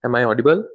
Am I audible?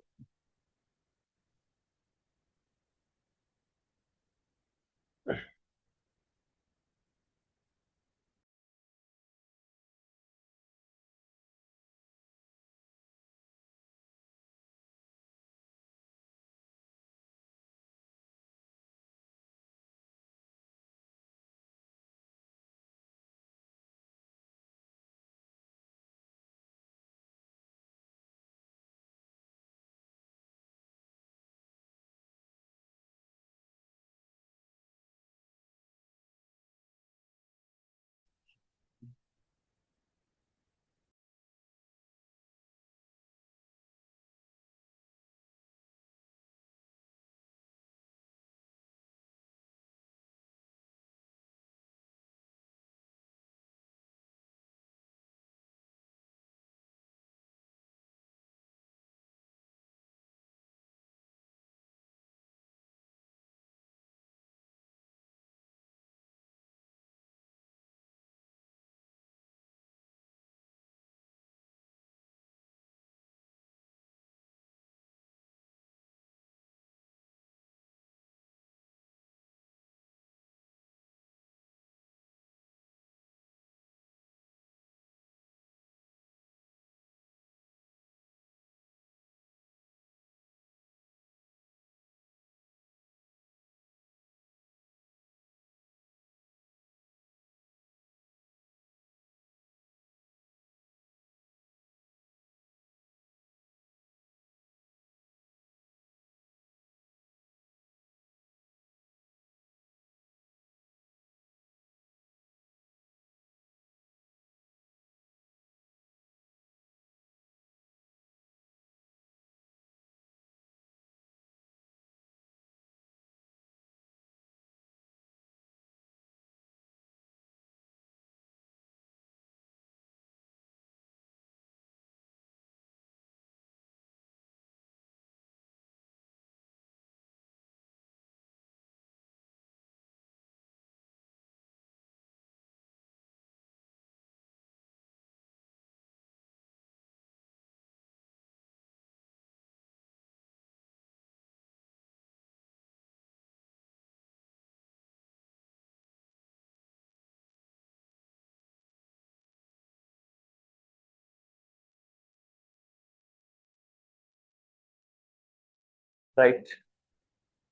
Right.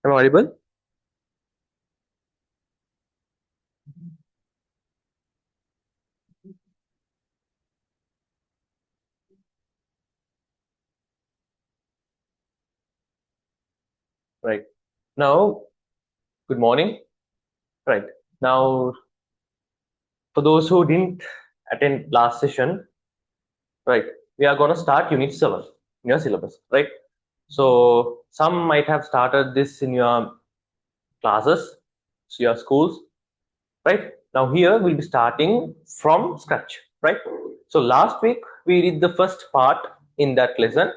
Am I audible? Right. Now, good morning. Right. Now, for those who didn't attend last session, right, we are going to start Unit 7 in your syllabus, right? So, some might have started this in your classes, your schools, right? Now, here we'll be starting from scratch, right? So, last week we did the first part in that lesson,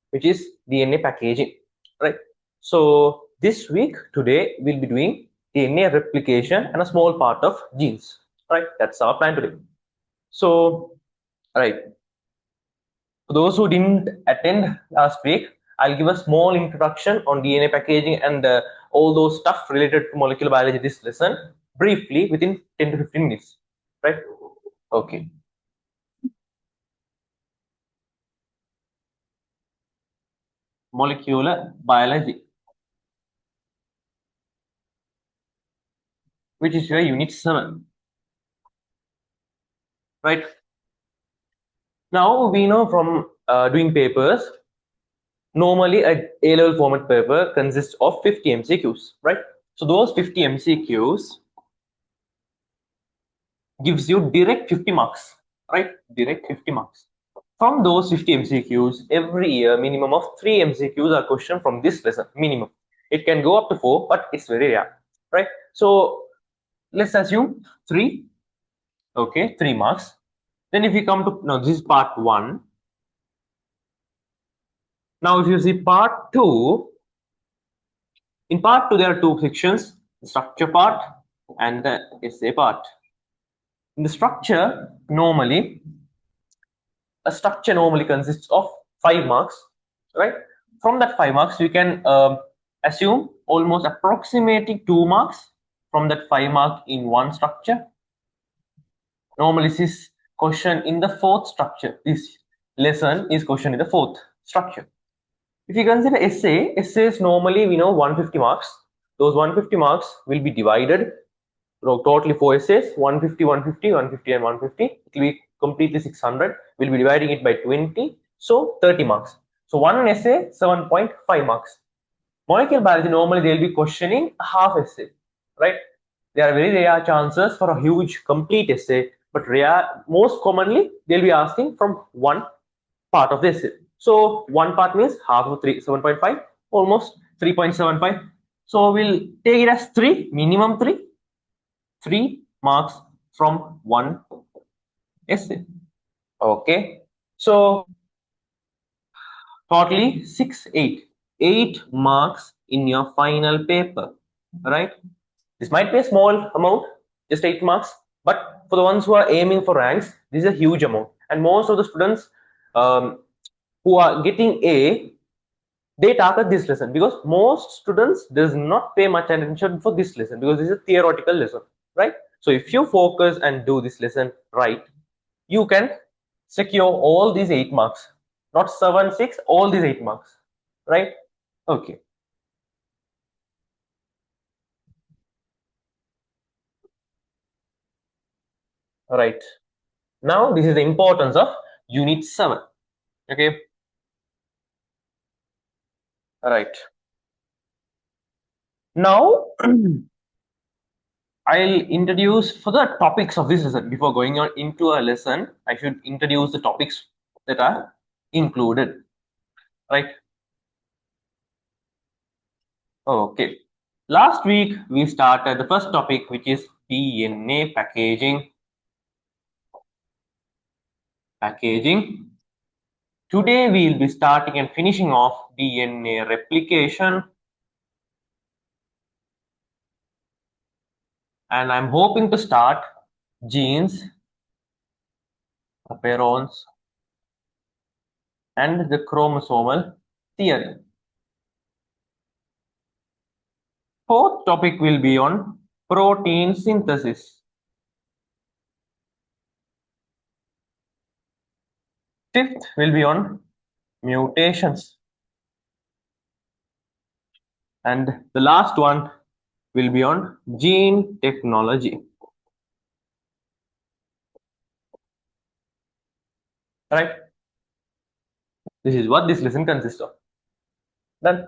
which is DNA packaging, right? So, this week, today, we'll be doing DNA replication and a small part of genes, right? That's our plan today. So, right, for those who didn't attend last week, I'll give a small introduction on DNA packaging and all those stuff related to molecular biology this lesson briefly within 10 to 15 minutes, right? Okay. Molecular biology, which is your unit 7, right? Now we know from doing papers, normally a A-level format paper consists of 50 MCQs, right? So those 50 MCQs gives you direct 50 marks, right? Direct 50 marks. From those 50 MCQs, every year, minimum of 3 MCQs are questioned from this lesson, minimum. It can go up to 4, but it's very rare, right? So let's assume 3, okay, 3 marks. Then if we come to, now this is part 1. Now if you see part 2, in part 2 there are 2 sections, the structure part and the essay part. In the structure, normally, a structure normally consists of 5 marks, right? From that 5 marks, you can assume almost approximately 2 marks from that 5 mark in one structure. Normally, this is question in the fourth structure. This lesson is question in the fourth structure. If you consider essays normally we know 150 marks. Those 150 marks will be divided totally 4 essays 150, 150, 150, and 150. It will be completely 600. We'll be dividing it by 20, so 30 marks. So one essay 7.5 marks. Molecular biology normally they'll be questioning half essay, right? There are very rare chances for a huge complete essay, but most commonly they'll be asking from one part of the essay. So one part means half of 7.5, almost 3.75. So we'll take it as minimum 3 marks from one essay. Okay, so totally 8 marks in your final paper, right? This might be a small amount, just 8 marks, but for the ones who are aiming for ranks, this is a huge amount. And most of the students who are getting A, they target this lesson because most students does not pay much attention for this lesson because this is a theoretical lesson, right? So if you focus and do this lesson right, you can secure all these 8 marks, not 7 6, all these 8 marks, right? Okay, right. Now this is the importance of unit 7. Okay, right. Now I'll introduce for the topics of this lesson. Before going on into a lesson, I should introduce the topics that are included, right? Okay. Last week we started the first topic, which is DNA packaging. Today we'll be starting and finishing off DNA replication. And I'm hoping to start genes, appearance, and the chromosomal theory. Fourth topic will be on protein synthesis. Fifth will be on mutations. And the last one will be on gene technology. Right? This is what this lesson consists of. Done.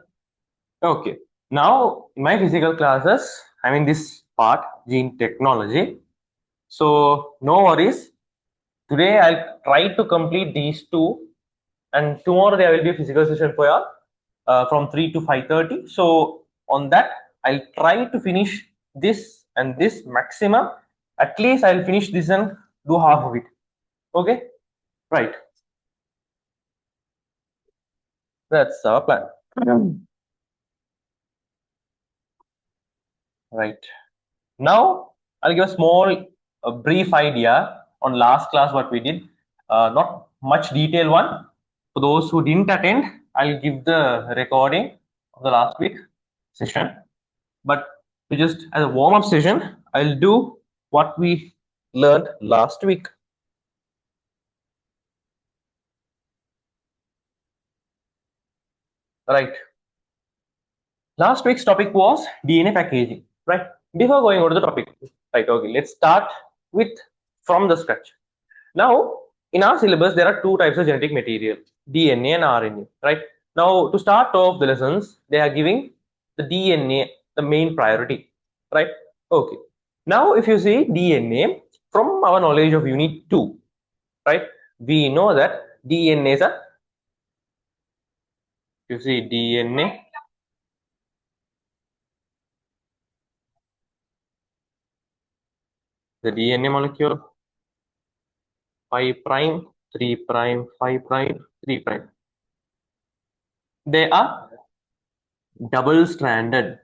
Okay. Now, in my physical classes, I mean this part, gene technology. So, no worries. Today, I'll try to complete these two, and tomorrow there will be a physical session for you from 3 to 5:30. So, on that, I'll try to finish this and this maximum. At least I'll finish this and do half of it. Okay? Right. That's our plan. Right. Now, I'll give a small, brief idea on last class what we did. Not much detail one. For those who didn't attend, I'll give the recording of the last week session. But just as a warm-up session, I'll do what we learned last week. Right. Last week's topic was DNA packaging. Right. Before going on to the topic, right? Okay. Let's start with from the scratch. Now, in our syllabus, there are two types of genetic material, DNA and RNA, right? Now, to start off the lessons, they are giving the DNA the main priority, right? Okay. Now, if you see DNA, from our knowledge of unit 2, right, we know that DNA is a, you see DNA, the DNA molecule, 5 prime, 3 prime, 5 prime, 3 prime. They are double stranded,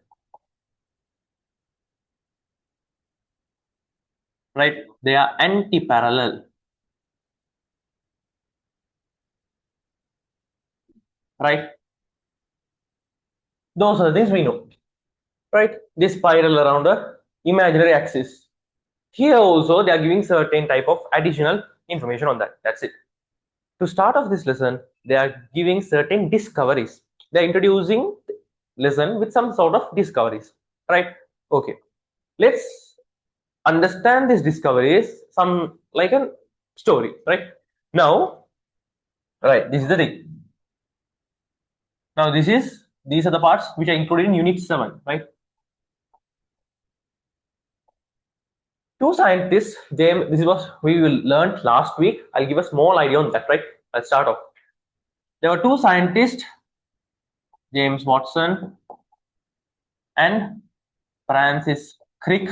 right? They are anti-parallel. right? Those are the things we know, right? They spiral around a imaginary axis. Here also they are giving certain type of additional information on that. That's it. To start off this lesson, they are giving certain discoveries. They are introducing lesson with some sort of discoveries, right? Okay, let's understand these discoveries some like a story, right? Now, right, this is the thing. Now these are the parts which are included in unit 7, right? Two scientists, James, this is what we will learn last week. I'll give a small idea on that, right? Let's start off. There were two scientists, James Watson and Francis Crick,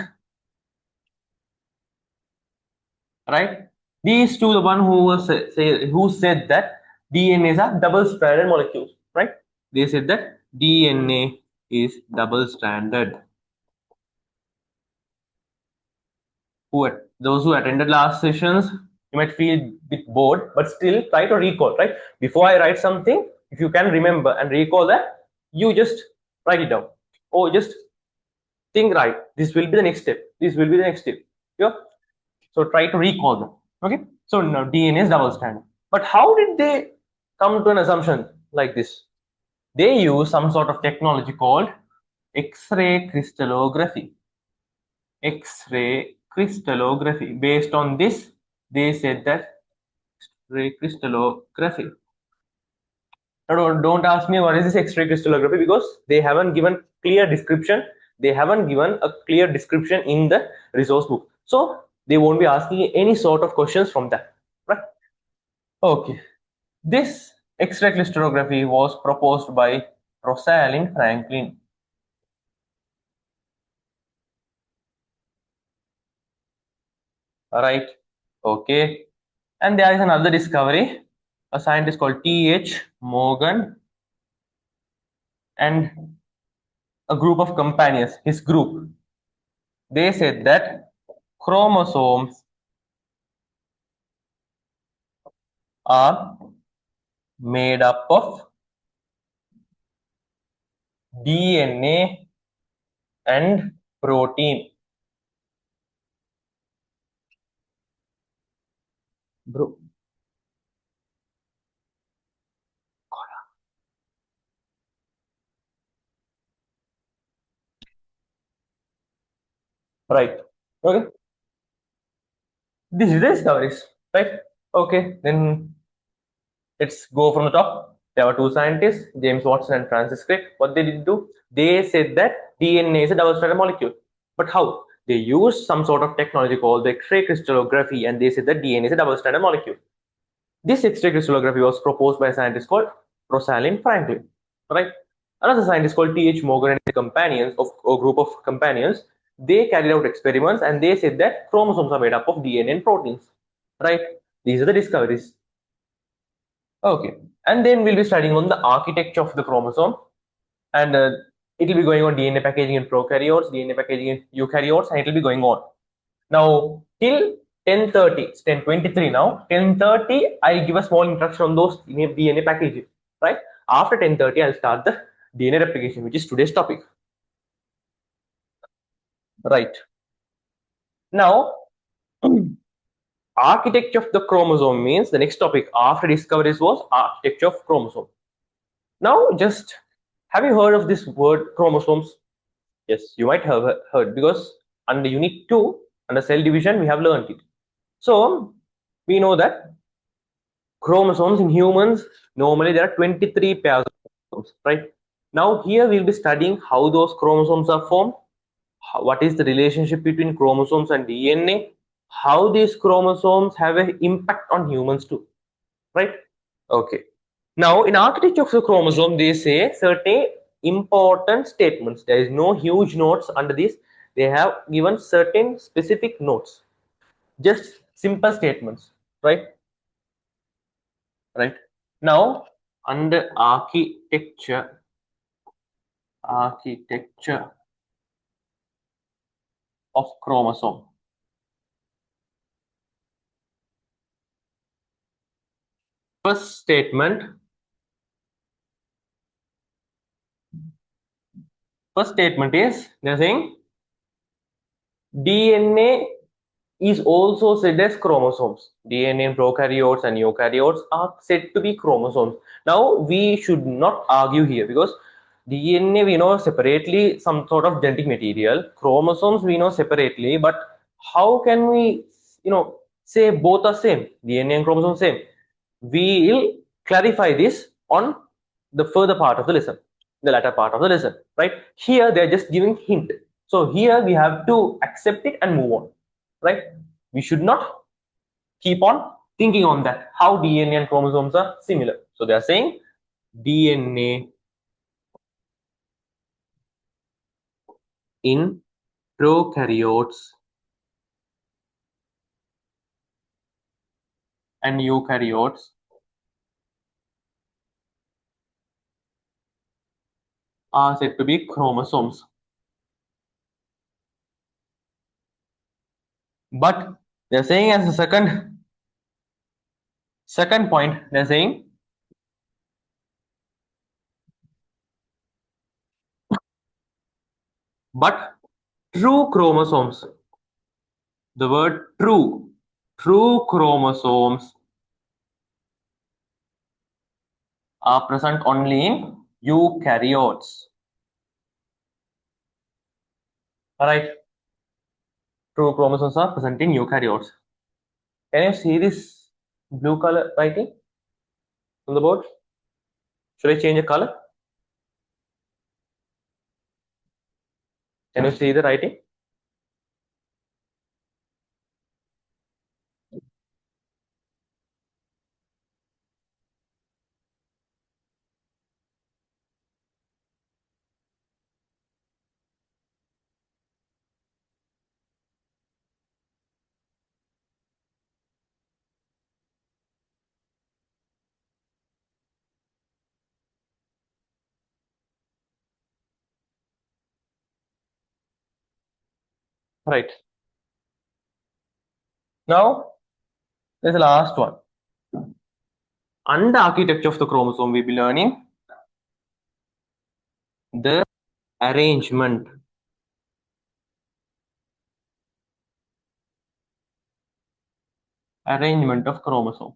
right? These two, the one who was who said that DNA is a double-stranded molecule, right? They said that DNA is double-stranded. Those who attended last sessions, you might feel a bit bored, but still try to recall, right? Before I write something, if you can remember and recall that, you just write it down, or just think, right, this will be the next step, this will be the next step. Yeah, so try to recall them. Okay, so now DNA is double stranded, but how did they come to an assumption like this? They use some sort of technology called X-ray crystallography. X-ray crystallography. Based on this, they said that X-ray crystallography. Don't ask me what is this X-ray crystallography, because they haven't given clear description. They haven't given a clear description in the resource book, so they won't be asking any sort of questions from that, right? Okay, this X-ray crystallography was proposed by Rosalind Franklin, right? Okay, and there is another discovery. A scientist called T.H. Morgan and a group of companions, his group, they said that chromosomes are made up of DNA and protein. Bro, right? Okay, this is the discoveries, right? Okay, then let's go from the top. There were two scientists, James Watson and Francis Crick. What they did do? They said that DNA is a double-stranded molecule. But how? They used some sort of technology called the X-ray crystallography, and they said that DNA is a double-stranded molecule. This X-ray crystallography was proposed by a scientist called Rosalind Franklin. Right? Another scientist called T.H. Morgan and his companions, of a group of companions, they carried out experiments and they said that chromosomes are made up of DNA and proteins. Right? These are the discoveries. Okay, and then we'll be studying on the architecture of the chromosome, and it will be going on DNA packaging in prokaryotes, DNA packaging in eukaryotes, and it will be going on. Now, till 10:30, it's 10:23 now. 10:30, I'll give a small introduction on those DNA packaging, right? After 10:30, I'll start the DNA replication, which is today's topic, right? Now, architecture of the chromosome means the next topic after discoveries was architecture of chromosome. Now, just have you heard of this word chromosomes? Yes, you might have heard, because under unit 2, under cell division, we have learned it. So, we know that chromosomes in humans, normally there are 23 pairs of chromosomes, right? Now, here we'll be studying how those chromosomes are formed, what is the relationship between chromosomes and DNA, how these chromosomes have an impact on humans too, right? Okay. Now, in architecture of the chromosome, they say certain important statements. There is no huge notes under this. They have given certain specific notes, just simple statements, right? Right. Now, under architecture of chromosome. First statement, First statement is they're saying DNA is also said as chromosomes. DNA in prokaryotes and eukaryotes are said to be chromosomes. Now, we should not argue here because DNA we know separately, some sort of genetic material. Chromosomes we know separately, but how can we, say both are same? DNA and chromosome same. We will clarify this on the further part of the lesson, the latter part of the lesson, right? Here they're just giving hint. So here we have to accept it and move on, right? We should not keep on thinking on that how DNA and chromosomes are similar. So they are saying DNA in prokaryotes and eukaryotes are said to be chromosomes. But they're saying as a second point, they're saying but true chromosomes, the word true chromosomes are present only in eukaryotes. Alright, true chromosomes are present in eukaryotes. Can you see this blue color writing on the board? Should I change the color? Can you see the writing? Right. Now, there's the last one. Under architecture of the chromosome, we'll be learning the arrangement. Arrangement of chromosome.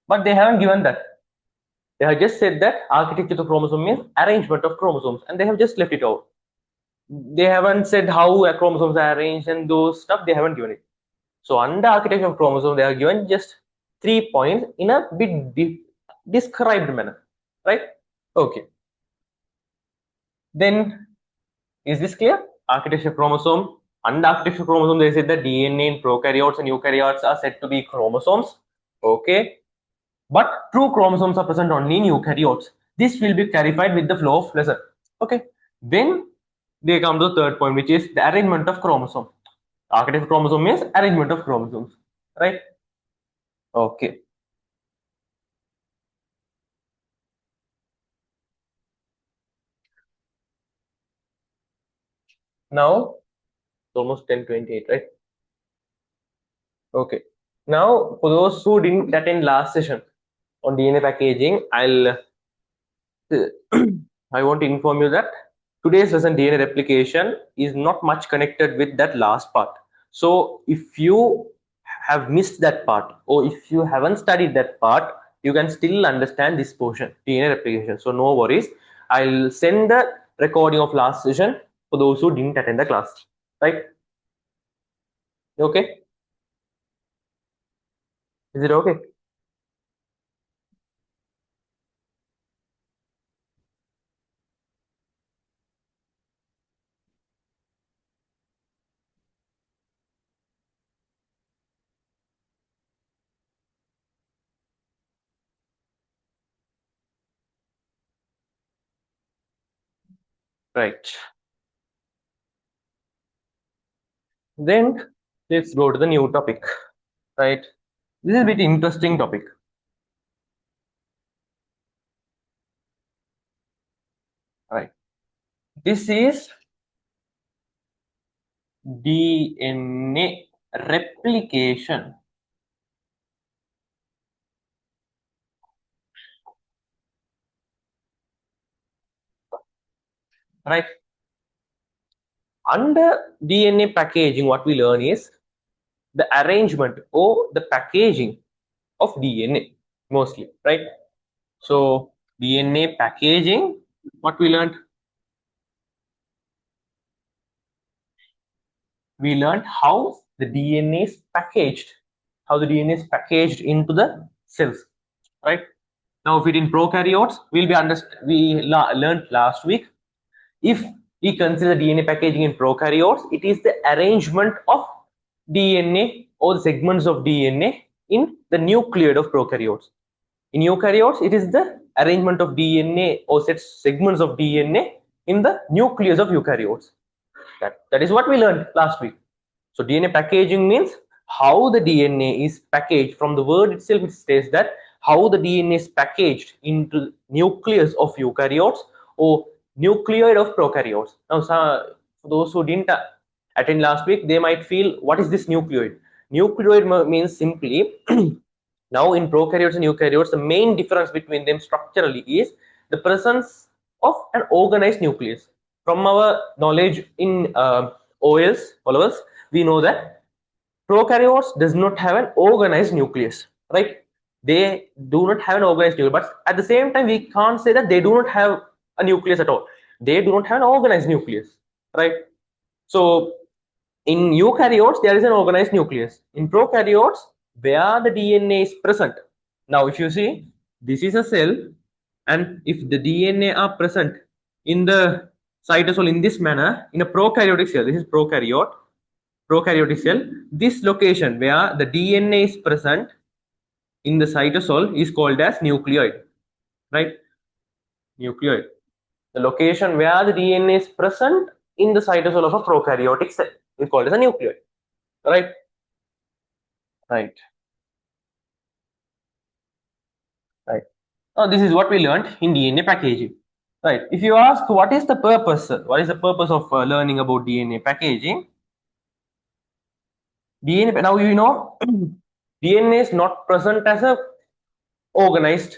But they haven't given that. They have just said that architecture of the chromosome means arrangement of chromosomes, and they have just left it out. They haven't said how chromosomes are arranged and those stuff. They haven't given it. So under architecture of chromosome, they are given just 3 points in a bit described manner, right? Okay. Then is this clear? Architecture of chromosome. Under architecture of chromosome, they said that DNA in prokaryotes and eukaryotes are said to be chromosomes. Okay. But true chromosomes are present only in eukaryotes. This will be clarified with the flow of lesson. Okay. Then they come to the third point, which is the arrangement of chromosome. Architecture of chromosome means arrangement of chromosomes, right? Okay. Now it's almost 10:28, right? Okay. Now for those who didn't attend last session on DNA packaging, I want to inform you that today's lesson DNA replication is not much connected with that last part. So if you have missed that part or if you haven't studied that part, you can still understand this portion, DNA replication. So no worries. I'll send the recording of last session for those who didn't attend the class. Right? Okay? Is it okay? Right. Then let's go to the new topic. Right? This is a bit interesting topic. Right. This is DNA replication. right? Under DNA packaging, what we learn is the arrangement or the packaging of DNA mostly, right? So DNA packaging, what we learned? We learned how the DNA is packaged, how the DNA is packaged into the cells, right? Now, if it in prokaryotes, learned last week. If we consider DNA packaging in prokaryotes, it is the arrangement of DNA or the segments of DNA in the nucleus of prokaryotes. In eukaryotes, it is the arrangement of DNA or segments of DNA in the nucleus of eukaryotes. That is what we learned last week. So DNA packaging means how the DNA is packaged. From the word itself, it states that how the DNA is packaged into nucleus of eukaryotes or nucleoid of prokaryotes. Now, for those who didn't attend last week, they might feel, what is this nucleoid? Nucleoid means simply now in prokaryotes and eukaryotes, the main difference between them structurally is the presence of an organized nucleus. From our knowledge in OLs, we know that prokaryotes does not have an organized nucleus, right? They do not have an organized nucleus, but at the same time, we can't say that they do not have a nucleus at all. They do not have an organized nucleus, right? So in eukaryotes, there is an organized nucleus. In prokaryotes, where the DNA is present. Now, if you see, this is a cell, and if the DNA are present in the cytosol in this manner, in a prokaryotic cell, this is prokaryotic cell, this location where the DNA is present in the cytosol is called as nucleoid, right? Nucleoid. The location where the DNA is present in the cytosol of a prokaryotic cell is called as a nucleoid, right? Right. Right. Now, this is what we learned in DNA packaging. Right. If you ask what is the purpose, what is the purpose of learning about DNA packaging? DNA, now you know, DNA is not present as a organized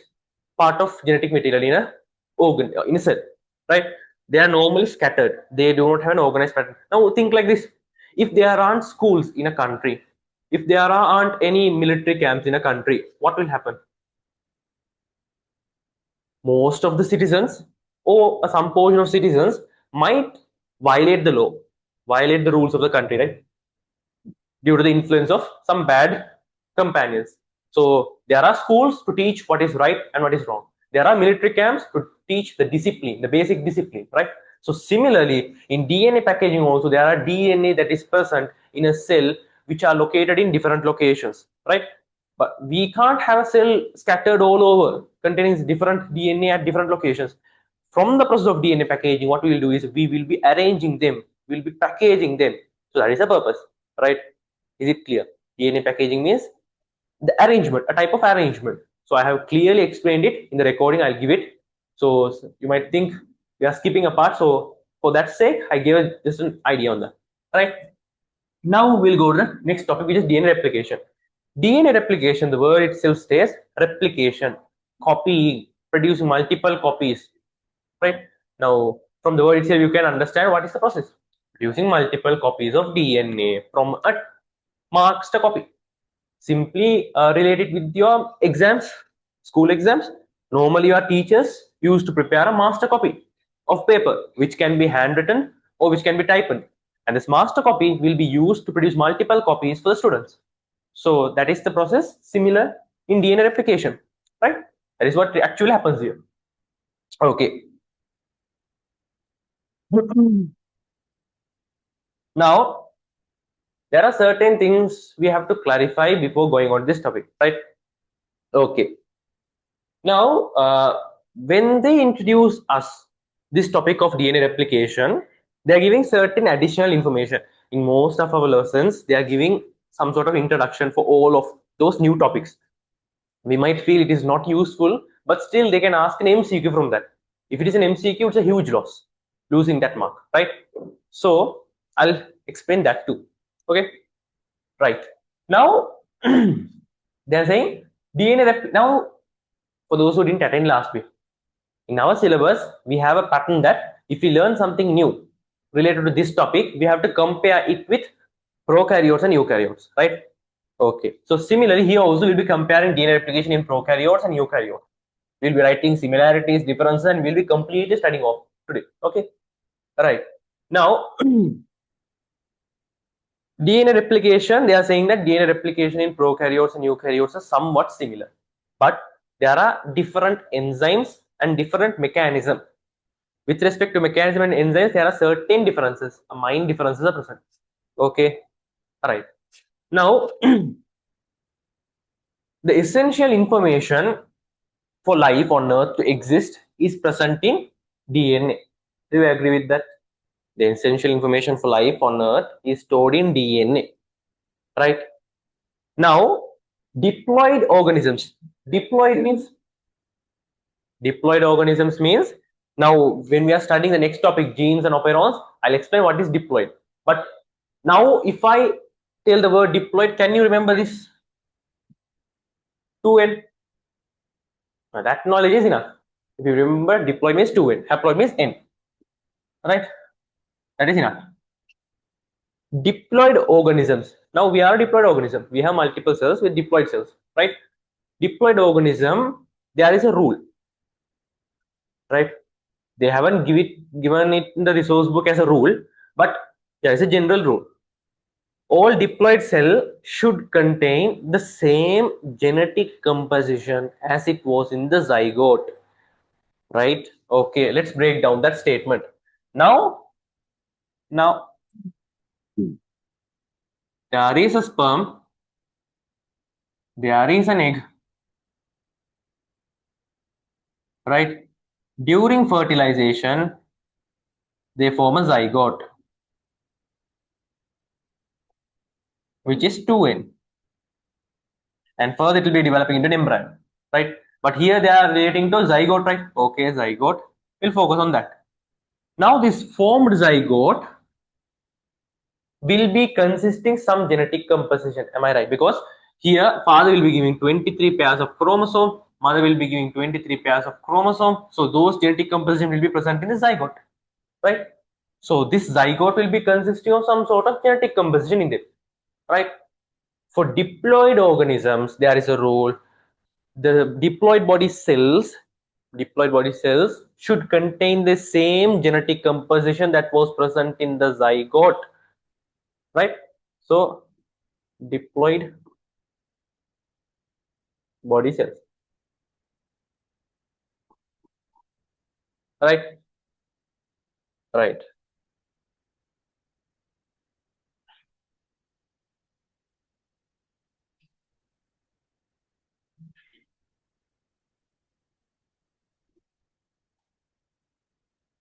part of genetic material in a organ, in a cell, right? They are normally scattered. They do not have an organized pattern. Now think like this: if there aren't schools in a country, if there aren't any military camps in a country, what will happen? Most of the citizens or some portion of citizens might violate the law, violate the rules of the country, right? Due to the influence of some bad companions. So there are schools to teach what is right and what is wrong. There are military camps to teach the discipline, the basic discipline, right? So similarly, in DNA packaging also, there are DNA that is present in a cell which are located in different locations, right? But we can't have a cell scattered all over containing different DNA at different locations. From the process of DNA packaging, what we will do is we will be arranging them, we'll be packaging them. So that is the purpose, right? Is it clear? DNA packaging means the arrangement, a type of arrangement. So I have clearly explained it in the recording. I'll give it. So you might think we are skipping a part. So for that sake, I gave just an idea on that. Right. Now we'll go to the next topic, which is DNA replication. DNA replication, the word itself states replication, copying, producing multiple copies. Right. Now, from the word itself, you can understand what is the process. Producing multiple copies of DNA from a master copy. Simply relate it with your exams, school exams. Normally, your teachers used to prepare a master copy of paper, which can be handwritten or which can be typed. And this master copy will be used to produce multiple copies for the students. So that is the process similar in DNA replication, right? That is what actually happens here. Okay. Now, there are certain things we have to clarify before going on this topic, right? Okay. Now, when they introduce us this topic of DNA replication, they are giving certain additional information. In most of our lessons, they are giving some sort of introduction for all of those new topics. We might feel it is not useful, but still they can ask an MCQ from that. If it is an MCQ, it's a huge loss, losing that mark, right? So I'll explain that too. Okay, right. Now they're saying DNA now, for those who didn't attend last week, in our syllabus, we have a pattern that if we learn something new related to this topic, we have to compare it with prokaryotes and eukaryotes, right? Okay, so similarly here also we'll be comparing DNA replication in prokaryotes and eukaryotes. We'll be writing similarities, differences, and we'll be completely studying off today. Okay, right. Now DNA replication, they are saying that DNA replication in prokaryotes and eukaryotes are somewhat similar, but there are different enzymes and different mechanisms. With respect to mechanism and enzymes, there are certain differences, minor differences are present. Okay, right. Now, the essential information for life on Earth to exist is present in DNA. Do you agree with that? The essential information for life on Earth is stored in DNA, right? Now, diploid organisms. Diploid organisms means, now when we are studying the next topic, genes and operons, I'll explain what is diploid. But now, if I tell the word diploid, can you remember this? 2n. Now, that knowledge is enough. If you remember, diploid means 2n, haploid means n. Right? That is enough. Diploid organisms. Now we are a diploid organism. We have multiple cells with diploid cells, right? Diploid organism, there is a rule, right? They haven't given it in the resource book as a rule, but there is a general rule. All diploid cell should contain the same genetic composition as it was in the zygote, right? Okay, let's break down that statement. Now there is a sperm, there is an egg, right? During fertilization, they form a zygote, which is 2n. And further it will be developing into an embryo, right? But here they are relating to zygote, right? Okay, zygote. We'll focus on that. Now this formed zygote will be consisting some genetic composition. Am I right? Because here father will be giving 23 pairs of chromosome, mother will be giving 23 pairs of chromosome. So those genetic composition will be present in the zygote, right? So this zygote will be consisting of some sort of genetic composition in it, right? For diploid organisms, there is a rule. The diploid body cells should contain the same genetic composition that was present in the zygote, right? So diploid body cells, right? Right.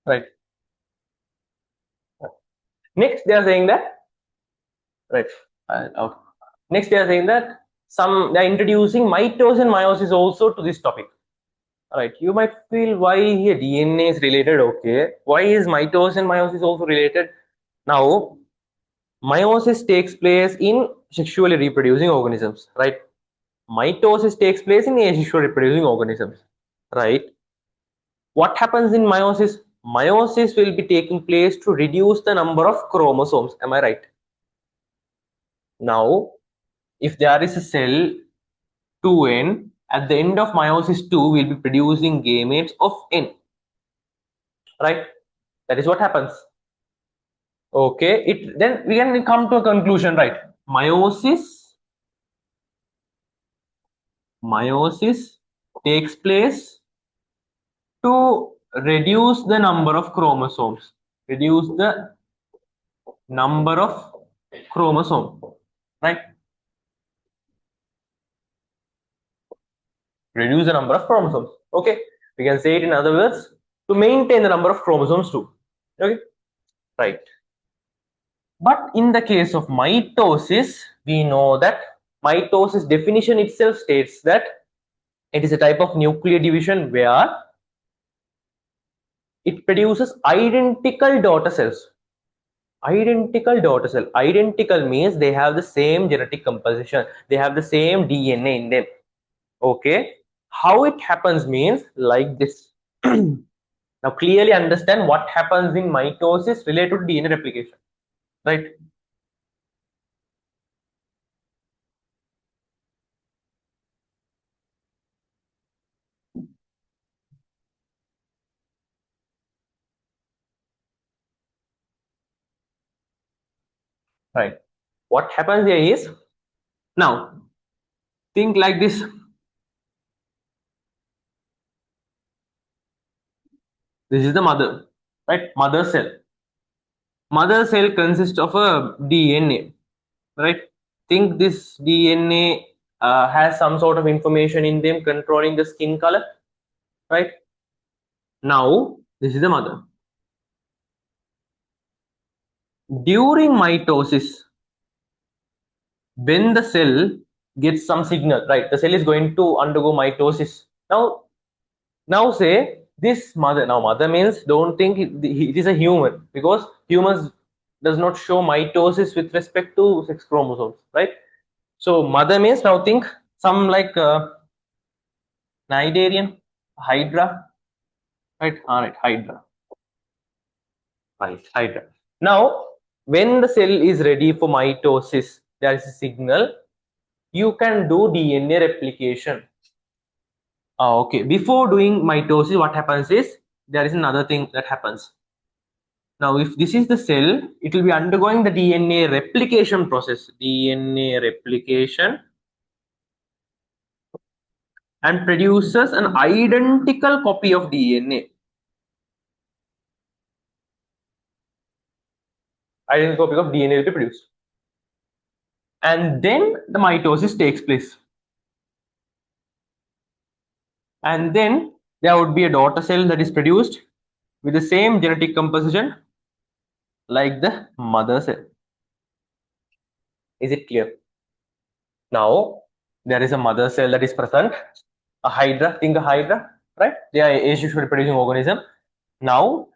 Right. Next, they are saying that, right. Okay. Next, they are saying that they are introducing mitosis and meiosis also to this topic. Right. You might feel why here DNA is related. Okay. Why is mitosis and meiosis also related? Now, meiosis takes place in sexually reproducing organisms, right? Mitosis takes place in asexual reproducing organisms, right? What happens in meiosis? Meiosis will be taking place to reduce the number of chromosomes. Am I right? Now, if there is a cell 2n, at the end of meiosis 2 will be producing gametes of n, right? That is what happens. Okay, then we can come to a conclusion, right? Meiosis takes place to reduce the number of chromosomes. Reduce the number of chromosomes, right? Reduce the number of chromosomes. Okay, we can say it in other words, to maintain the number of chromosomes too. Okay, right. But in the case of mitosis, we know that mitosis definition itself states that it is a type of nuclear division where it produces identical daughter cells. Identical means they have the same genetic composition, they have the same DNA in them. Okay, how it happens means like this. Now clearly understand what happens in mitosis related to DNA replication, right? Right. What happens here is, now think like this. This is the mother, right? Mother cell. Mother cell consists of a DNA, right? Think this DNA has some sort of information in them controlling the skin color, right? Now, this is the mother. During mitosis, when the cell gets some signal, right? The cell is going to undergo mitosis. Now say this mother. Now mother means, don't think it is a human, because humans does not show mitosis with respect to sex chromosomes, right? So mother means, now think some like Nidarian, Hydra, right? All right, Hydra, right, Hydra. Now, when the cell is ready for mitosis, there is a signal. You can do DNA replication. Okay. Before doing mitosis, what happens is, there is another thing that happens. Now, if this is the cell, it will be undergoing the DNA replication process. DNA replication, and produces an identical copy of DNA. Identical copy of DNA will be produced. And then the mitosis takes place. And then there would be a daughter cell that is produced with the same genetic composition like the mother cell. Is it clear? Now, there is a mother cell that is present, a hydra, think a hydra, right? They are asexually producing organism. Now,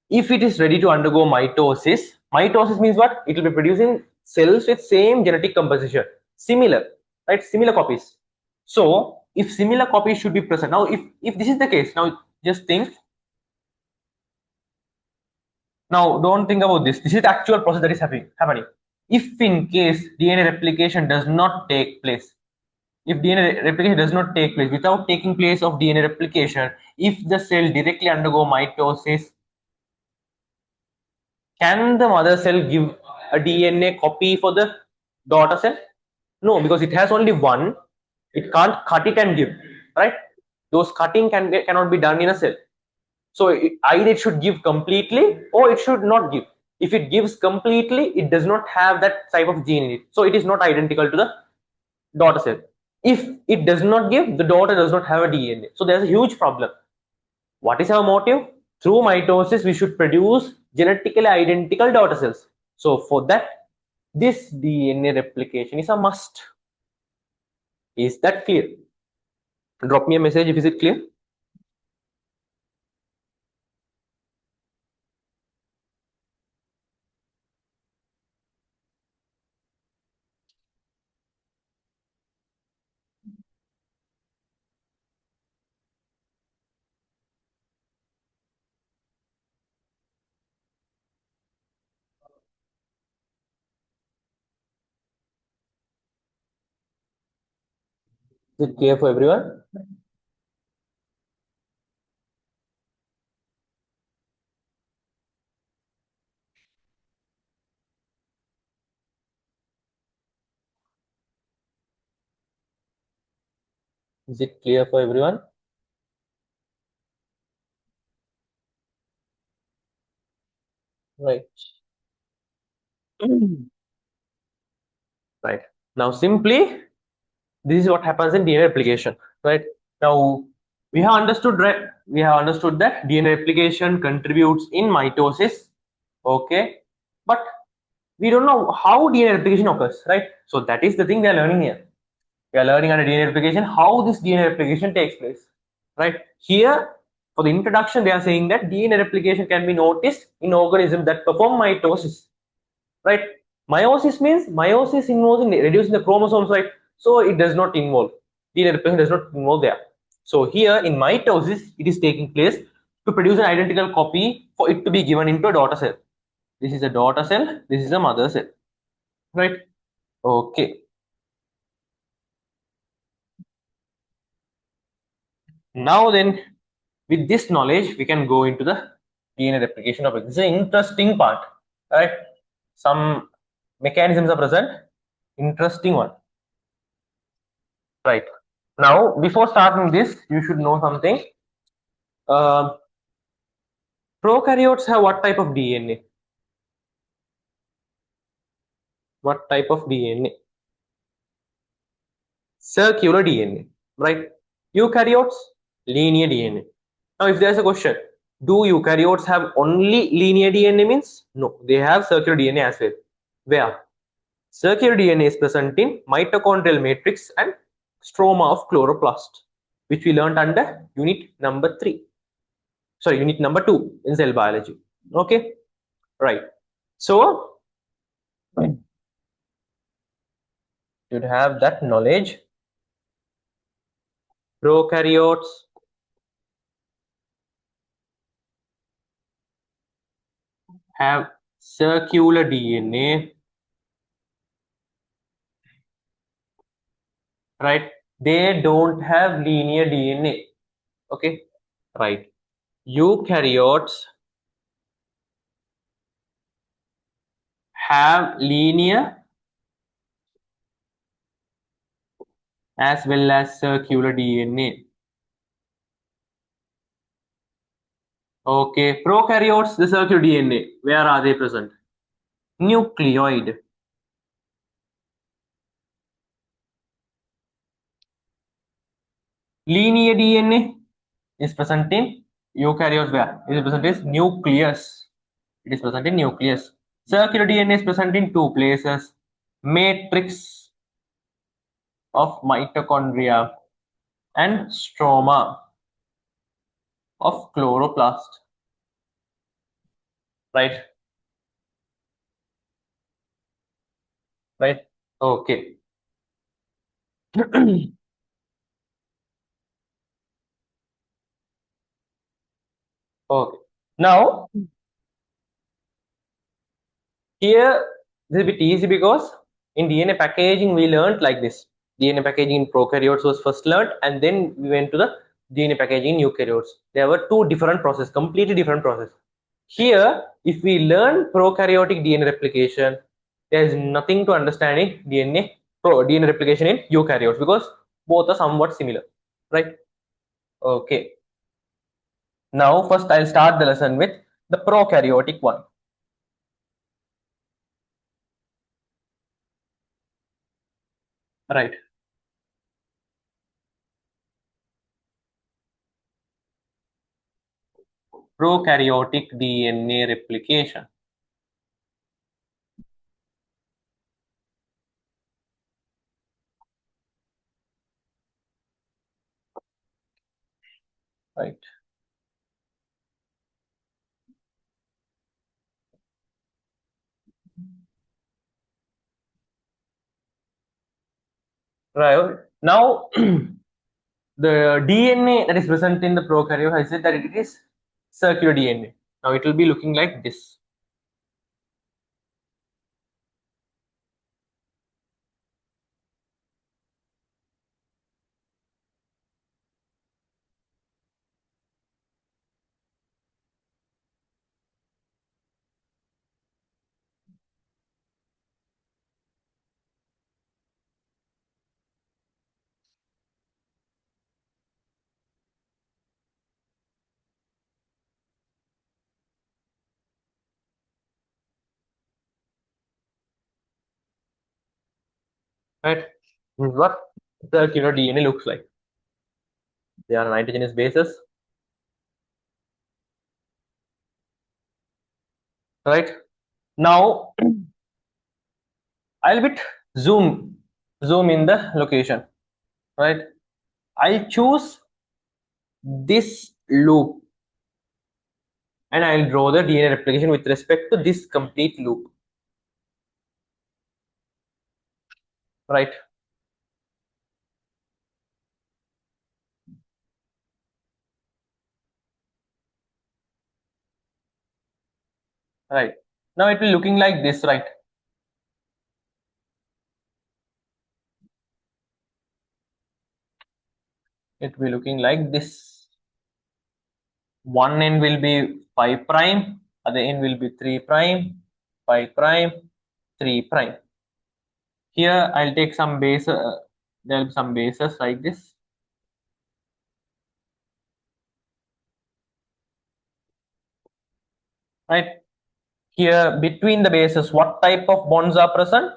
if it is ready to undergo mitosis, mitosis means what? It will be producing cells with same genetic composition, similar, right? Similar copies. So, if similar copies should be present, now if this is the case, now just think. Now, don't think about this. This is the actual process that is happening. If in case DNA replication does not take place, if DNA replication does not take place, without taking place of DNA replication, if the cell directly undergo mitosis, can the mother cell give a DNA copy for the daughter cell? No, because it has only one. It can't cut it and give, right? Those cutting cannot be done in a cell. So either it should give completely or it should not give. If it gives completely, it does not have that type of gene in it. So it is not identical to the daughter cell. If it does not give, the daughter does not have a DNA. So there's a huge problem. What is our motive? Through mitosis, we should produce genetically identical daughter cells. So for that, this DNA replication is a must. Is that clear? Drop me a message if is it clear. Is it clear for everyone? Is it clear for everyone? Right. Right. Now simply, this is what happens in DNA replication. Right. Now we have understood, right? We have understood that DNA replication contributes in mitosis. Okay. But we don't know how DNA replication occurs, right? So that is the thing we are learning here. We are learning under DNA replication how this DNA replication takes place, right? Here, for the introduction, they are saying that DNA replication can be noticed in organisms that perform mitosis, right? Meiosis means meiosis involves in reducing the chromosomes, right? So it does not involve, DNA replication does not involve there. So here in mitosis, it is taking place to produce an identical copy for it to be given into a daughter cell. This is a daughter cell, this is a mother cell, right? Okay. Now then, with this knowledge, we can go into the DNA replication of it. This is an interesting part, right? Some mechanisms are present. Interesting one, right? Now, before starting this, you should know something. Uh, Prokaryotes have what type of DNA? What type of DNA? Circular DNA, right? Eukaryotes, linear DNA. Now, if there's a question, do eukaryotes have only linear DNA? Means no, they have circular DNA as well. Where? Circular DNA is present in mitochondrial matrix and stroma of chloroplast, which we learned under unit number 3. Sorry, unit number 2 in cell biology. Okay, right. So, you'd have that knowledge. Prokaryotes have circular DNA, right? They don't have linear DNA. Okay, right. Eukaryotes have linear as well as circular DNA. Okay, prokaryotes, the circular DNA, where are they present? Nucleoid. Linear DNA is present in eukaryotes, where? It is present in nucleus. It is present in nucleus. Circular DNA is present in two places. Matrix of mitochondria and stroma of chloroplast. Right? Right? Okay. Okay. Now, here this is a bit easy because in DNA packaging we learned like this. DNA packaging in prokaryotes was first learned, and then we went to the DNA packaging in eukaryotes. There were two different processes, completely different process. Here, if we learn prokaryotic DNA replication, there is nothing to understand in DNA replication in eukaryotes because both are somewhat similar, right? Okay. Now, first I'll start the lesson with the prokaryotic one. Right. Prokaryotic DNA replication. Right. Right. Now, the DNA that is present in the prokaryote, I said that it is circular DNA. Now it will be looking like this. Right. This is what circular DNA looks like. They are nitrogenous bases. Right. Now I'll bit zoom in the location. Right. I'll choose this loop and I'll draw the DNA replication with respect to this complete loop. Right. right? Now it will looking like this, right? It will be looking like this. One end will be 5 prime, other end will be 3 prime, 5 prime, 3 prime. Here I'll take some base, there will be some bases like this. Right? Here between the bases, what type of bonds are present?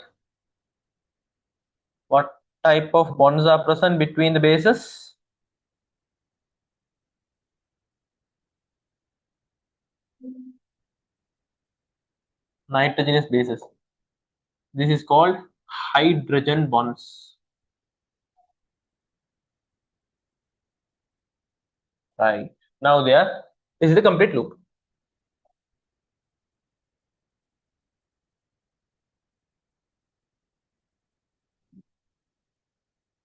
What type of bonds are present between the bases? Nitrogenous bases. This is called hydrogen bonds. Right. Now there, this is the complete loop.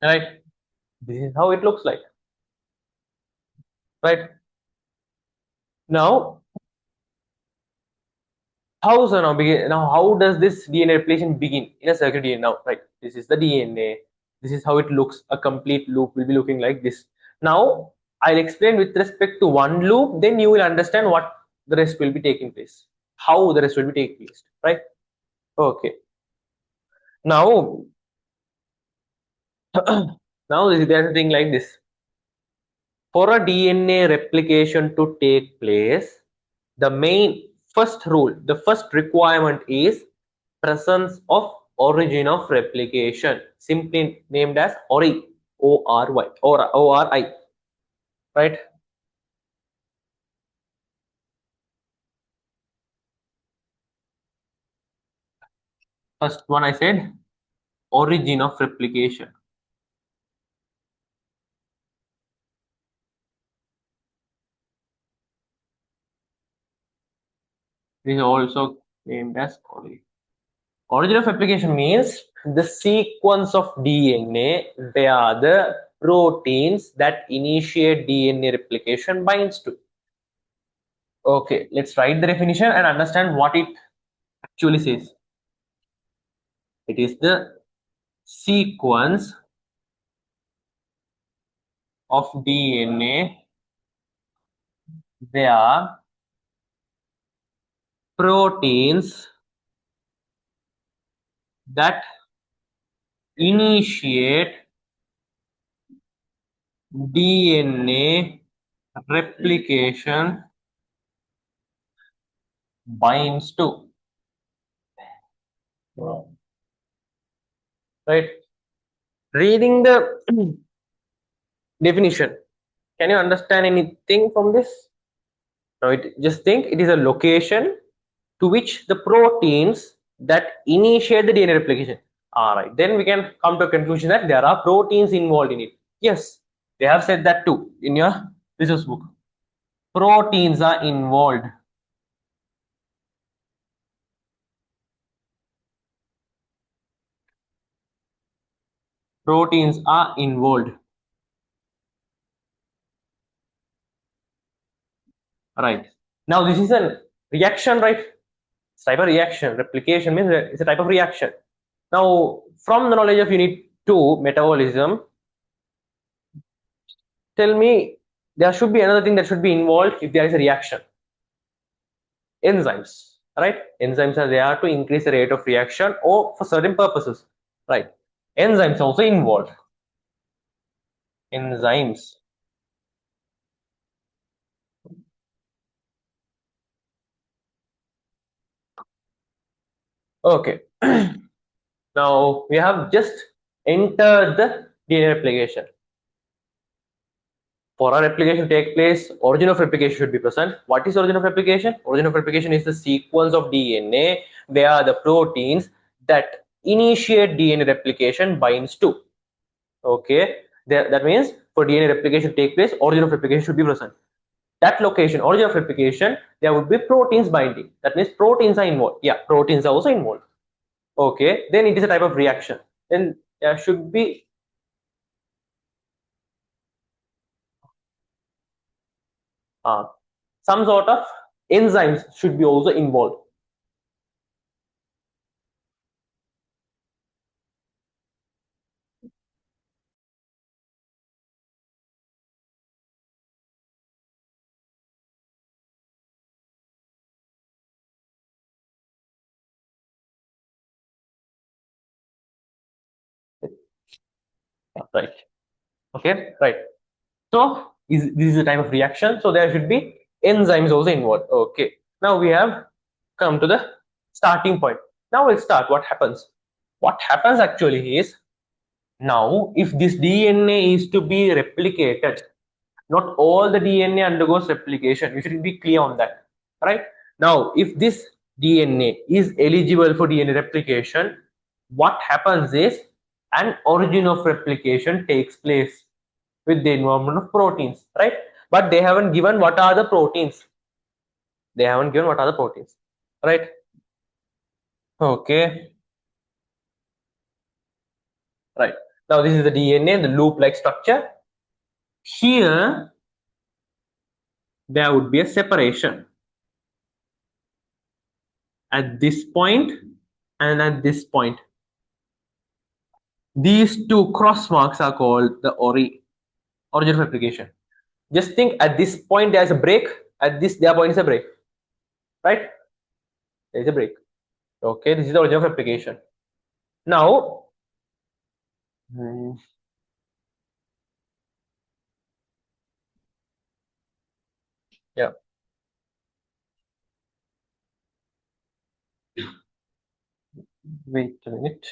Right. This is how it looks like. Right. Now, how so now begin? Now, how does this DNA replication begin in a circular DNA? Now, right. This is the DNA. This is how it looks. A complete loop will be looking like this. Now, I'll explain with respect to one loop. Then you will understand what the rest will be taking place. How the rest will be taking place. Right. Okay. Now, now there's a thing like this. For a DNA replication to take place, the main first rule, the first requirement is presence of origin of replication, simply named as ORI, O-R-Y, or O-R-I, right? First one I said, origin of replication. This is also named as ORI. Origin of replication means the sequence of DNA where the proteins that initiate DNA replication binds to. Okay, let's write the definition and understand what it actually says. It is the sequence of DNA where proteins that initiate DNA replication binds to. Right? Reading the definition, can you understand anything from this? Now, just think it is a location to which the proteins that initiate the DNA replication. All right, then we can come to a conclusion that there are proteins involved in it. Yes, they have said that too in your resource book. Proteins are involved. Proteins are involved. Right. Now, this is a reaction, right? It's type of reaction. Replication means it's a type of reaction. Now, from the knowledge of unit 2, metabolism, tell me there should be another thing that should be involved if there is a reaction. Enzymes, right? Enzymes are there to increase the rate of reaction or for certain purposes, right? Enzymes also involved. Enzymes. Okay. Now we have just entered the DNA replication. For a replication to take place, origin of replication should be present. What is origin of replication? Origin of replication is the sequence of DNA where the proteins that initiate DNA replication binds to. Okay, that means for DNA replication to take place, origin of replication should be present. That location, origin of replication, there would be proteins binding. That means proteins are involved. Yeah, proteins are also involved. Okay, then it is a type of reaction. Then there should be some sort of enzymes should be also involved. right? Okay, right. So this is a type of reaction. So there should be enzymes also involved. Okay. Now we have come to the starting point. Now we'll start. What happens? What happens actually is, now if this DNA is to be replicated, not all the DNA undergoes replication. You should be clear on that, right? Now, if this DNA is eligible for DNA replication, what happens is an origin of replication takes place with the involvement of proteins, right? But they haven't given what are the proteins. They haven't given what are the proteins, right? Okay, right. Now this is the DNA, the loop-like structure. Here, there would be a separation at this point and at this point. These two cross marks are called the origin of replication. Just think, at this point there's a break, at this their point is a break, right? There is a break. Okay, this is the origin of replication. Now, yeah, wait a minute.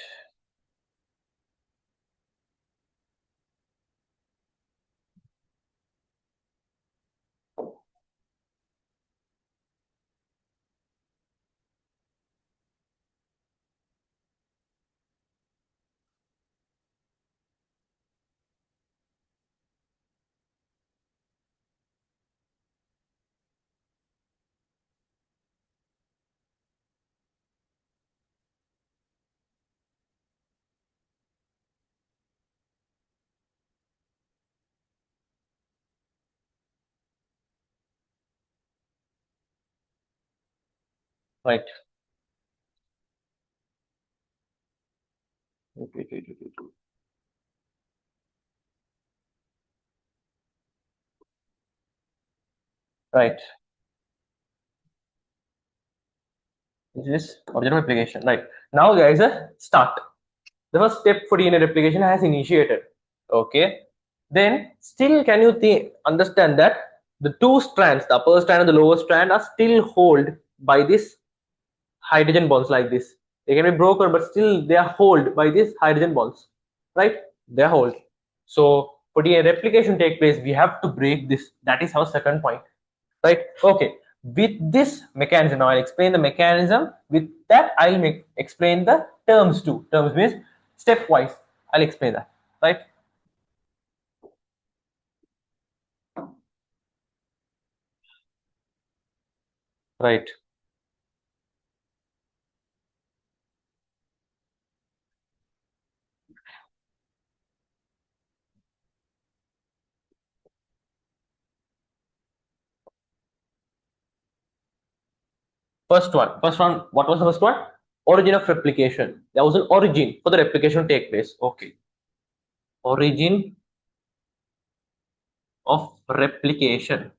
Right. Right. This is origin of replication. Right. Now there is a start. The first step for DNA replication has initiated. Okay. Then still, can you understand that the two strands, the upper strand and the lower strand, are still held by this hydrogen bonds like this. They can be broken, but still they are held by these hydrogen bonds, right? They are held. So for DNA replication take place, we have to break this. That is our second point, right? Okay. With this mechanism, now I'll explain the mechanism. With that, I'll explain the terms too. Terms means stepwise. I'll explain that, right? Right. First one. First one. What was the first one? Origin of replication. There was an origin for the replication to take place. Okay. Origin of replication.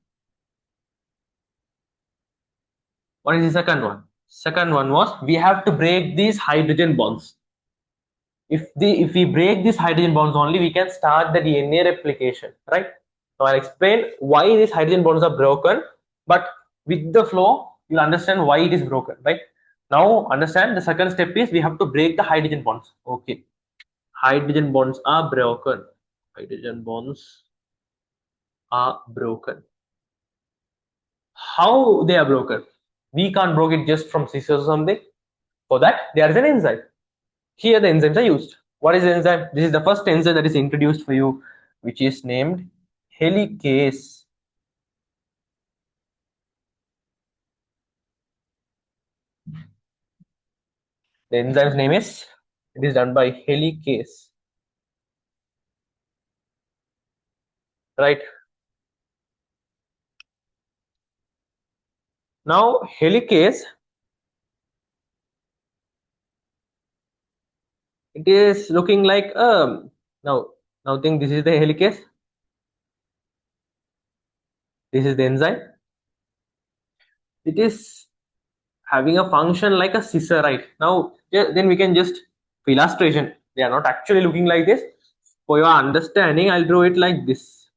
What is the second one? Second one was, we have to break these hydrogen bonds. If we break these hydrogen bonds only, we can start the DNA replication, right? Now I'll explain why these hydrogen bonds are broken, but with the flow, you'll understand why it is broken, right? Now understand, the second step is we have to break the hydrogen bonds. Okay. Hydrogen bonds are broken. Hydrogen bonds are broken. How they are broken? We can't break it just from scissors or something. For that, there is an enzyme. Here the enzymes are used. What is the enzyme? This is the first enzyme that is introduced for you, which is named helicase. The enzyme's name is, it is done by helicase. Right. Now helicase, it is looking like now think, this is the helicase. This is the enzyme. It is having a function like a scissor, right? Now then we can just, for illustration, they are not actually looking like this. For your understanding, I'll draw it like this.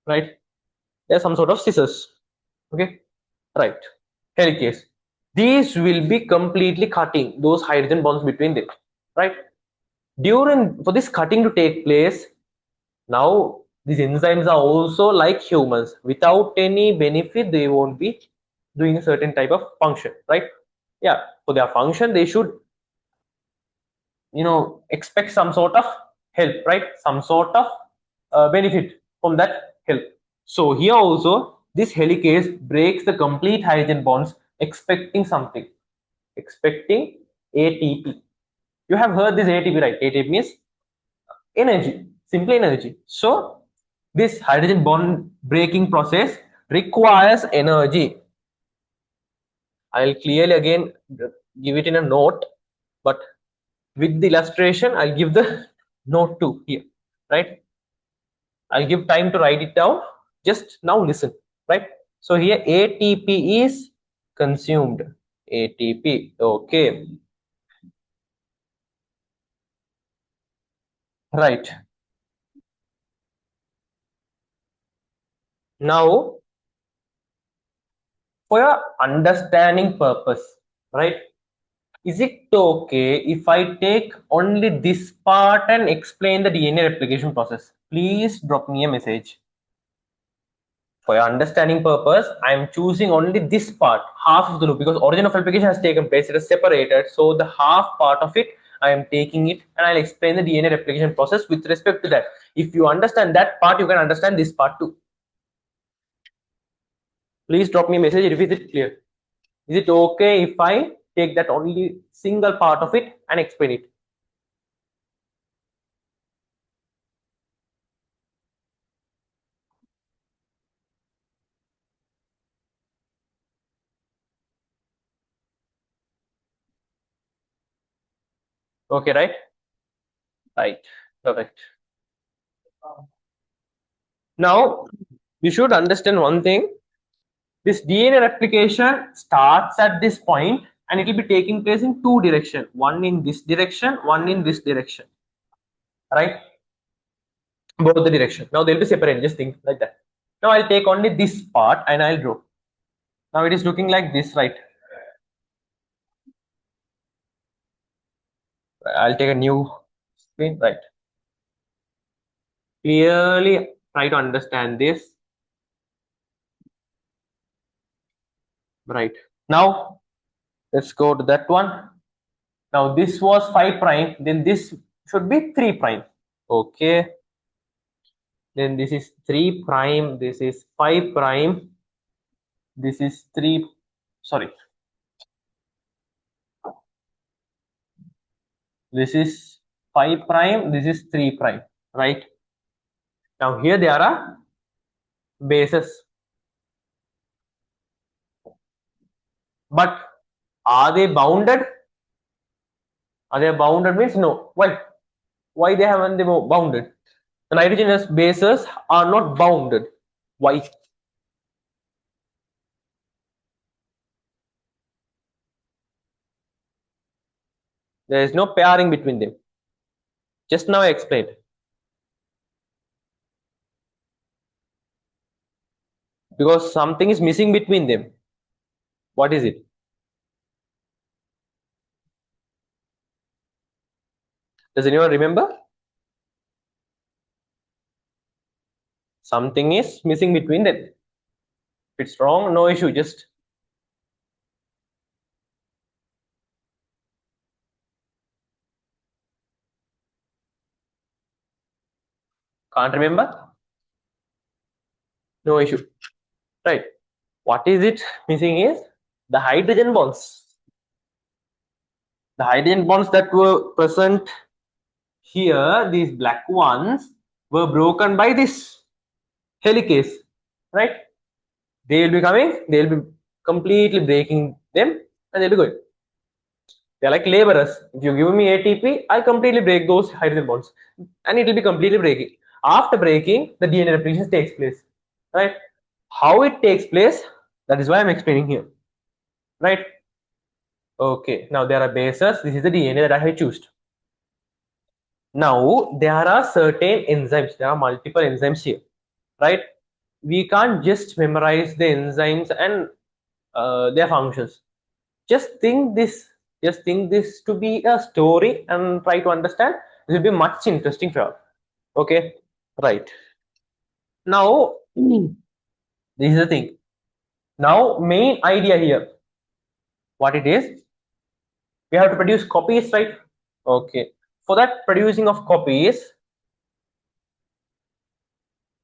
Right? There's some sort of scissors. Okay? Right. Helicase. These will be completely cutting those hydrogen bonds between them. Right? During for this cutting to take place, now these enzymes are also like humans. Without any benefit, they won't be doing a certain type of function, right? Yeah, for their function, they should, expect some sort of help, right? Some sort of benefit from that help. So here also, this helicase breaks the complete hydrogen bonds, expecting something, expecting ATP. You have heard this ATP, right? ATP means energy, simply energy. So this hydrogen bond breaking process requires energy. I'll clearly again give it in a note, but with the illustration, I'll give the note too here, right? I'll give time to write it down. Just now listen, right? So here ATP is consumed. ATP, okay, right. Now, for your understanding purpose, right? Is it okay if I take only this part and explain the DNA replication process? Please drop me a message. For your understanding purpose, I am choosing only this part, half of the loop, because origin of replication has taken place. It is separated. So the half part of it, I am taking it and I'll explain the DNA replication process with respect to that. If you understand that part, you can understand this part too. Please drop me a message if it is clear. Is it okay if I take that only single part of it and explain it? Okay, right? Right. Perfect. Now, you should understand one thing. This DNA replication starts at this point and it will be taking place in two directions. One in this direction, one in this direction. Right? Both the direction. Now they'll be separated. Just think like that. Now I'll take only this part and I'll draw. Now it is looking like this, right? I'll take a new screen, right? Clearly try to understand this. Right. Now let's go to that one. Now this was 5 prime, then this should be 3 prime. Okay. Then this is 3 prime, this is 5 prime, this is 3, sorry, this is 5 prime, this is 3 prime, right? Now here there are bases, but are they bounded? Are they bounded means no. Why they haven't they bounded? The nitrogenous bases are not bounded. Why? There is no pairing between them. Just now I explained. Because something is missing between them. What is it? Does anyone remember? Something is missing between them. If it's wrong, no issue. Just can't remember. No issue. Right. What is it missing is the hydrogen bonds. The hydrogen bonds that were present here, these black ones, were broken by this helicase. Right? They will be coming, they will be completely breaking them and they'll be going. They're like laborers. If you give me ATP, I'll completely break those hydrogen bonds and it will be completely breaking. After breaking, the DNA replication takes place. Right? How it takes place, that is why I'm explaining here. Right? Okay, now there are bases. This is the DNA that I have chosen. Now there are certain enzymes. There are multiple enzymes here, right? We can't just memorize the enzymes and their functions. Just think this. Just think this to be a story and try to understand. It will be much interesting for you. Okay, right. Now this is the thing. Now main idea here. What it is? We have to produce copies, right? Okay. For that producing of copies,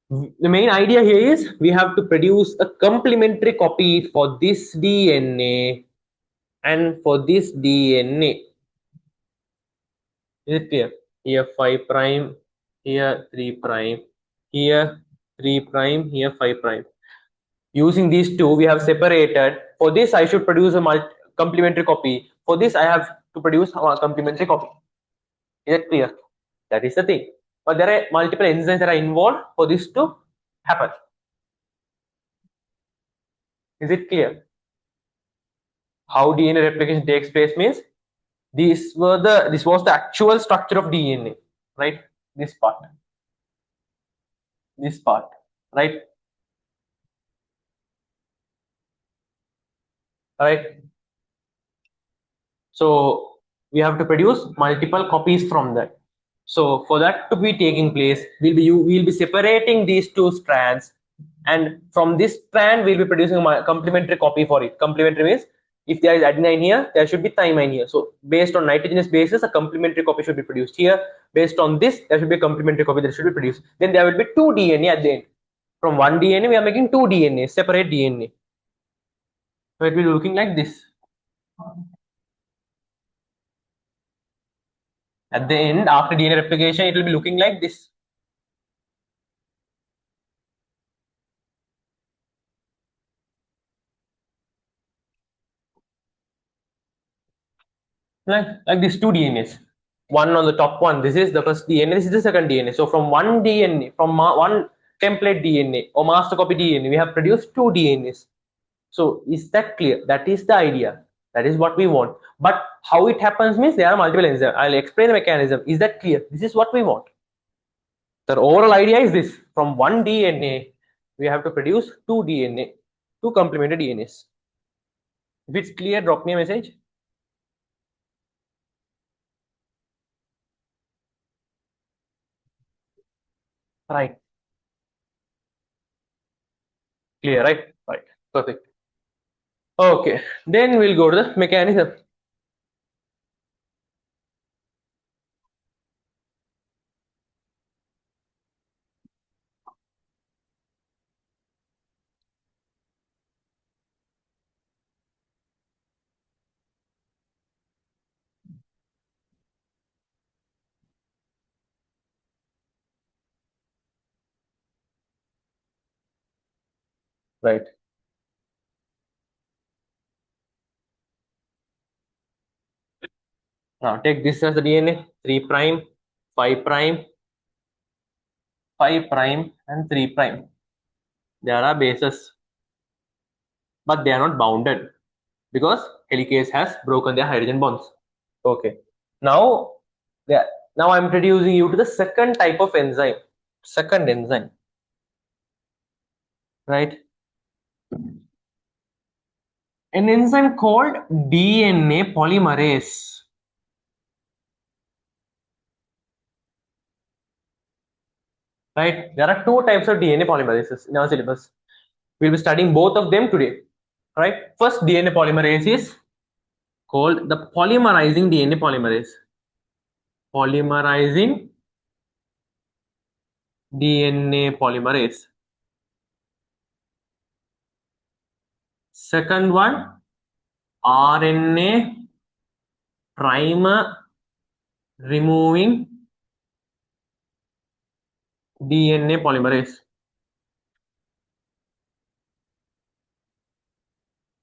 the main idea here is we have to produce a complementary copy for this DNA and for this DNA. Is it clear? Here 5 prime, here 3 prime, here 3 prime, here 5 prime. Using these two, we have separated. For this, I should produce a complementary copy. For this, I have to produce a complementary copy. Is it clear? That is the thing. But there are multiple enzymes that are involved for this to happen. Is it clear? How DNA replication takes place means this was the actual structure of DNA, right? This part, right? Right. So we have to produce multiple copies from that. So for that to be taking place, we'll be separating these two strands, and from this strand we'll be producing a complementary copy for it. Complementary means if there is adenine here, there should be thymine here. So based on nitrogenous basis, a complementary copy should be produced here. Based on this, there should be a complementary copy that should be produced. Then there will be two DNA at the end. From one DNA, we are making two DNA, separate DNA. So it will be looking like this. At the end, after DNA replication, it will be looking like this. Like these two DNAs. One on the top one, this is the first DNA, this is the second DNA. So from one DNA, from one template DNA or master copy DNA, we have produced two DNAs. So is that clear? That is the idea. That is what we want. But how it happens means there are multiple enzymes. I'll explain the mechanism. Is that clear? This is what we want. The overall idea is this: from one DNA, we have to produce two DNA, two complementary DNAs. If it's clear, drop me a message. Right. Clear, right? Right. Perfect. Okay. Then we'll go to the mechanism. Right. Now take this as the DNA: 3 prime, 5 prime, 5 prime, and 3 prime. There are bases, but they are not bounded because helicase has broken their hydrogen bonds. Okay. Now, yeah. Now I'm introducing you to the second type of enzyme. Second enzyme. Right. An enzyme called DNA polymerase. Right. There are two types of DNA polymerases in our syllabus. We'll be studying both of them today. Right. First DNA polymerase is called the polymerizing DNA polymerase. Polymerizing DNA polymerase. Second one, RNA primer removing DNA polymerase.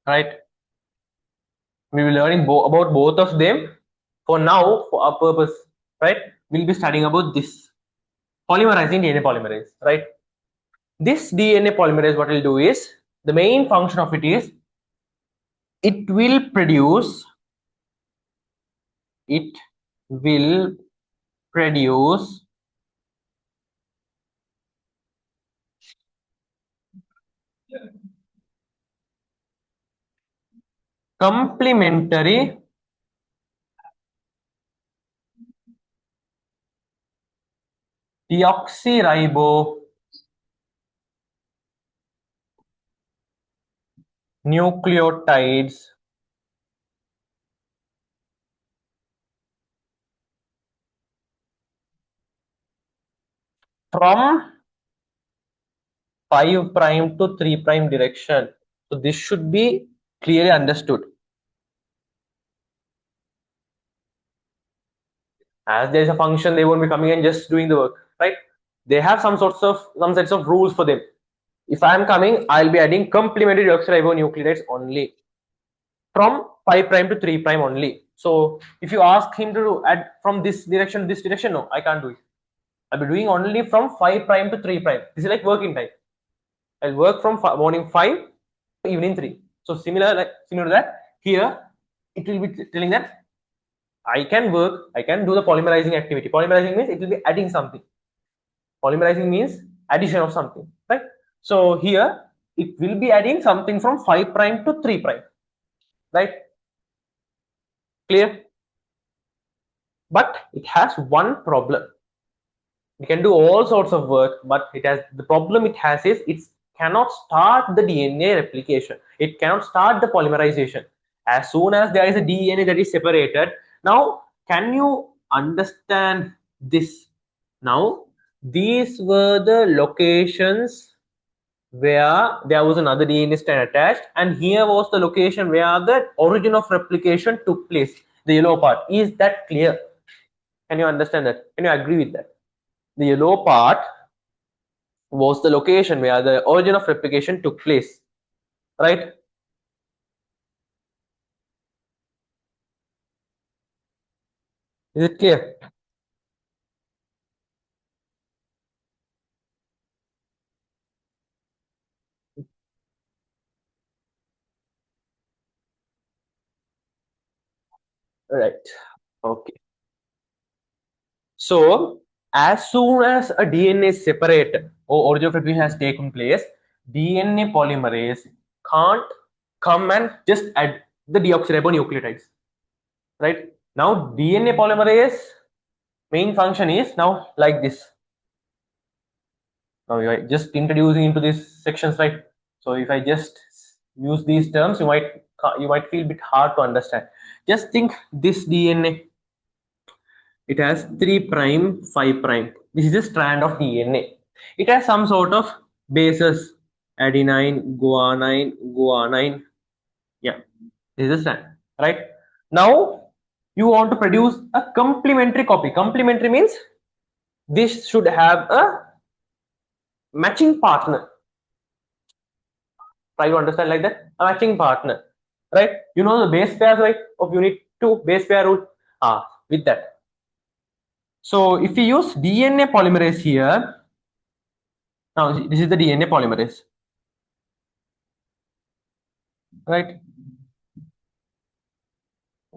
Right. We will be learning about both of them. For now, for our purpose, right, we'll be studying about this polymerizing DNA polymerase. Right. This DNA polymerase, what it will do is, the main function of it is it will produce it will produce complementary deoxyribonucleotides from 5 prime to 3 prime direction. So this should be clearly understood. As there is a function, they won't be coming and just doing the work, right? They have some sets of rules for them. If I am coming, I'll be adding complementary deoxyribonucleotides only from 5 prime to 3 prime only. So if you ask him to add from this direction to this direction, no, I can't do it. I'll be doing only from 5 prime to 3 prime. This is like working time. I'll work from morning 5 to evening 3. So similar to that, here it will be telling that I can do the polymerizing activity. Polymerizing means it will be adding something. Polymerizing means addition of something, right? So here it will be adding something from 5 prime to 3 prime, right? Clear? But it has one problem. It can do all sorts of work, but the problem it has is it cannot start the DNA replication. It cannot start the polymerization. As soon as there is a DNA that is separated, now can you understand this? Now these were the locations where there was another DNA strand attached, and here was the location where the origin of replication took place, the yellow part. Is that clear? Can you understand that? Can you agree with that? The yellow part was the location where the origin of replication took place, right? Is it clear? Right. Okay. So as soon as a DNA is separated or origin of replication has taken place, DNA polymerase can't come and just add the deoxyribonucleotides, right? Now DNA polymerase main function is now like this. Now you are just introducing into these sections, right? So if I just use these terms, you might feel a bit hard to understand. Just think this DNA, it has 3 prime 5 prime. This is a strand of DNA. It has some sort of bases, adenine, guanine. Yeah, this is a strand, right? Now you want to produce a complementary copy. Complementary means this should have a matching partner. Try to understand like that. A matching partner, right? You know the base pairs, right, of unit 2 base pair rule. With that, so if we use DNA polymerase here, now this is the DNA polymerase, right?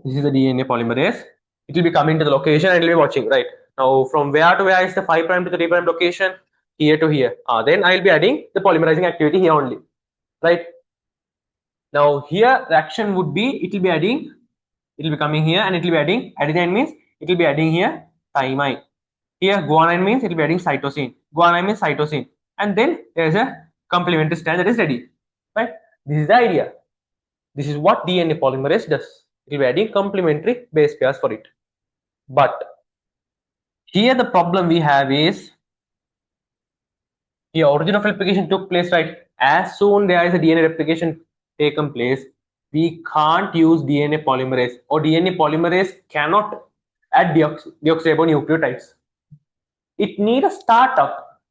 This is the DNA polymerase. It will be coming to the location and it will be watching, right? Now from where to where is the 5 prime to the 3 prime location? Here to here. Then I will be adding the polymerizing activity here only, right? Now here the action would be, it will be coming here and it will be adding. Adenine means it will be adding here thymine. Here guanine means it will be adding cytosine. Guanine means cytosine. And then there is a complementary strand that is ready, right? This is the idea. This is what DNA polymerase does. It will be adding complementary base pairs for it. But here the problem we have is, the origin of replication took place, right? As soon there is a DNA replication taken place, we can't use DNA polymerase, or DNA polymerase cannot add deoxyribonucleotides. It needs a startup,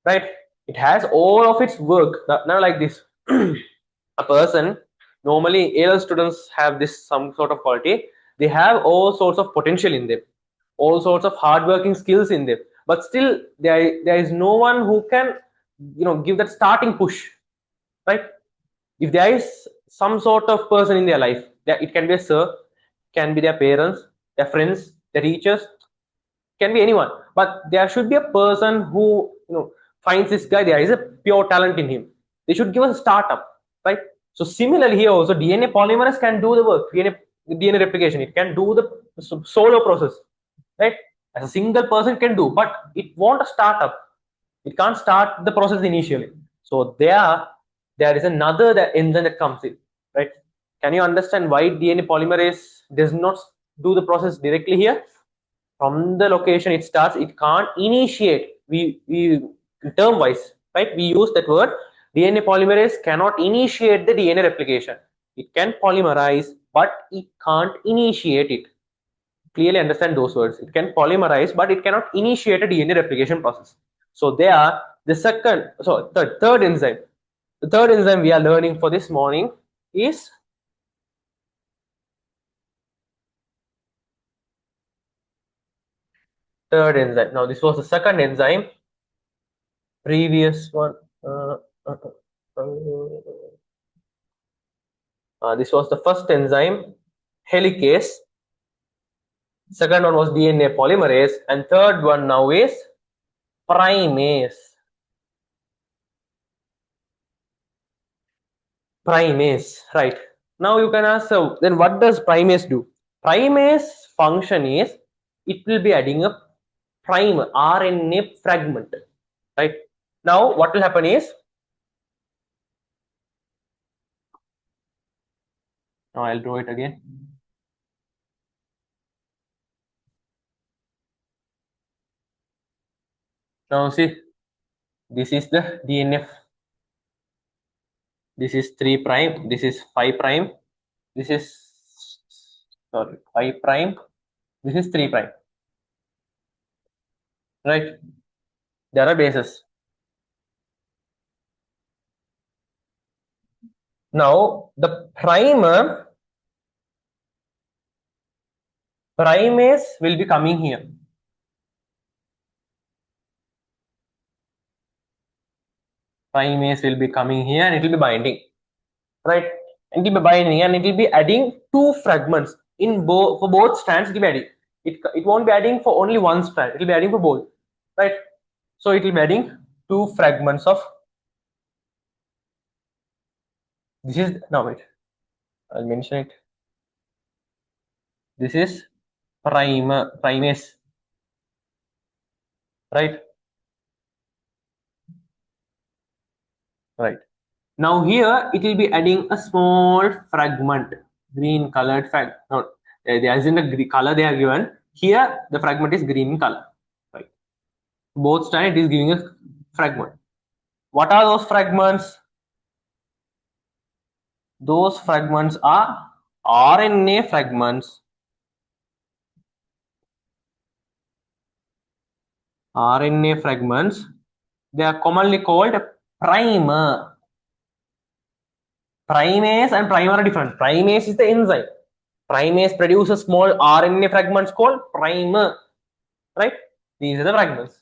right? It has all of its work. Now like this, a person, normally A-level students have this some sort of quality. They have all sorts of potential in them, all sorts of hardworking skills in them, but still there is no one who can give that starting push, right? If there is some sort of person in their life, it can be a sir, can be their parents, their friends, their teachers, can be anyone, but there should be a person who finds this guy. There is a pure talent in him. They should give us a startup, right? So similarly here also, DNA polymerase can do the work. DNA replication, it can do the solo process, right? As a single person can do, but it won't a startup. It can't start the process initially. So there is another enzyme that comes in, right? Can you understand why DNA polymerase does not do the process directly here? From the location it starts, it can't initiate. We term wise, right, we use that word. DNA polymerase cannot initiate the DNA replication. It can polymerize, but it can't initiate it. Clearly understand those words. It can polymerize, but it cannot initiate a DNA replication process. So they are the second, so the third enzyme. The third enzyme we are learning for this morning is third enzyme. Now this was the second enzyme. Previous one. Uh, uh, uh, this was the first enzyme, helicase. Second one was DNA polymerase, and third one now is primase. Primase, right? Now you can ask, so then what does primase do? Primase function is it will be adding a primer RNA fragment, right? Now what will happen is, now I'll draw it again. Now see, this is the DNA. This is 3 prime, this is 5 prime, this is, sorry, 5 prime, this is 3 prime, right? There are bases. Now the primase will be coming here. Primase will be coming here and it will be binding, right? And it will be binding and it will be adding 2 fragments in both, for both strands. It will be adding. It won't be adding for only one strand. It will be adding for both, right? So it will be adding 2 fragments of. This is, now wait, I'll mention it. This is primase, right? Right. Now here it will be adding a small fragment, green colored fragment. No, there isn't a color they are given. Here the fragment is green in color. Right. Both sides it is giving a fragment. What are those fragments? Those fragments are RNA fragments. RNA fragments. They are commonly called primer. Primase and primer are different. Primase is the enzyme. Primase produces small RNA fragments called primer, right? These are the fragments,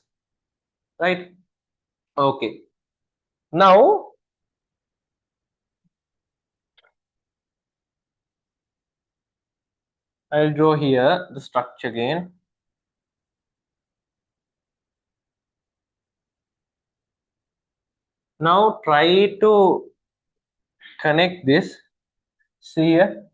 right? Okay. Now, I'll draw here the structure again. Now try to connect this. See here.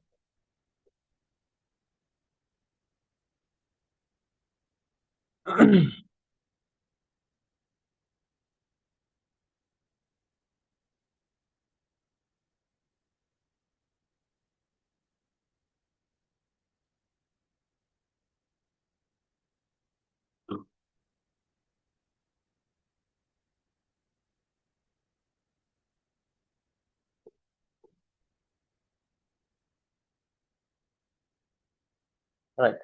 Right.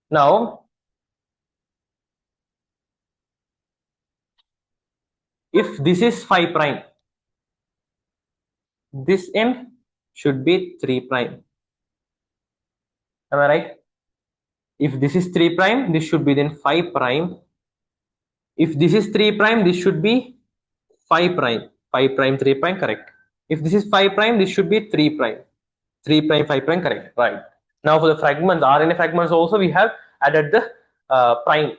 Now, if this is 5 prime, this end should be 3 prime. Am I right? If this is 3 prime, this should be then 5 prime. If this is 3 prime, this should be 5 prime. 5 prime, 3 prime, correct. If this is 5 prime, this should be 3 prime. 3 prime, 5 prime, correct. Right. Now for the fragments, RNA fragments also we have added the prime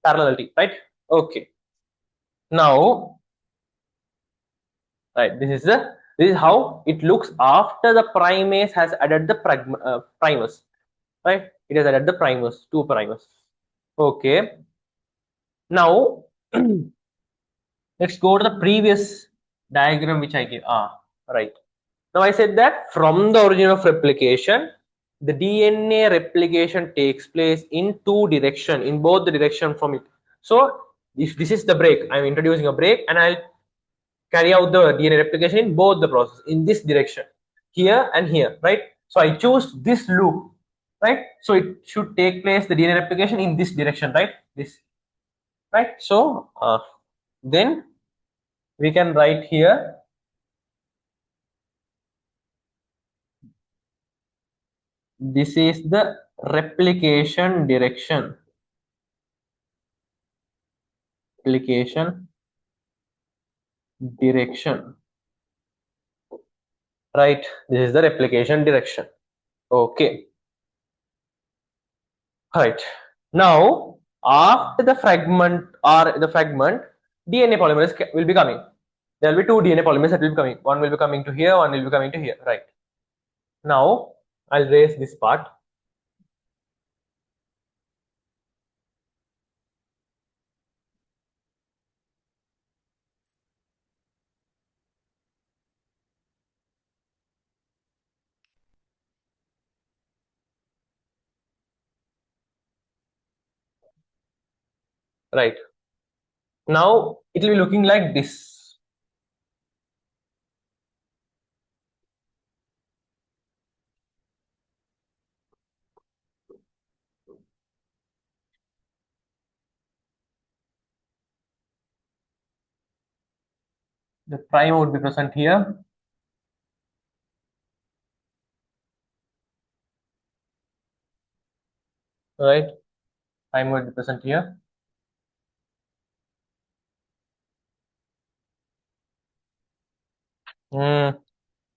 parallelity, right? Okay. Now, right, this is how it looks after the primase has added the primers, right? It has added the primers, two primers. Okay. Now let's go to the previous diagram which I gave. Right. Now I said that from the origin of replication, the DNA replication takes place in two direction, in both the direction from it. So if this is the break, I'm introducing a break and I'll carry out the DNA replication in both the process in this direction, here and here, right? So I choose this loop, right? So it should take place the DNA replication in this direction, right? This, right? So then we can write here this is the replication direction. Replication direction, right? This is the replication direction. Okay, right. Now after the fragment or the fragment, DNA polymerase will be coming. There will be two DNA polymerases that will be coming. One will be coming to here, one will be coming to here, right? Now I'll erase this part. Right. Now it will be looking like this. The prime would be present here. Right. Prime would be present here.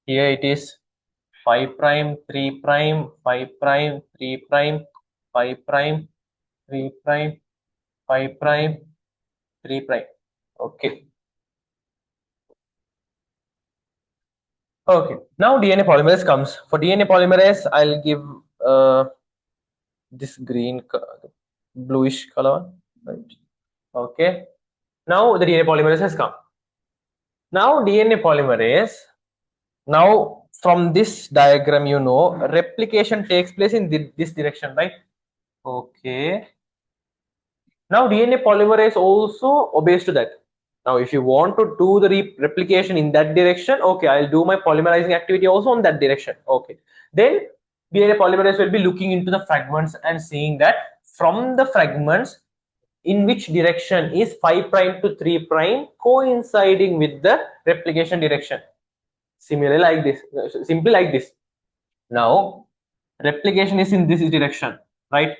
Here it is 5 prime, 3 prime, 5 prime, 3 prime, 5 prime, 3 prime, 5 prime, 3 prime. Okay. Okay. Now DNA polymerase comes. For DNA polymerase, I'll give this green, bluish color. Right. Okay. Now the DNA polymerase has come. Now DNA polymerase. Now from this diagram, you know, replication takes place in this direction, right? Okay. Now DNA polymerase also obeys to that. Now if you want to do the replication in that direction, okay, I'll do my polymerizing activity also on that direction. Okay. Then DNA polymerase will be looking into the fragments and seeing that from the fragments in which direction is 5 prime to 3 prime coinciding with the replication direction. Similarly like this, simply like this. Now replication is in this direction, right?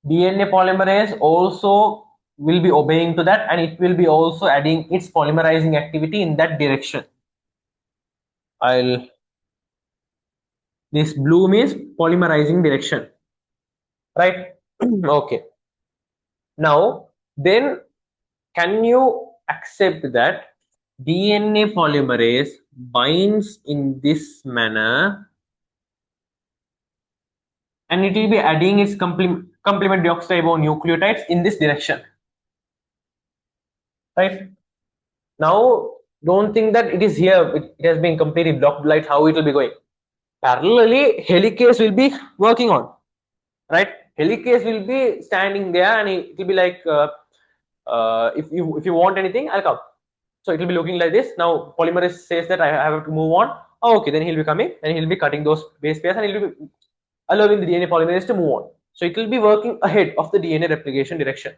DNA polymerase also will be obeying to that and it will be also adding its polymerizing activity in that direction. This blue means polymerizing direction, right? Okay. Now then, can you accept that DNA polymerase binds in this manner and it will be adding its complement deoxyribonucleotides in this direction, right? Now don't think that it is here, it has been completely blocked light, how it will be going. Parallelly helicase will be working on, right? Helicase will be standing there and it will be like if you want anything, I'll come. So it will be looking like this. Now polymerase says that I have to move on. Oh, okay, then he'll be coming and he'll be cutting those base pairs and he'll be allowing the DNA polymerase to move on. So it will be working ahead of the DNA replication direction,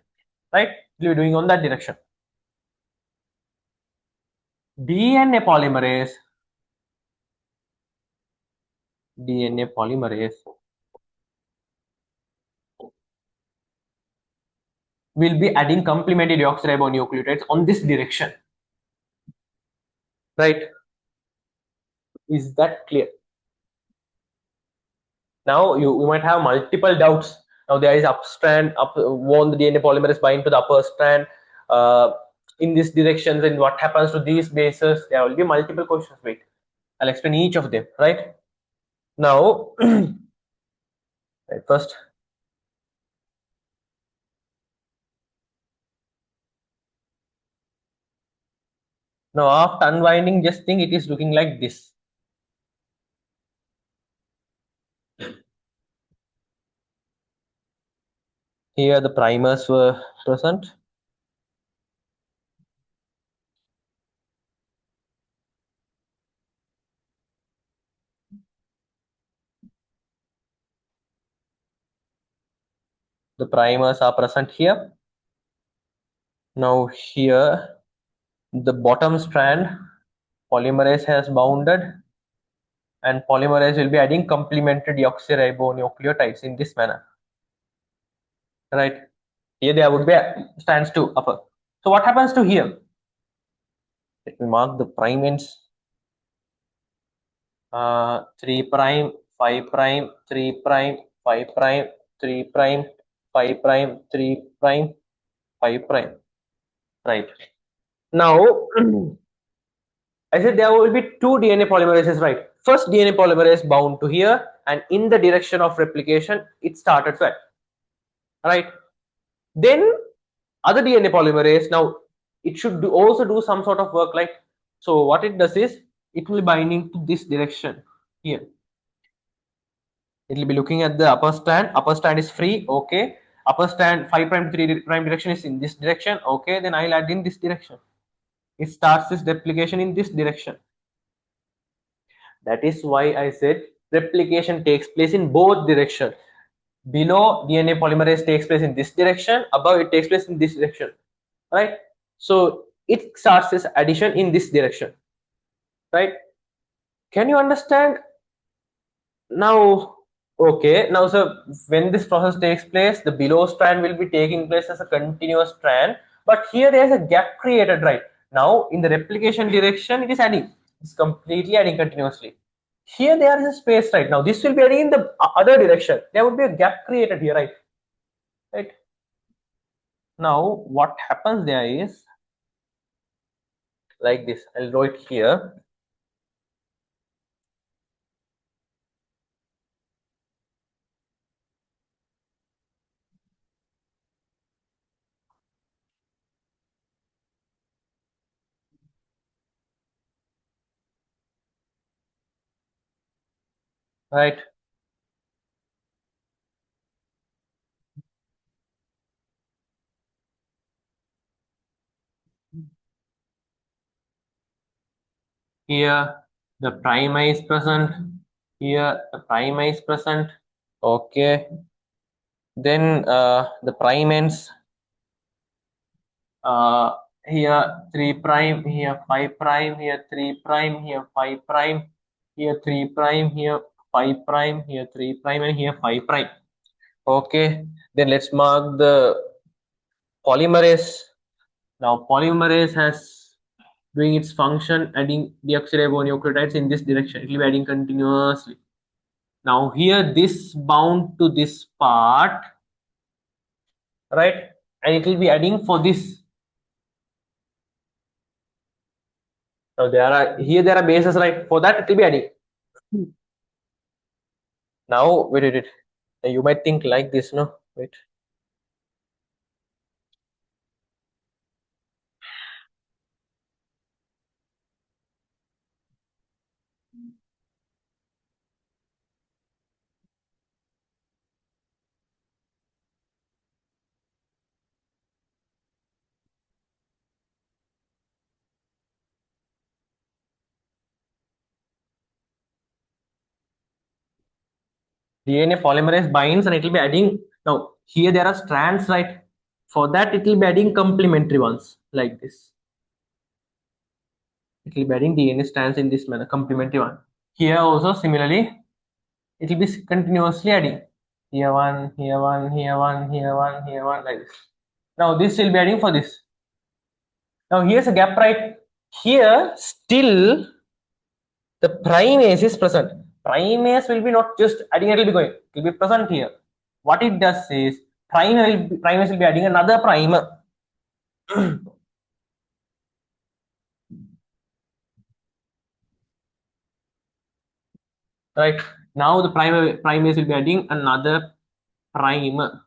right? It will be doing on that direction. DNA polymerase will be adding complementary deoxyribonucleotides on this direction, right? Is that clear? Now you might have multiple doubts. Now there is up strand, up won't the DNA polymerase bind to the upper strand in this direction, and what happens to these bases? There will be multiple questions. Wait, I'll explain each of them, right? Now, right, first, now after unwinding, just think it is looking like this. Here the primers were present. The primers are present here. Now here, the bottom strand, polymerase has bounded, and polymerase will be adding complementary deoxyribonucleotides in this manner. Right? Here there would be strands to upper. So what happens to here? Let me mark the prime ends. 3 prime, 5 prime, 3 prime, 5 prime, 3 prime, 5 prime, 3 prime, 5 prime. Right. Now, I said there will be two DNA polymerases, right? First DNA polymerase bound to here, and in the direction of replication, it started to act. Right. Then other DNA polymerase, now it should also do some sort of work, like, so what it does is it will be binding to this direction here. It will be looking at the upper strand is free, okay. Upper strand 5 prime 3 prime direction is in this direction, okay. Then I'll add in this direction. It starts this replication in this direction. That is why I said replication takes place in both directions. Below, DNA polymerase takes place in this direction, above it takes place in this direction, right? So it starts this addition in this direction, right? Can you understand? Now, okay, now so when this process takes place, the below strand will be taking place as a continuous strand, but here there is a gap created, right? Now in the replication direction, it is adding, it's completely adding continuously. Here there is a space, right? Now this will be adding in the other direction. There would be a gap created here, right? Right. Now what happens there is like this. I'll draw it here. Right. Here the prime is present. Here the prime is present. Okay. Then the prime ends here 3 prime, here 5 prime, here 3 prime, here 5 prime, here 3 prime, here 5 prime, here 3 prime, and here 5 prime. Okay. Then let's mark the polymerase. Now polymerase has doing its function, adding deoxyribonucleotides in this direction. It will be adding continuously. Now here this bound to this part, right? And it will be adding for this. Now there are bases, right? For that it will be adding. Now wait. You might think like this, no? Wait. DNA polymerase binds and it will be adding. Now here there are strands, right? For that it will be adding complementary ones like this. It will be adding DNA strands in this manner, complementary one. Here also similarly, it will be continuously adding. Here one, here one, here one, here one, here one, like this. Now this will be adding for this. Now here's a gap, right? Here still the primase is present. primase will be not just adding, it will be going, it will be present here. What it does is primase will be adding another primer. Right, now the primase will be adding another primer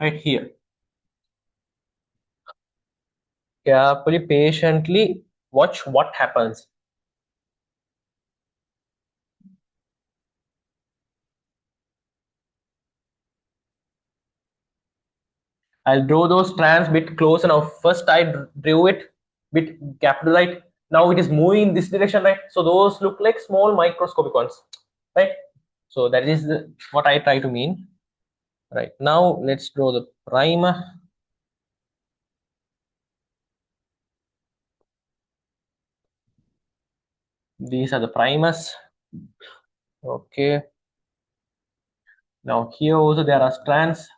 right here. Carefully, patiently watch what happens. I'll draw those strands bit closer now. First I drew it bit capital, right? Now it is moving in this direction, right? So those look like small microscopic ones, right? So that is what I try to mean. Right, now let's draw the primer. These are the primers. Okay. Now here also there are strands.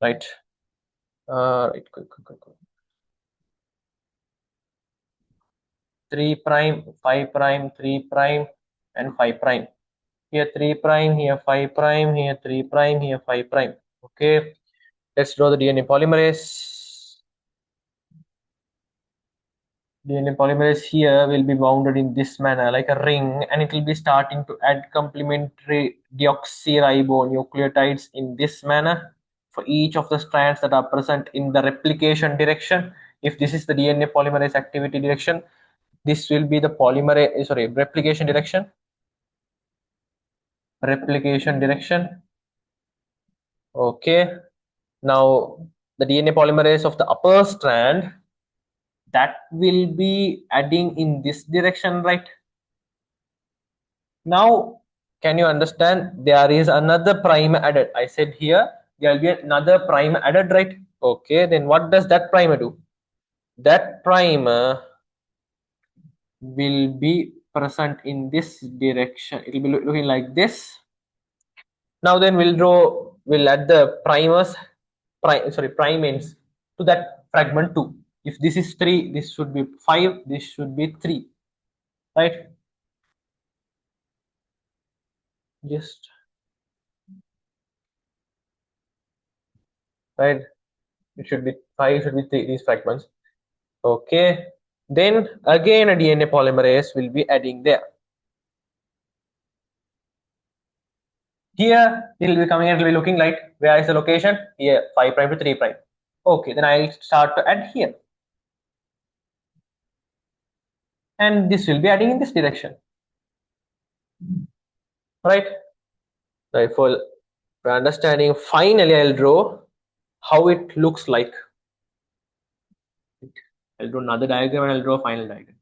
Right. Right. Quick. 3 prime, 5 prime, 3 prime, and 5 prime. Here 3 prime, here 5 prime, here 3 prime, here 5 prime. Okay. Let's draw the DNA polymerase. DNA polymerase here will be bounded in this manner like a ring, and it will be starting to add complementary deoxyribonucleotides in this manner for each of the strands that are present in the replication direction. If this is the DNA polymerase activity direction, this will be the replication direction. Replication direction. Okay. Now the DNA polymerase of the upper strand, that will be adding in this direction, right? Now can you understand, there is another prime added. I said here there will be another prime added, right? Okay, then what does that primer do? That primer will be present in this direction. It will be looking like this. Now then we'll add the primates to that fragment 2. If this is 3, this should be 5, this should be 3, right? Just right, it should be 5, it should be 3, these fragments. Okay, then again a DNA polymerase will be adding there. Here it will be coming and it will be looking like, where is the location? Here, 5 prime to 3 prime. Okay, then I'll start to add here, and this will be adding in this direction, right? Right, for understanding, finally I'll draw how it looks like. I'll draw another diagram and I'll draw a final diagram.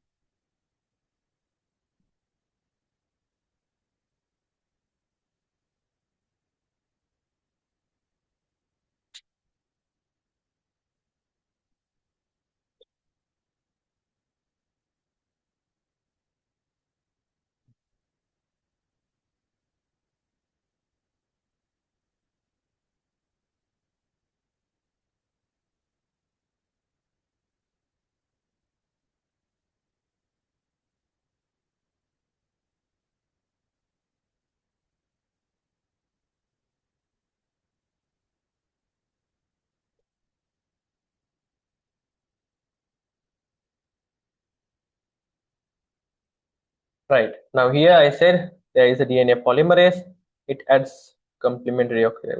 Right, now here I said there is a DNA polymerase, it adds complementary oxygen.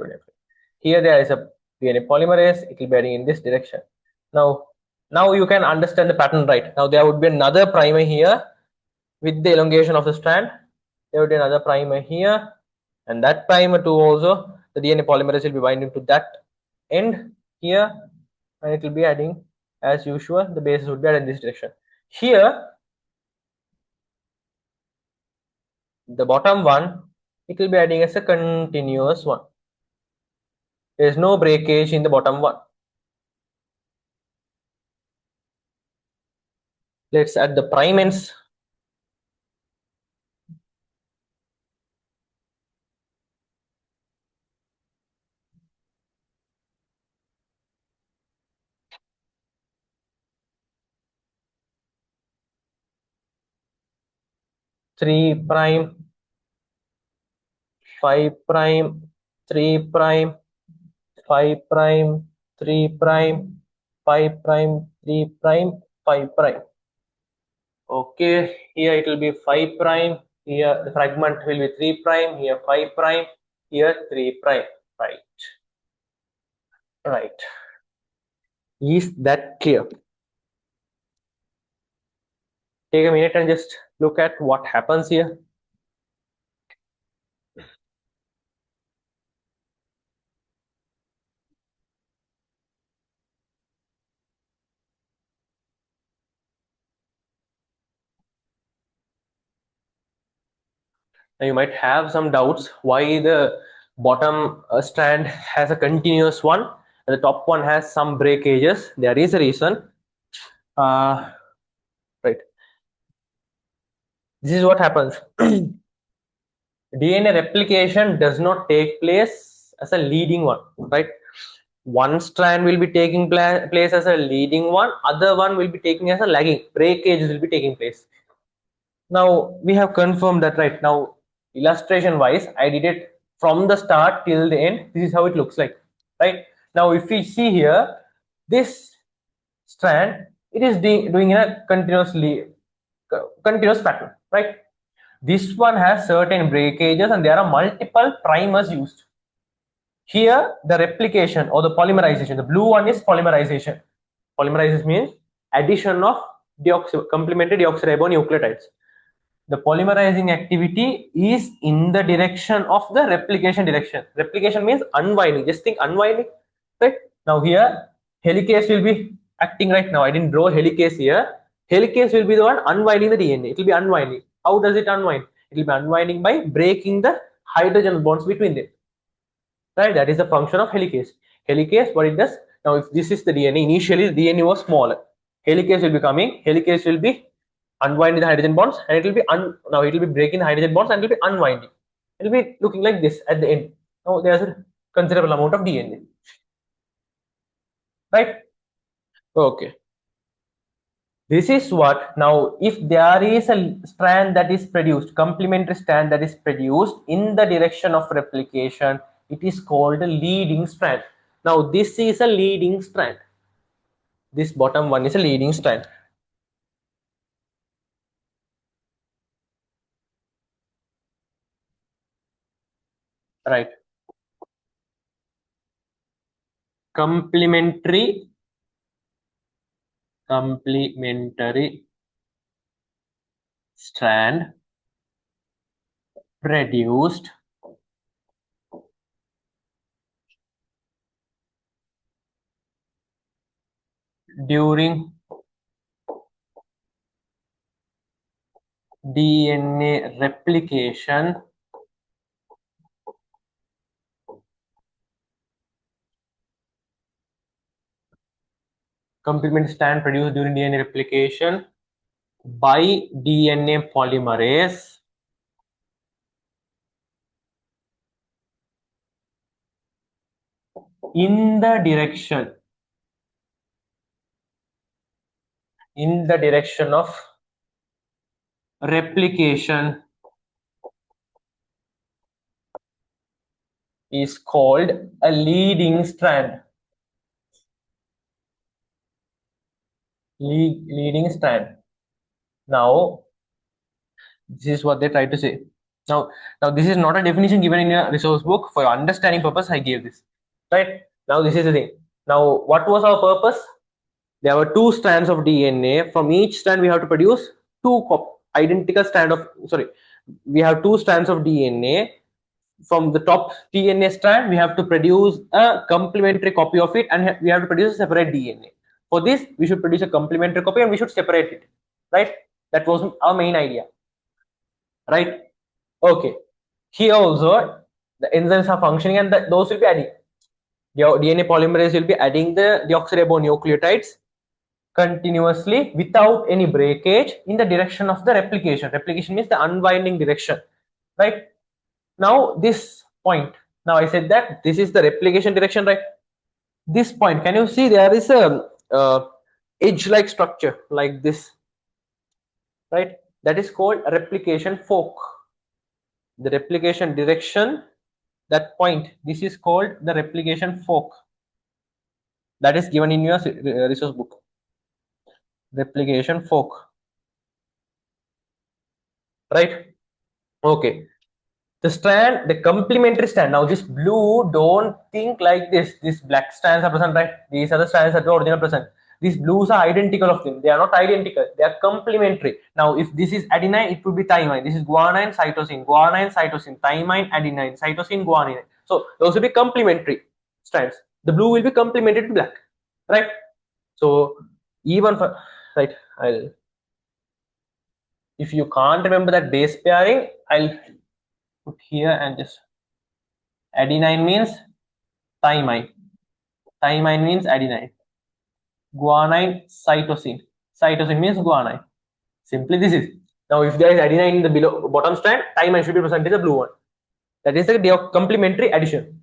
Here there is a DNA polymerase, it will be adding in this direction. Now Now you can understand the pattern, right? Now there would be another primer here with the elongation of the strand. There would be another primer here, and that primer too also. The DNA polymerase will be binding to that end here, and it will be adding as usual. The bases would be added in this direction. Here, the bottom one, it will be adding as a continuous one. There is no breakage in the bottom one. Let's add the prime ends. Three prime, 5 prime, 3 prime, 5 prime, 3 prime, 5 prime, 3 prime, 5 prime. Okay, here it will be 5 prime, here the fragment will be 3 prime, here 5 prime, here 3 prime. Right. Is that clear? Take a minute and just look at what happens here. Now you might have some doubts why the bottom strand has a continuous one and the top one has some breakages. There is a reason. Right. This is what happens. DNA replication does not take place as a leading one, right? One strand will be taking place as a leading one, other one will be taking as a lagging. Breakages will be taking place. Now we have confirmed that, right? Now illustration wise, I did it from the start till the end. This is how it looks like, right? Now if we see here, this strand, it is doing in a continuous pattern, right? This one has certain breakages and there are multiple primers used. Here, the replication or the polymerization, the blue one is polymerization. Polymerization means addition of complementary deoxyribonucleotides. The polymerizing activity is in the direction of the replication direction. Replication means unwinding. Just think unwinding, right? Now here, helicase will be acting right now. I didn't draw helicase here. Helicase will be the one unwinding the DNA. It will be unwinding. How does it unwind? It will be unwinding by breaking the hydrogen bonds between them. Right? That is the function of helicase. Helicase, what it does? Now, if this is the DNA, initially the DNA was smaller. Helicase will be coming. Helicase will be unwinding the hydrogen bonds, and it will be now it will be breaking the hydrogen bonds and it will be unwinding. It will be looking like this at the end. Now there's a considerable amount of DNA. Right? Okay. This is what now if there is a strand that is produced, complementary strand that is produced in the direction of replication, it is called a leading strand. Now this is a leading strand. This bottom one is a leading strand. Right. Complementary strand produced during DNA replication complementary strand produced during DNA replication by DNA polymerase in the direction of replication is called a leading strand. Leading strand. Now this is what they try to say. Now this is not a definition given in a resource book. For your understanding purpose, I gave this. Right? Now this is the thing. Now what was our purpose? There were two strands of DNA. From each strand, we have to produce two identical strand of, sorry, we have two strands of DNA. From the top DNA strand, we have to produce a complementary copy of it, and we have to produce a separate DNA. For this, we should produce a complementary copy and we should separate it, right? That was our main idea, right? Okay. Here also, the enzymes are functioning and those will be adding. Your DNA polymerase will be adding the deoxyribonucleotides continuously without any breakage in the direction of the replication. Replication means the unwinding direction, right? Now this point, now I said that this is the replication direction, right? This point, can you see there is a edge like structure like this, right? That is called a replication fork. The replication direction, that point, this is called the replication fork. That is given in your resource book. Replication fork, right? Okay. The strand, the complementary strand. Now this blue, don't think like this. These black strands are present, right? These are the strands that are original present. These blues are identical of them. They are not identical. They are complementary. Now, if this is adenine, it would be thymine. This is guanine, cytosine, thymine, adenine, cytosine, guanine. So those will be complementary strands. The blue will be complemented to black, right? So even for, right, I'll, if you can't remember that base pairing, I'll put here and just adenine means thymine. Thymine means adenine. Guanine, cytosine. Cytosine means guanine. Simply this is. Now, if there is adenine in the below bottom strand, thymine should be present in the blue one. That is the complementary addition,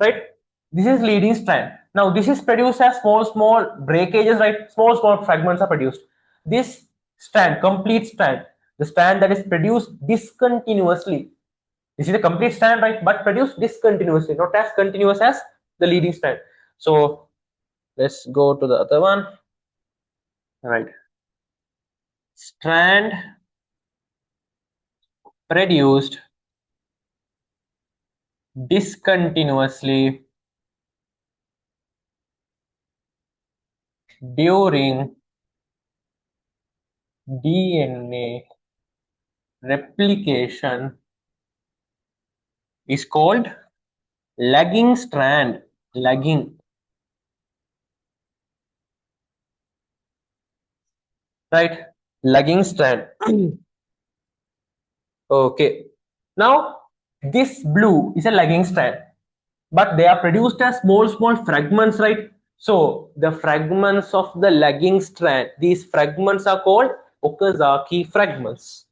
right? This is leading strand. Now, this is produced as small breakages, right? Small fragments are produced. This strand, complete strand, the strand that is produced discontinuously. This is a complete strand, right? But produced discontinuously, not as continuous as the leading strand. So let's go to the other one. All right. Strand produced discontinuously during DNA replication is called lagging strand. Lagging, right? Lagging strand. Okay. Now, this blue is a lagging strand, but they are produced as small fragments, right? So the fragments of the lagging strand, these fragments are called Okazaki fragments,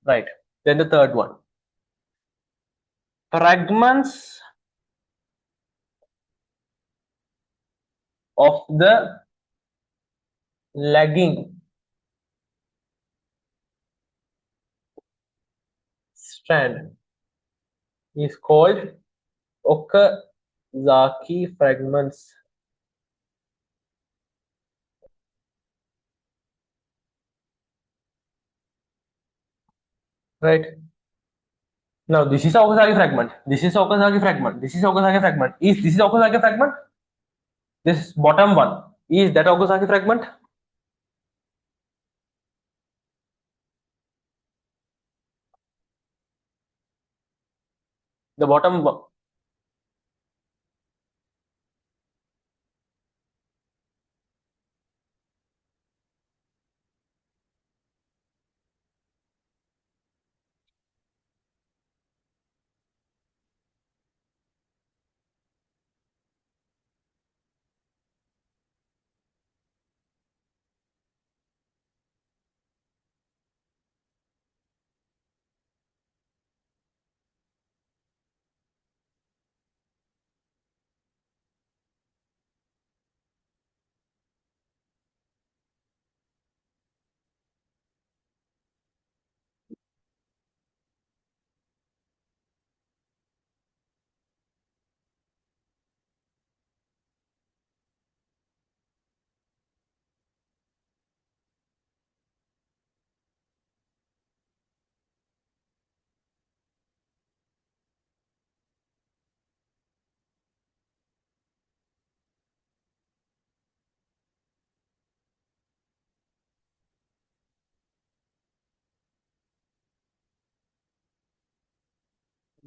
right? Then the third one, fragments of the lagging strand is called Okazaki fragments, right? Now this is Okazaki fragment. This is Okazaki fragment. This is Okazaki fragment. Is this is Okazaki fragment? This bottom one, is that Okazaki fragment? The bottom one.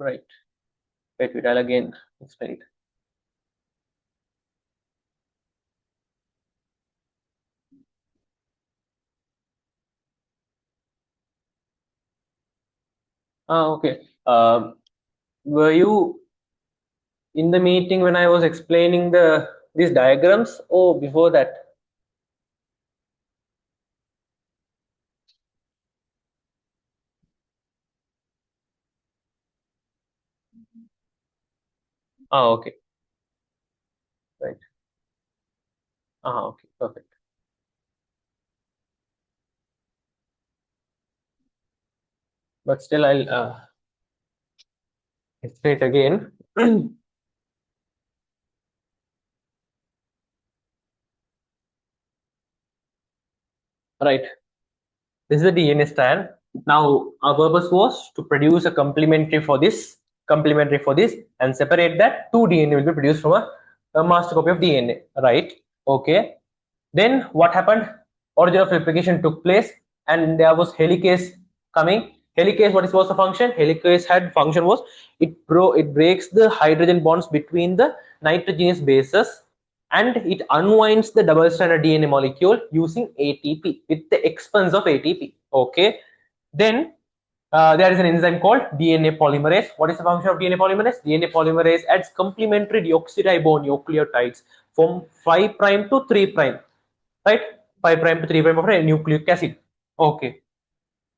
Right. Wait, I'll again explain it. Okay. Were you in the meeting when I was explaining these diagrams? Oh, before that. Okay. Right. Okay. Perfect. But still, I'll explain it again. Right. This is the DNA strand. Now, our purpose was to produce a complementary for this, and separate that. Two DNA will be produced from a master copy of DNA. Right. Okay. Then what happened? Origin of replication took place, and there was helicase coming. Helicase, what was the function? Helicase had function was it breaks the hydrogen bonds between the nitrogenous bases, and it unwinds the double stranded DNA molecule using ATP with the expense of ATP. Okay. Then there is an enzyme called DNA polymerase. What is the function of DNA polymerase? DNA polymerase adds complementary deoxyribonucleotides from 5 prime to 3 prime, right? 5 prime to 3 prime of a nucleic acid. Okay.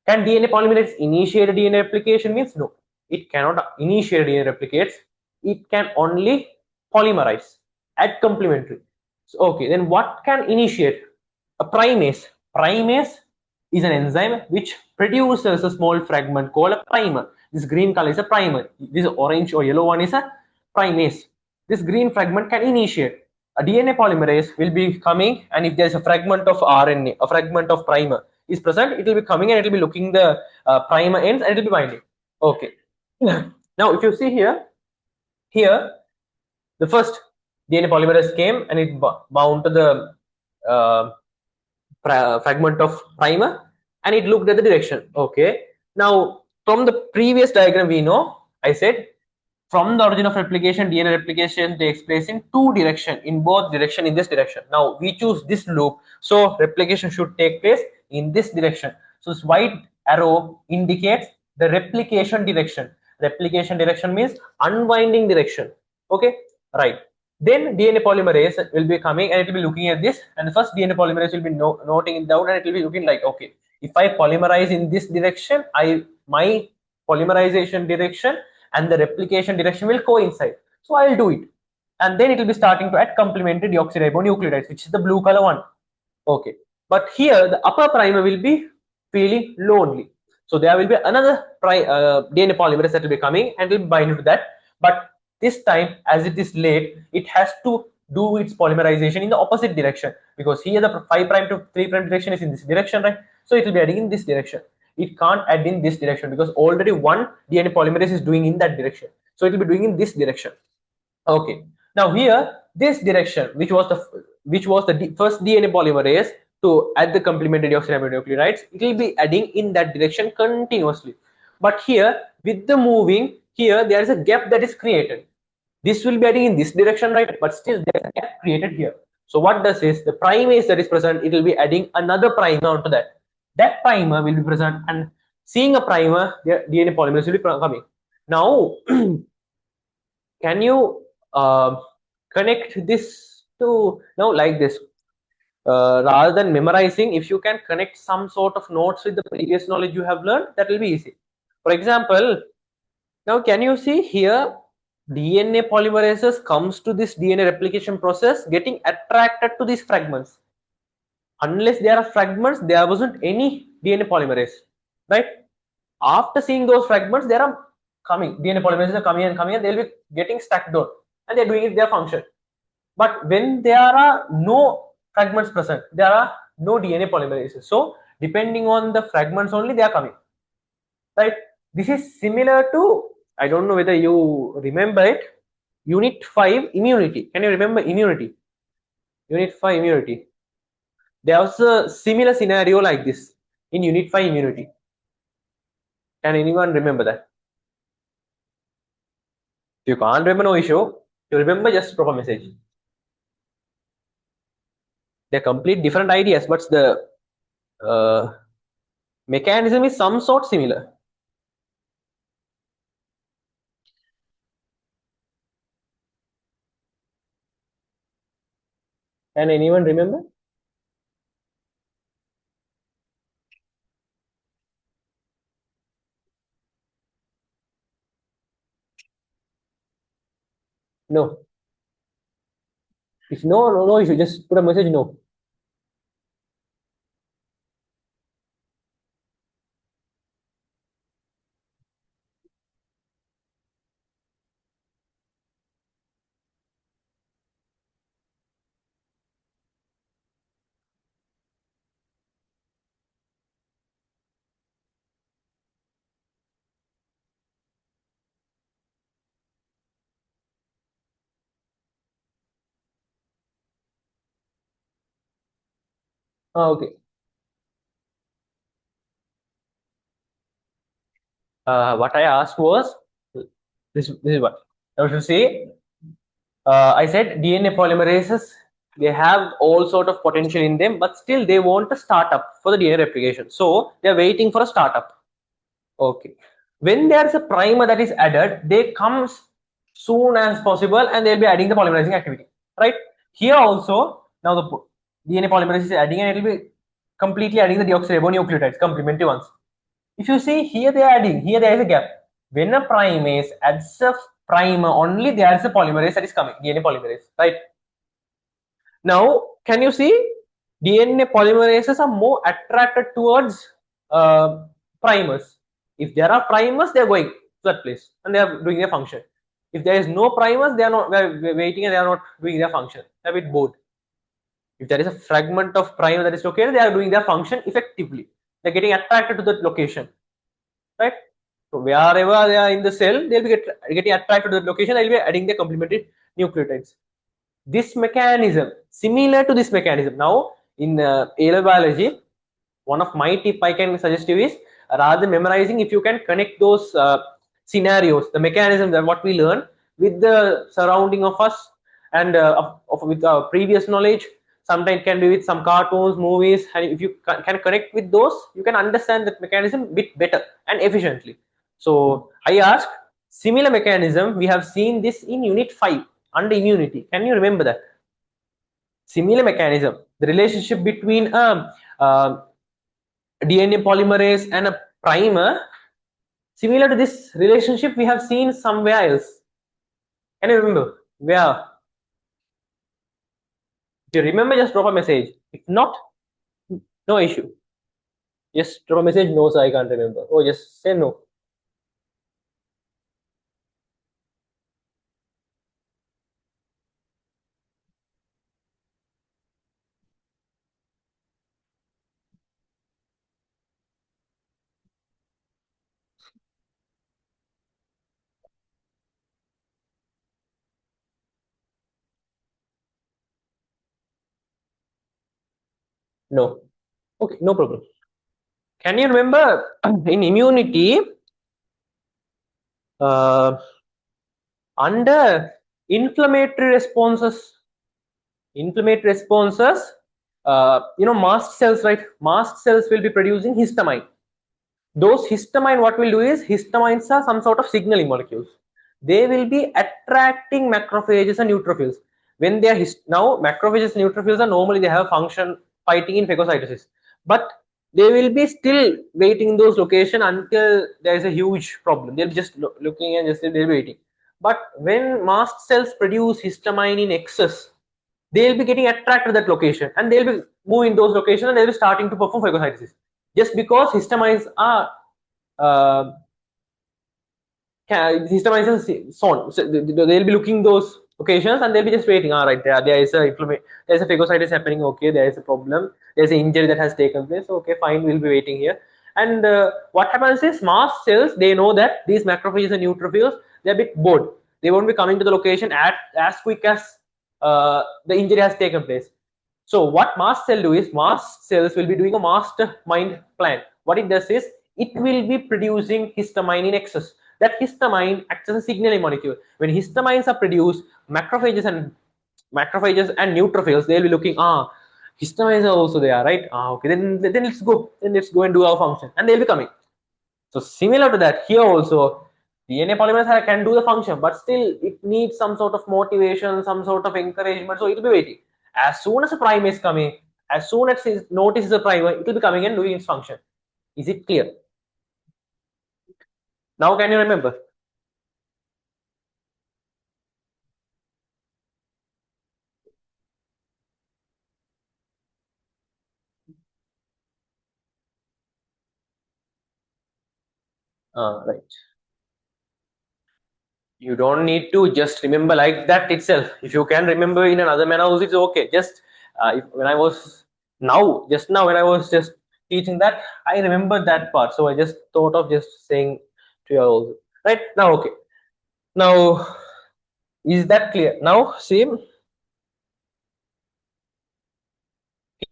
Can DNA polymerase initiate a DNA replication? Means no, it cannot initiate DNA replicates. It can only polymerize, add complementary. So, okay, then what can initiate? A primase. Primase is an enzyme which produces a small fragment called a primer. This green color is a primer. This orange or yellow one is a primase. This green fragment can initiate. A DNA polymerase will be coming, and if there is a fragment of RNA, a fragment of primer is present, it will be coming and it will be looking the primer ends and it will be binding. Okay. Now, if you see here the first DNA polymerase came and it bound to the uh, fragment of primer, and it looked at the direction. Okay. Now, from the previous diagram, we know I said from the origin of replication, DNA replication takes place in two direction, in both direction, in this direction. Now we choose this loop, so replication should take place in this direction. So this white arrow indicates the replication direction. Replication direction means unwinding direction. Okay, right. Then DNA polymerase will be coming and it will be looking at this, and the first DNA polymerase will be noting it down, and it will be looking like, okay, if I polymerize in this direction, my polymerization direction and the replication direction will coincide. So I'll do it. And then it will be starting to add complementary deoxyribonucleotides, which is the blue color one. Okay. But here the upper primer will be feeling lonely. So there will be another DNA polymerase that will be coming and will bind to that. But this time, as it is late, it has to do its polymerization in the opposite direction, because here the 5 prime to 3 prime direction is in this direction, right? So it will be adding in this direction. It can't add in this direction because already one DNA polymerase is doing in that direction. So it will be doing in this direction. Okay. Now here, this direction, which was the first DNA polymerase to add the complementary deoxyribonucleotides, it will be adding in that direction continuously. But here, with the moving, here there is a gap that is created. This will be adding in this direction, right? But still there is a gap created here. So what does is the primase that is present, it will be adding another primer onto that. That primer will be present, and seeing a primer, the DNA polymerase will be coming. Now, can you connect this to now like this? Rather than memorizing, if you can connect some sort of notes with the previous knowledge you have learned, that will be easy. For example, now can you see here, DNA polymerases comes to this DNA replication process getting attracted to these fragments. Unless there are fragments, there wasn't any DNA polymerase, right? After seeing those fragments, there are coming DNA polymerases are coming and coming, and they'll be getting stacked down, and they're doing it their function. But when there are no fragments present, there are no DNA polymerases. So depending on the fragments only, they are coming, right? This is similar to, I don't know whether you remember it, Unit 5 immunity. Can you remember immunity? Unit 5 immunity. There was a similar scenario like this in Unit 5 immunity. Can anyone remember that? If you can't remember, no issue. You remember, just drop a message. They're complete different ideas, but the mechanism is some sort similar. Can anyone remember? No. If no issue. Just put a message. No. Okay. What I asked was this is what I was to say. I said DNA polymerases, they have all sort of potential in them, but still they want a startup for the DNA replication. So they are waiting for a startup. Okay. When there is a primer that is added, they come soon as possible and they'll be adding the polymerizing activity. Right? Here also, now the DNA polymerase is adding and it will be completely adding the deoxyribonucleotides, complementary ones. If you see here they are adding, here there is a gap. When a primase adds a primer, only there is a polymerase that is coming, DNA polymerase, right? Now, can you see DNA polymerases are more attracted towards primers. If there are primers, they are going to that place and they are doing their function. If there is no primers, they are not waiting and they are not doing their function. They are a bit bored. If there is a fragment of primer that is located, they are doing their function effectively. They are getting attracted to that location, right? So wherever they are in the cell, they'll be getting attracted to the location. They'll be adding the complementary nucleotides. This mechanism, similar to this mechanism. Now, in A-level biology, one of my tip I can suggest you is rather than memorizing, if you can connect those scenarios, the mechanism that what we learn with the surrounding of us and with our previous knowledge. Sometimes it can be with some cartoons, movies, and if you can connect with those, you can understand that mechanism a bit better and efficiently. So I asked similar mechanism. We have seen this in Unit 5 under immunity. Can you remember that? Similar mechanism. The relationship between DNA polymerase and a primer, similar to this relationship we have seen somewhere else. Can you remember where? If you remember, just drop a message. If not, no issue. Just drop a message. No, sir, I can't remember. Oh, just say no. No. Okay, no problem. Can you remember in immunity, under inflammatory responses, mast cells, right? Mast cells will be producing histamine. Those histamine, what will do is, histamines are some sort of signaling molecules. They will be attracting macrophages and neutrophils. When they are now macrophages and neutrophils are normally they have function fighting in phagocytosis, but they will be still waiting in those locations until there is a huge problem. They'll be just looking and just they'll be waiting. But when mast cells produce histamine in excess, they'll be getting attracted to that location and they'll be moving those locations and they'll be starting to perform phagocytosis. Just because histamines are histamines are shown, so they'll be looking those occasions and they'll be just waiting. All right, there is a inflammation, there's a phagocytis happening. Okay, there is a problem. There's an injury that has taken place. Okay, fine, we'll be waiting here. And what happens is mast cells, they know that these macrophages and neutrophils, they're a bit bored. They won't be coming to the location as quick as the injury has taken place. So what mast cell do is, mast cells will be doing a mastermind plan. What it does is, it will be producing histamine in excess. that histamine acts as a signaling molecule. When histamines are produced, macrophages and neutrophils, they'll be looking, histamines are also there, right? Okay, then let's go and do our function, and they'll be coming. So similar to that, here also DNA polymerase can do the function, but still it needs some sort of motivation, some sort of encouragement. So it will be waiting. As soon as a prime is coming, as soon as it notices a primer, it will be coming and doing its function. Is it clear? Now can you remember? Right. You don't need to just remember like that itself. If you can remember in another manner, it's okay. Just when I was just now when I was just teaching that, I remembered that part. So I just thought of just saying to you all. Right now, okay. Now, is that clear? Now, same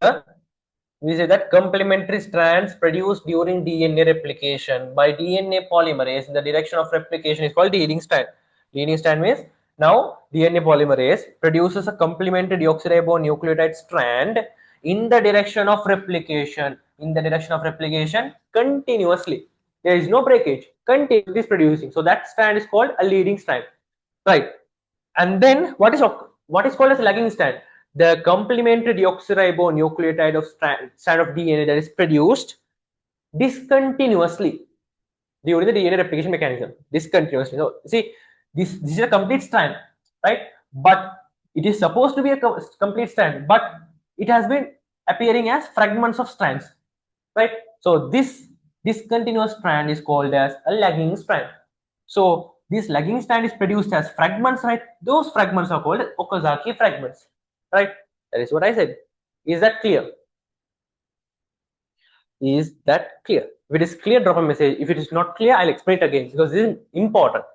here. We say that complementary strands produced during DNA replication by DNA polymerase in the direction of replication is called leading strand. Leading strand means now DNA polymerase produces a complementary deoxyribonucleotide strand in the direction of replication. In the direction of replication continuously. There is no breakage. Continuously producing. So that strand is called a leading strand. Right. And then what is called as lagging strand? The complementary deoxyribonucleotide of strand of DNA that is produced discontinuously during the DNA replication mechanism. Discontinuously. So see, this is a complete strand, right? But it is supposed to be a complete strand, but it has been appearing as fragments of strands, right? So this discontinuous strand is called as a lagging strand. So this lagging strand is produced as fragments, right? Those fragments are called Okazaki fragments, right? That is what I said. Is that clear? Is that clear? If it is clear, drop a message. If it is not clear, I'll explain it again because this is important.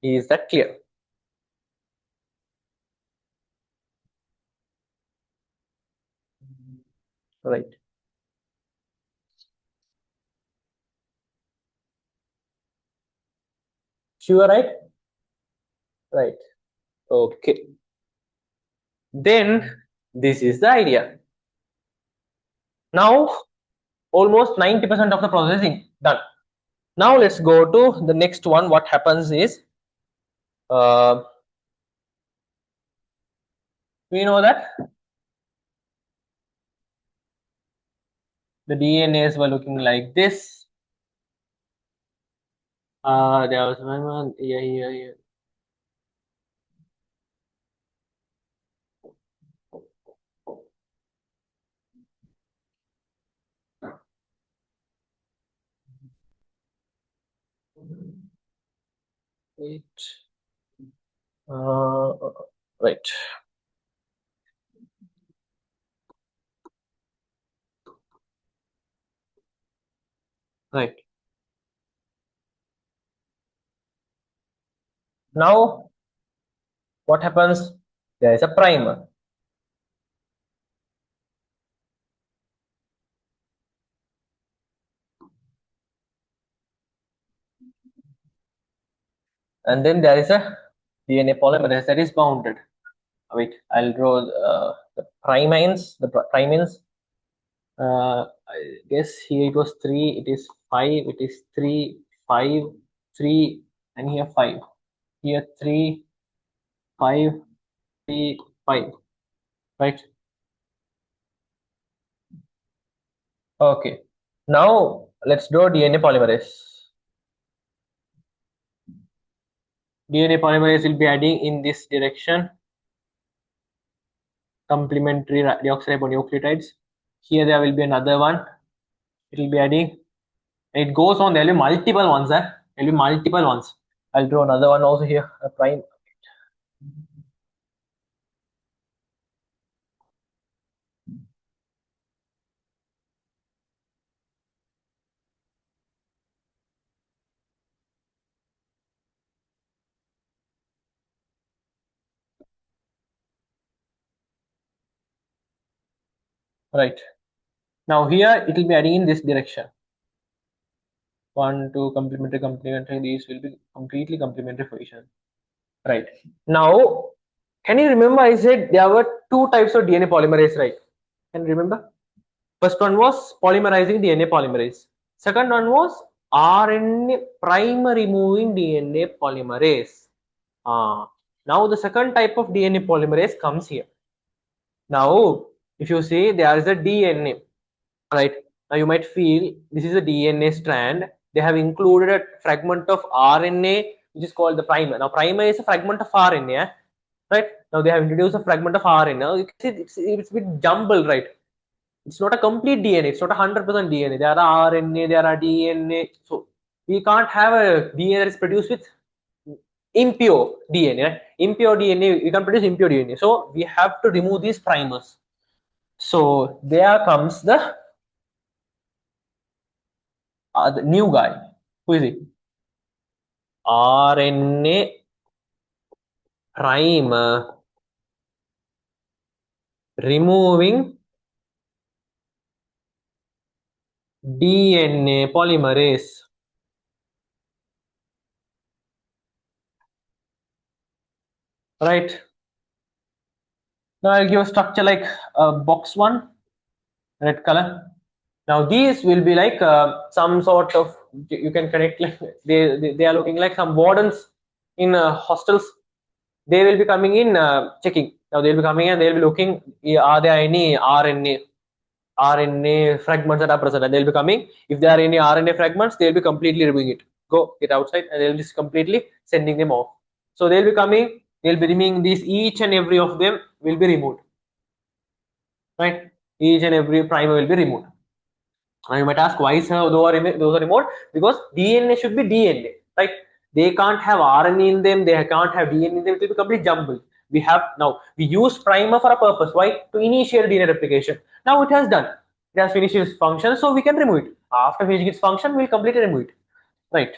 Is that clear? Right. Sure, right? Right. Okay. Then this is the idea. Now almost 90% of the processing done. Now let's go to the next one. What happens is uh, we know that the DNAs were looking like this. There was one. Yeah, yeah, yeah. Wait. Right. Right. Now what happens? There is a primer. And then there is a DNA polymerase that is bounded. Wait, I'll draw the primines. The primines. I guess here it was 3. It is 5. It is 3, 5, 3, and here 5. Here 3, 5, 3, 5. Right. Okay. Now let's draw DNA polymerase. DNA polymerase will be adding in this direction complementary deoxyribonucleotides. Here there will be another one. It will be adding. It goes on. There will be multiple ones. There will be multiple ones. I'll draw another one also here. A prime. right? Now here it will be adding in this direction. 1, 2, complementary, complementary. These will be completely complementary position, right? Now, can you remember I said there were two types of DNA polymerase, right? Can you remember? First one was polymerizing DNA polymerase. Second one was RNA primer removing DNA polymerase. Now the second type of DNA polymerase comes here. Now, if you see there is a DNA, right? Now you might feel this is a DNA strand. They have included a fragment of RNA which is called the primer. Now primer is a fragment of RNA, right? Now they have introduced a fragment of RNA. Now you can see it's a bit jumbled, right? It's not a complete DNA. It's not 100% DNA. There are RNA, there are DNA. So we can't have a DNA that is produced with impure DNA. Right? Impure DNA, we can produce impure DNA. So we have to remove these primers. So there comes the new guy. Who is it? RNA primer removing DNA polymerase. Right. Now I'll give a structure like box 1, red color. Now these will be like some sort of, you can connect like they are looking like some wardens in hostels. They will be coming in checking. Now they'll be coming and they'll be looking, are there any RNA fragments that are present, and they'll be coming. If there are any RNA fragments, they'll be completely removing it. Go get outside, and they'll just completely sending them off. So they'll be coming, they'll be removing these, each and every of them will be removed. Right? Each and every primer will be removed. Now you might ask, why is those are removed? Because DNA should be DNA, right? They can't have RNA in them, they can't have DNA in them, it will be completely jumbled. We use primer for a purpose. Why? To initiate DNA replication. Now it has done. It has finished its function, so we can remove it. After finishing its function, we'll completely remove it. Right.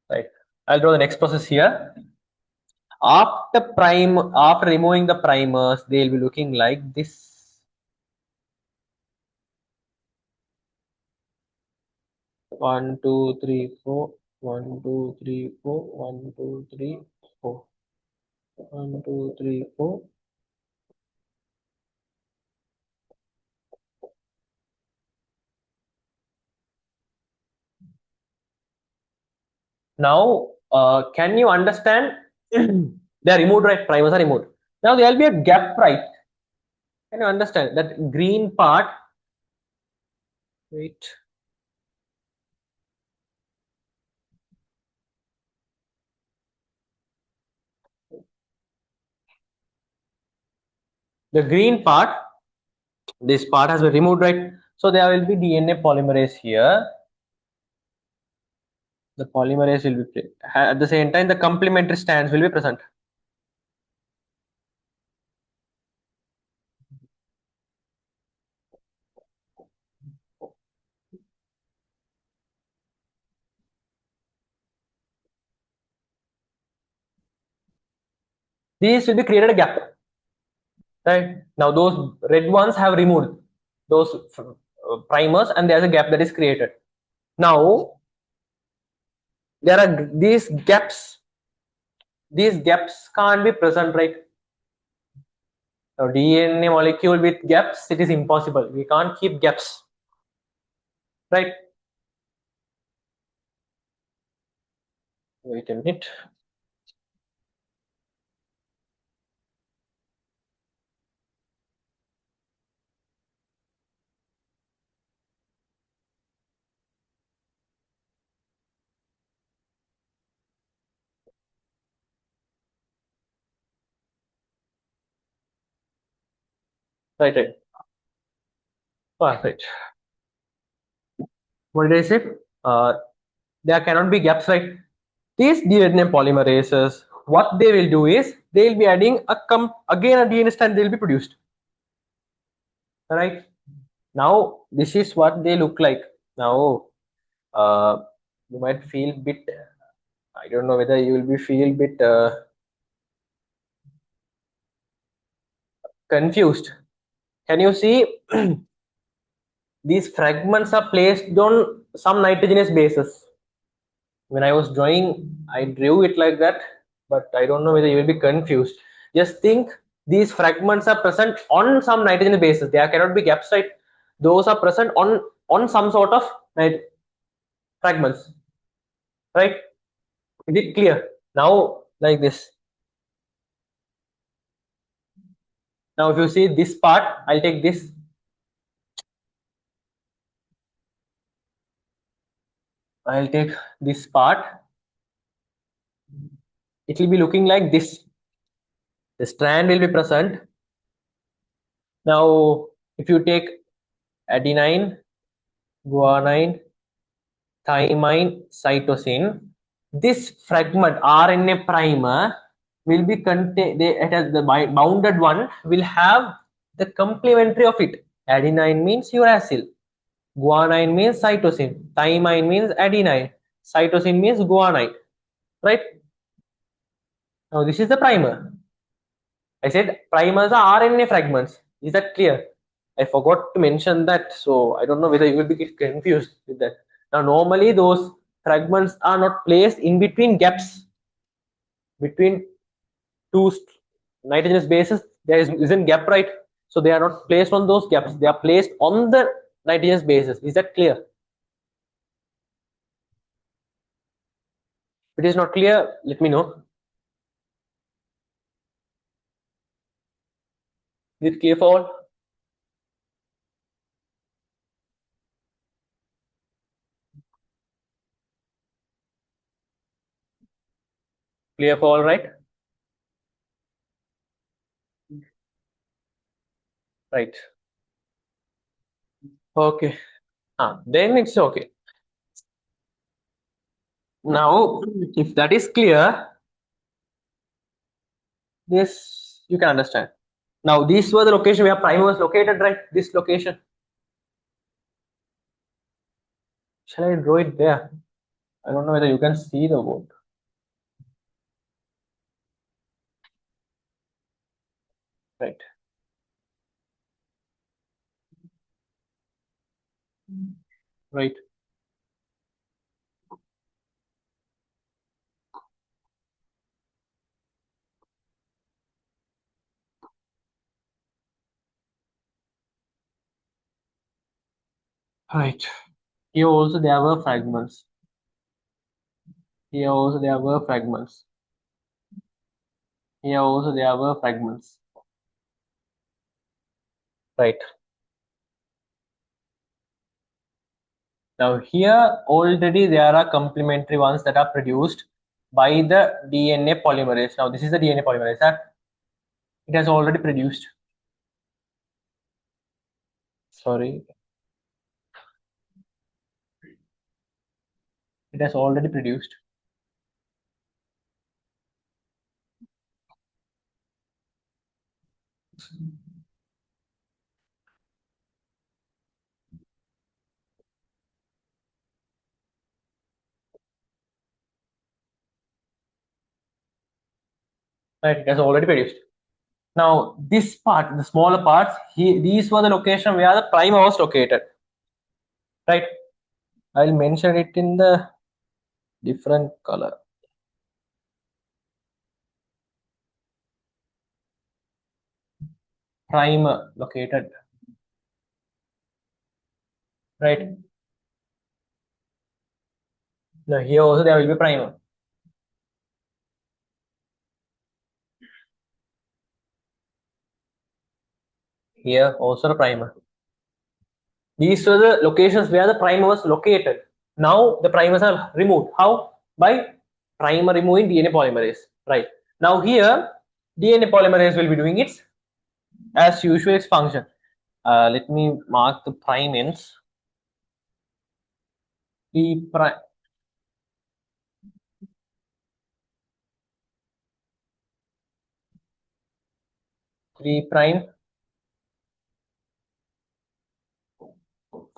Right. I'll draw the next process here. After removing the primers, they'll be looking like this. 1, 2, 3, 4. 1, 2, 3, 4. 1, 2, 3, 4. 1, 2, 3, 4. Now, can you understand? They are removed, right? Primers are removed. Now there will be a gap, right? Can you understand that green part? Wait. The green part, this part has been removed, right? So there will be DNA polymerase here. The polymerase will be at the same time the complementary strands will be present. These will be created a gap. Right now, those red ones have removed those primers, and there's a gap that is created. Now there are these gaps. These gaps can't be present, right? Now DNA molecule with gaps, it is impossible. We can't keep gaps, right? Wait a minute. Right. Right. What did I say? There cannot be gaps, right? These DNA polymerases, what they will do is they will be adding again a DNA strand, they will be produced. Right. Now this is what they look like. Now you might feel bit, I don't know whether you will be feel bit confused. Can you see these fragments are placed on some nitrogenous bases? When I was drawing, I drew it like that, but I don't know whether you will be confused. Just think these fragments are present on some nitrogen bases. There cannot be gaps, right? Those are present on some sort of fragments, right? Is it clear? Now, like this. Now, if you see this part, I'll take this. I'll take this part. It will be looking like this. The strand will be present. Now, if you take adenine, guanine, thymine, cytosine, this fragment RNA primer will be contain. It has the bounded one will have the complementary of it. Adenine means uracil, guanine means cytosine, thymine means adenine, cytosine means guanine. Right? Now this is the primer. I said primers are RNA fragments. Is that clear? I forgot to mention that, so I don't know whether you will be confused with that. Now, normally those fragments are not placed in between gaps between two nitrogenous bases. There isn't gap, right? So they are not placed on those gaps. They are placed on the nitrogenous bases. Is that clear? If it is not clear, let me know. Is it clear for all? Clear for all, right? Right. Okay. Then it's okay. Now, if that is clear, this you can understand. Now, these were the location where primer was located, right? This location. Shall I draw it there? I don't know whether you can see the board. Right. Right. Right. Here also there were fragments. Here also there were fragments. Here also there were fragments. Right. Now here already there are complementary ones that are produced by the DNA polymerase. Now this is the DNA polymerase that it has already produced. Sorry. It has already produced. Right. It has already produced. Now this part, the smaller parts, these were the location where the primer was located. Right. I'll mention it in the different color. Primer located. Right. Now here also there will be primer. Here also the primer. These were the locations where the primer was located. Now the primers are removed. How? By primer removing DNA polymerase. Right. Now here DNA polymerase will be doing its as usual its function. Let me mark the prime ends. 3 prime 3 prime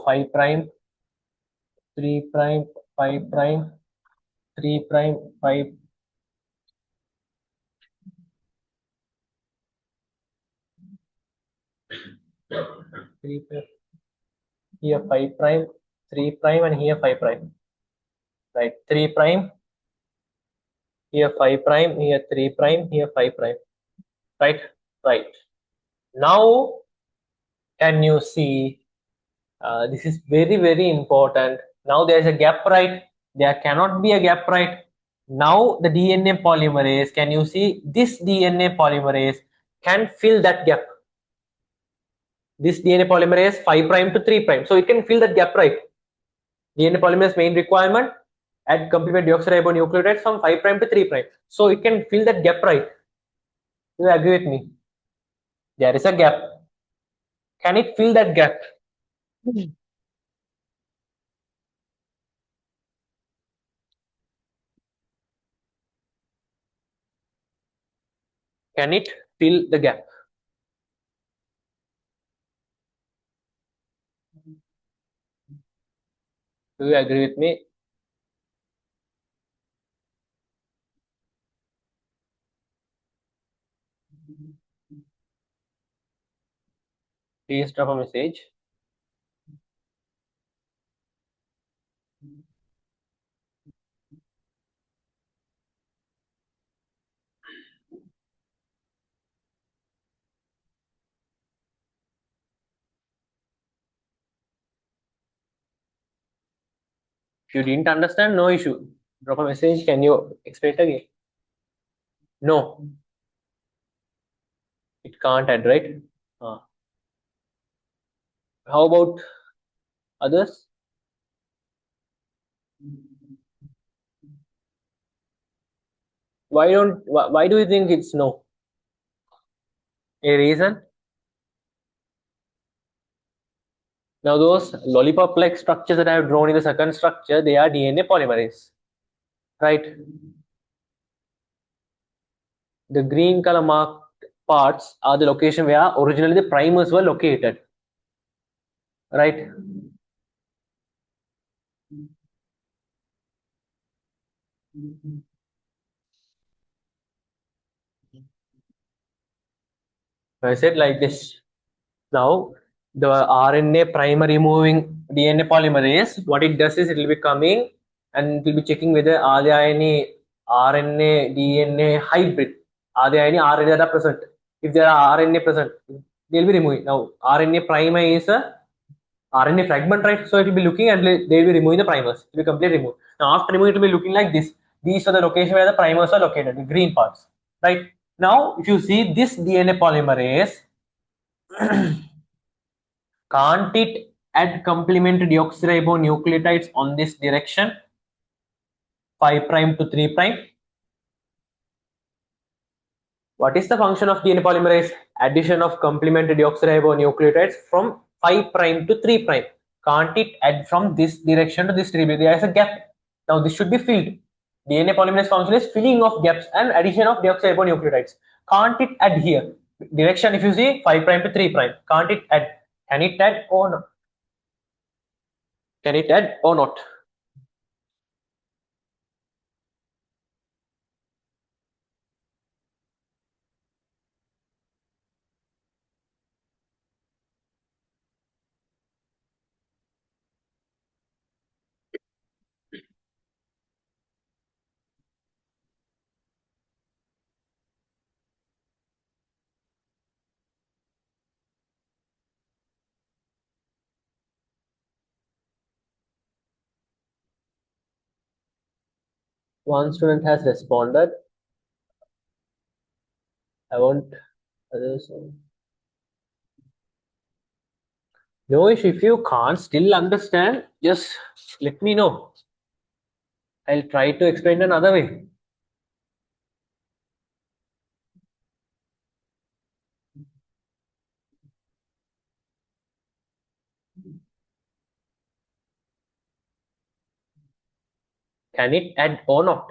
5 prime 3 prime 5 prime 3 prime 5. 3 prime, here 5 prime, 3 prime, and here 5 prime. Right, 3 prime, here 5 prime, here 3 prime, here 5 prime. Right, right. Now, can you see? This is very, very important. Now there is a gap, right? There cannot be a gap, right? Now the DNA polymerase, can you see this DNA polymerase can fill that gap? This DNA polymerase 5 prime to 3 prime. So it can fill that gap, right? DNA polymerase main requirement, add complement deoxyribonucleotides from 5 prime to 3 prime. So it can fill that gap, right? Do you agree with me? There is a gap. Can it fill that gap? Can it fill the gap? Do you agree with me? Please drop a message. If you didn't understand, no issue. Drop a message. Can you explain it again? No, it can't add, right? How about others? Why do you think it's no? A reason? Now those lollipop-like structures that I have drawn in the second structure, they are DNA polymerase, right? The green color marked parts are the location where originally the primers were located, right? I said like this. Now, the RNA primer removing DNA polymerase, what it does is it will be coming and it will be checking whether are there any RNA DNA hybrid, are there any RNA that are present. If there are RNA present, they'll be removing. Now, RNA primer is a RNA fragment, right? So it will be looking and they will be removing the primers. It will be completely removed. Now, after removing, it will be looking like this. These are the location where the primers are located, the green parts, right? Now, if you see this DNA polymerase, can't it add complement deoxyribonucleotides on this direction 5 prime to 3 prime? What is the function of DNA polymerase? Addition of complement deoxyribonucleotides from 5 prime to 3 prime. Can't it add from this direction to this direction? There is a gap. Now this should be filled. DNA polymerase function is filling of gaps and addition of deoxyribonucleotides. Can't it add here? Direction, if you see 5 prime to 3 prime. Can't it add? Can it add or not? Can it add or not? One student has responded. I want others. No issue. If you can't still understand, just let me know. I'll try to explain another way. Can it add or not?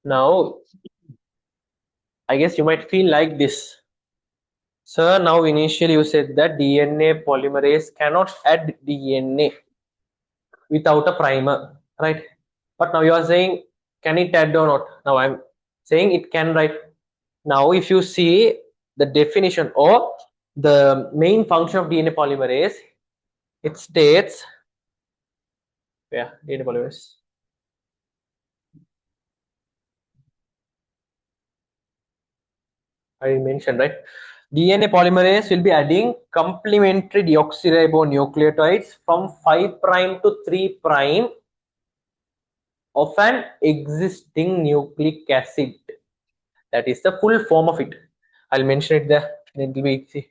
Now, I guess you might feel like this. Sir, now initially you said that DNA polymerase cannot add DNA without a primer, right? But now you are saying, can it add or not? Now I'm saying it can, right? Now, if you see the definition or the main function of DNA polymerase, it states, yeah, DNA polymerase. I mentioned, right? DNA polymerase will be adding complementary deoxyribonucleotides from 5 prime to 3 prime of an existing nucleic acid. That is the full form of it. I'll mention it there. Then it will be easy.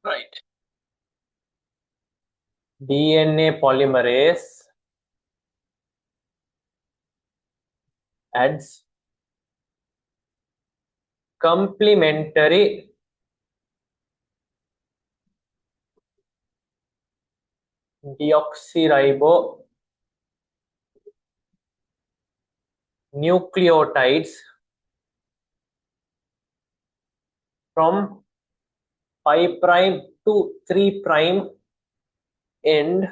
Right. DNA polymerase adds complementary deoxyribonucleotides from 5 prime to 3 prime end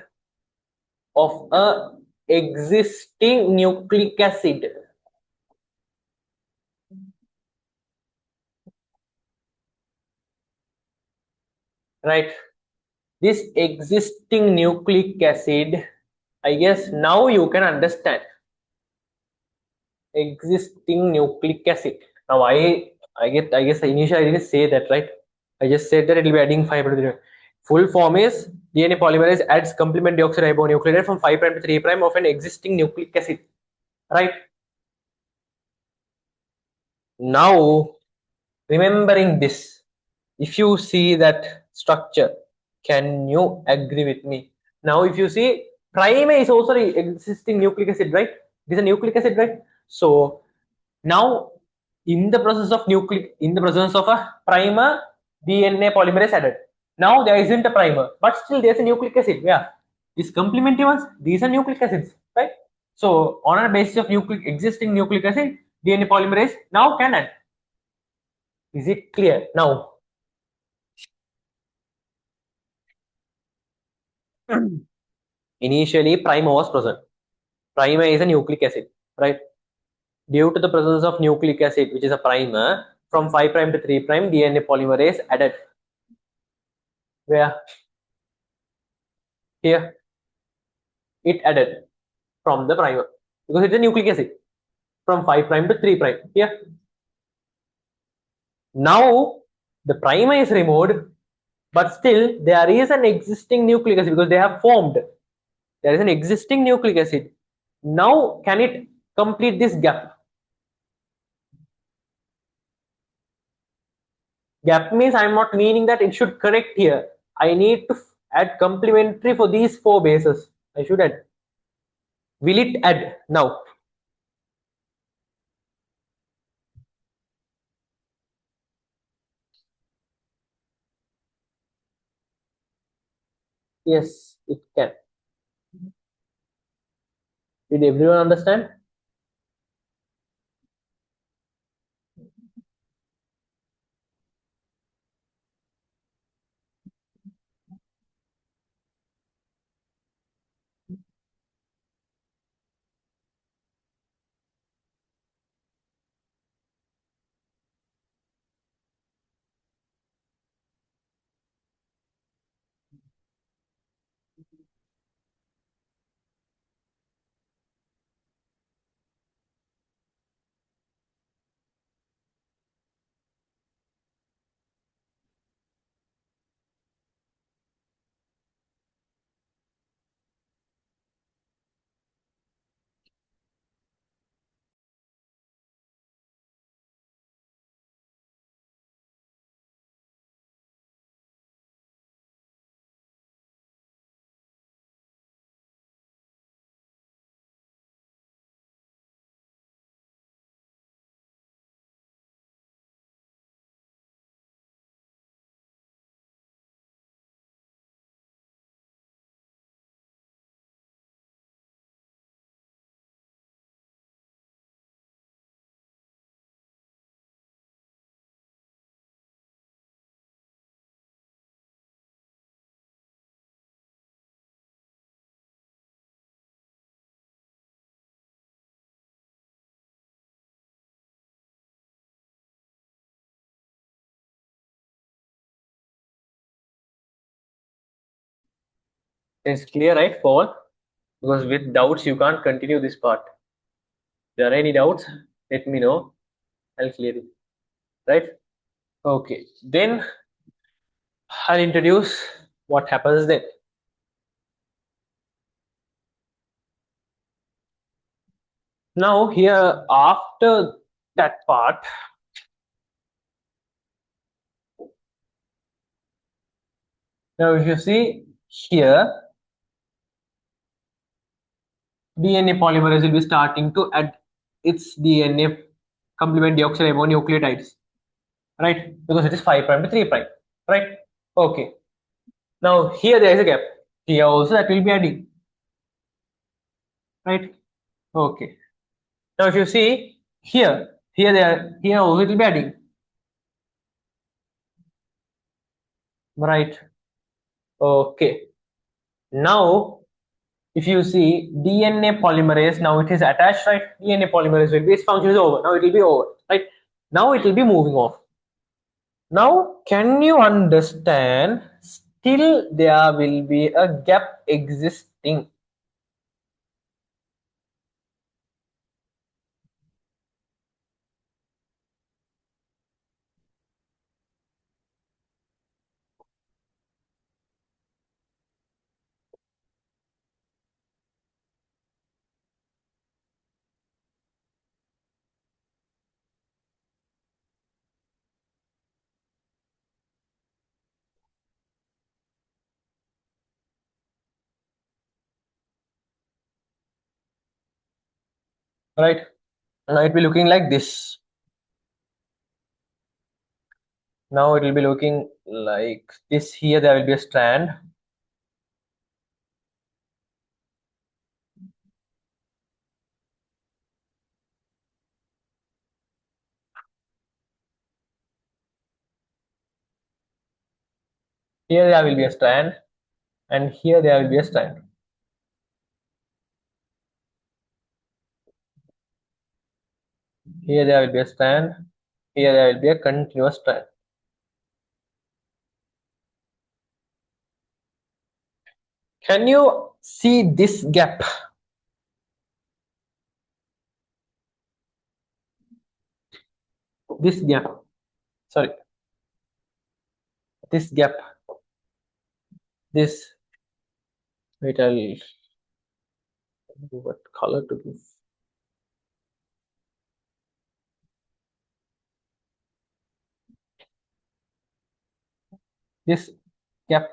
of a existing nucleic acid, right? This existing nucleic acid, I guess now you can understand. Existing nucleic acid. Now I guess initially I didn't say that, right? I just said that it will be adding 5 to 3. Full form is DNA polymerase adds complement deoxyribonucleotide from 5 prime to 3 prime of an existing nucleic acid, right? Now, remembering this, if you see that structure, can you agree with me? Now, if you see, prime is also the existing nucleic acid, right? It is a nucleic acid, right? So now, in the presence of a primer, DNA polymerase added. Now there isn't a primer, but still there's a nucleic acid. Yeah, these complementary ones, these are nucleic acids, right? So on a basis of existing nucleic acid, DNA polymerase now can add. Is it clear now? Initially, primer was present. Primer is a nucleic acid, right? Due to the presence of nucleic acid, which is a primer, from 5 prime to 3 prime, DNA polymerase added. Where? Here, it added from the primer because it's a nucleic acid from 5 prime to 3 prime. Here, now the primer is removed, but still there is an existing nucleic acid because they have formed. There is an existing nucleic acid. Now, can it complete this gap? Gap means I'm not meaning that it should correct here. I need to add complementary for these 4 bases. I should add. Will it add now? Yes, it can. Did everyone understand? It's clear, right, Paul? Because with doubts you can't continue this part. If there are any doubts, let me know. I'll clear it. Right? Okay. Then I'll introduce what happens then. Now here after that part, now if you see here, DNA polymerase will be starting to add its DNA complement deoxyribonucleotides, right? Because it is 5 prime to 3 prime, right? Okay. Now here there is a gap. Here also that will be adding, right? Okay. Now if you see here also it will be adding, right? Okay. Now if you see DNA polymerase, now it is attached, right? DNA polymerase will be, its function is over. Now it will be over, right? Now it will be moving off. Now, can you understand? Still, there will be a gap existing. Right? Now it will be looking like this. Now it will be looking like this. Here there will be a strand. Here there will be a strand, and here there will be a strand. Here there will be a strand. Here there will be a continuous strand. Can you see this gap? This gap. Sorry, this gap. This. Wait, I'll do what color to give. This gap,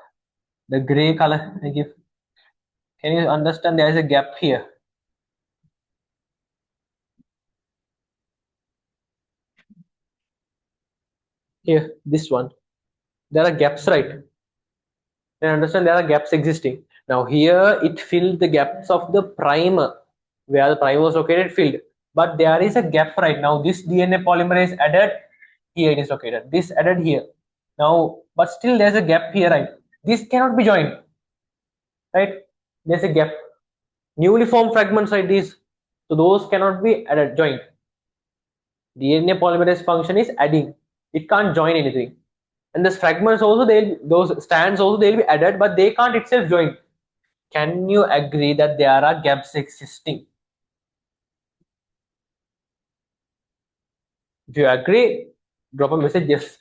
the gray color I give. Can you understand there is a gap here? Here, this one. There are gaps, right? I understand there are gaps existing. Now here it filled the gaps of the primer, where the primer was located filled. But there is a gap right now. This DNA polymerase added, here it is located. This added here. Now, but still there's a gap here, right? This cannot be joined, right? There's a gap. Newly formed fragments like these, so those cannot be added, joined. DNA polymerase function is adding. It can't join anything. And those fragments also, those strands also they'll be added, but they can't itself join. Can you agree that there are gaps existing? If you agree, drop a message yes.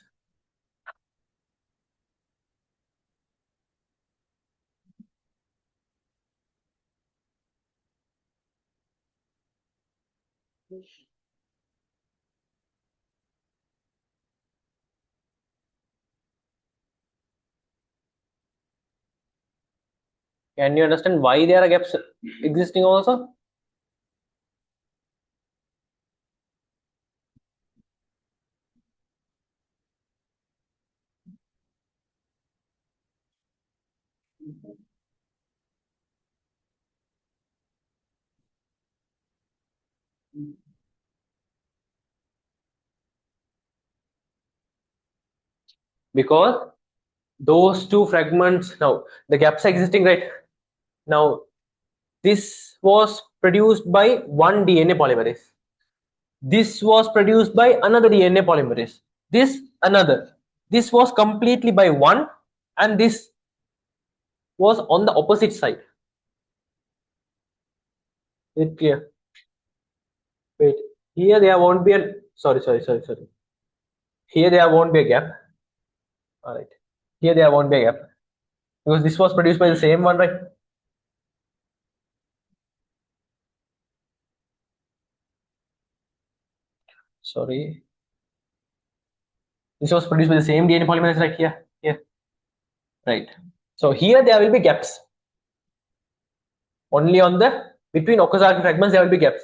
Can you understand why there are gaps existing also? Because those two fragments, now the gaps are existing, right? Now this was produced by one DNA polymerase. This was produced by another DNA polymerase. This another. This was completely by one, and this was on the opposite side. Is it clear? Wait, here there won't be a sorry. Here there won't be a gap. All right. Here there won't be a gap because this was produced by the same one, right? Sorry. This was produced by the same DNA polymerase, right? Here. Right. So here there will be gaps. Only on the between Okazaki fragments there will be gaps.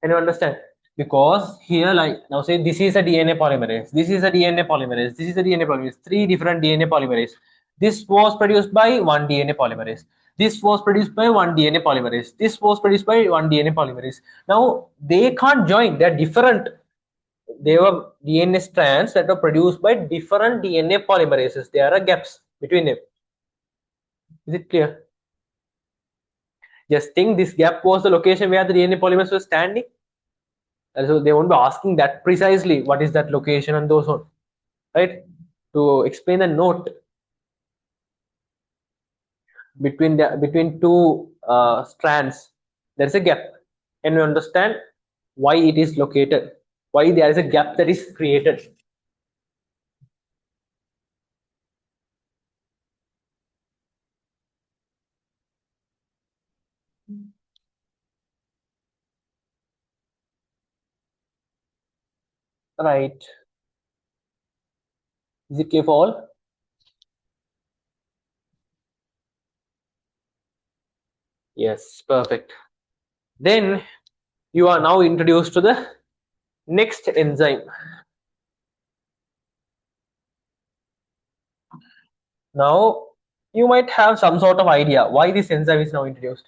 Can you understand? Because here, like now, say this is a DNA polymerase, this is a DNA polymerase, this is a DNA polymerase, three different DNA polymerase. This was produced by one DNA polymerase. This was produced by one DNA polymerase. This was produced by one DNA polymerase. Now they can't join. They're different. They were DNA strands that were produced by different DNA polymerases. There are gaps between them. Is it clear? Just think this gap was the location where the DNA polymerase was standing. And so they won't be asking that precisely what is that location and those on, right? To explain a note between two strands, there is a gap, and we understand why it is located, why there is a gap that is created. Right? Is it clear for all? Yes, perfect. Then you are now introduced to the next enzyme. Now you might have some sort of idea why this enzyme is now introduced.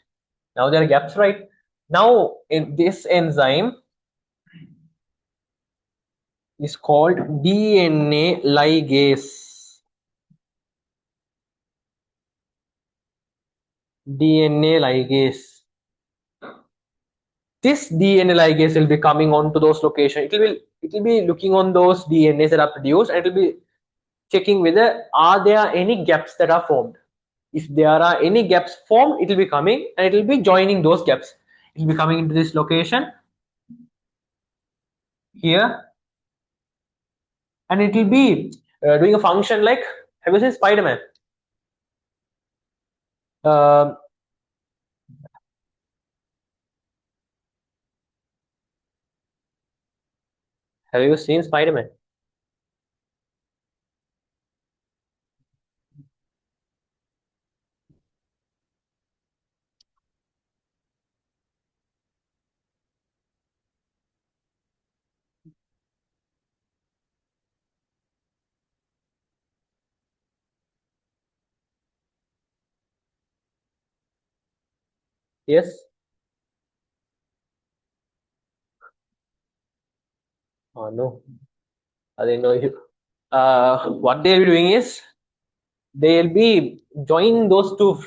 Now there are gaps, right? Now in this enzyme is called DNA ligase. DNA ligase. This DNA ligase will be coming on to those locations. It will be looking on those DNAs that are produced, and it will be checking whether are there any gaps that are formed. If there are any gaps formed, it will be coming and it will be joining those gaps. It will be coming into this location here, and it will be doing a function like, have you seen Spider-Man? Um have you seen Spider-Man? Yes. Oh no, I didn't know you. What they'll be doing is they'll be joining those two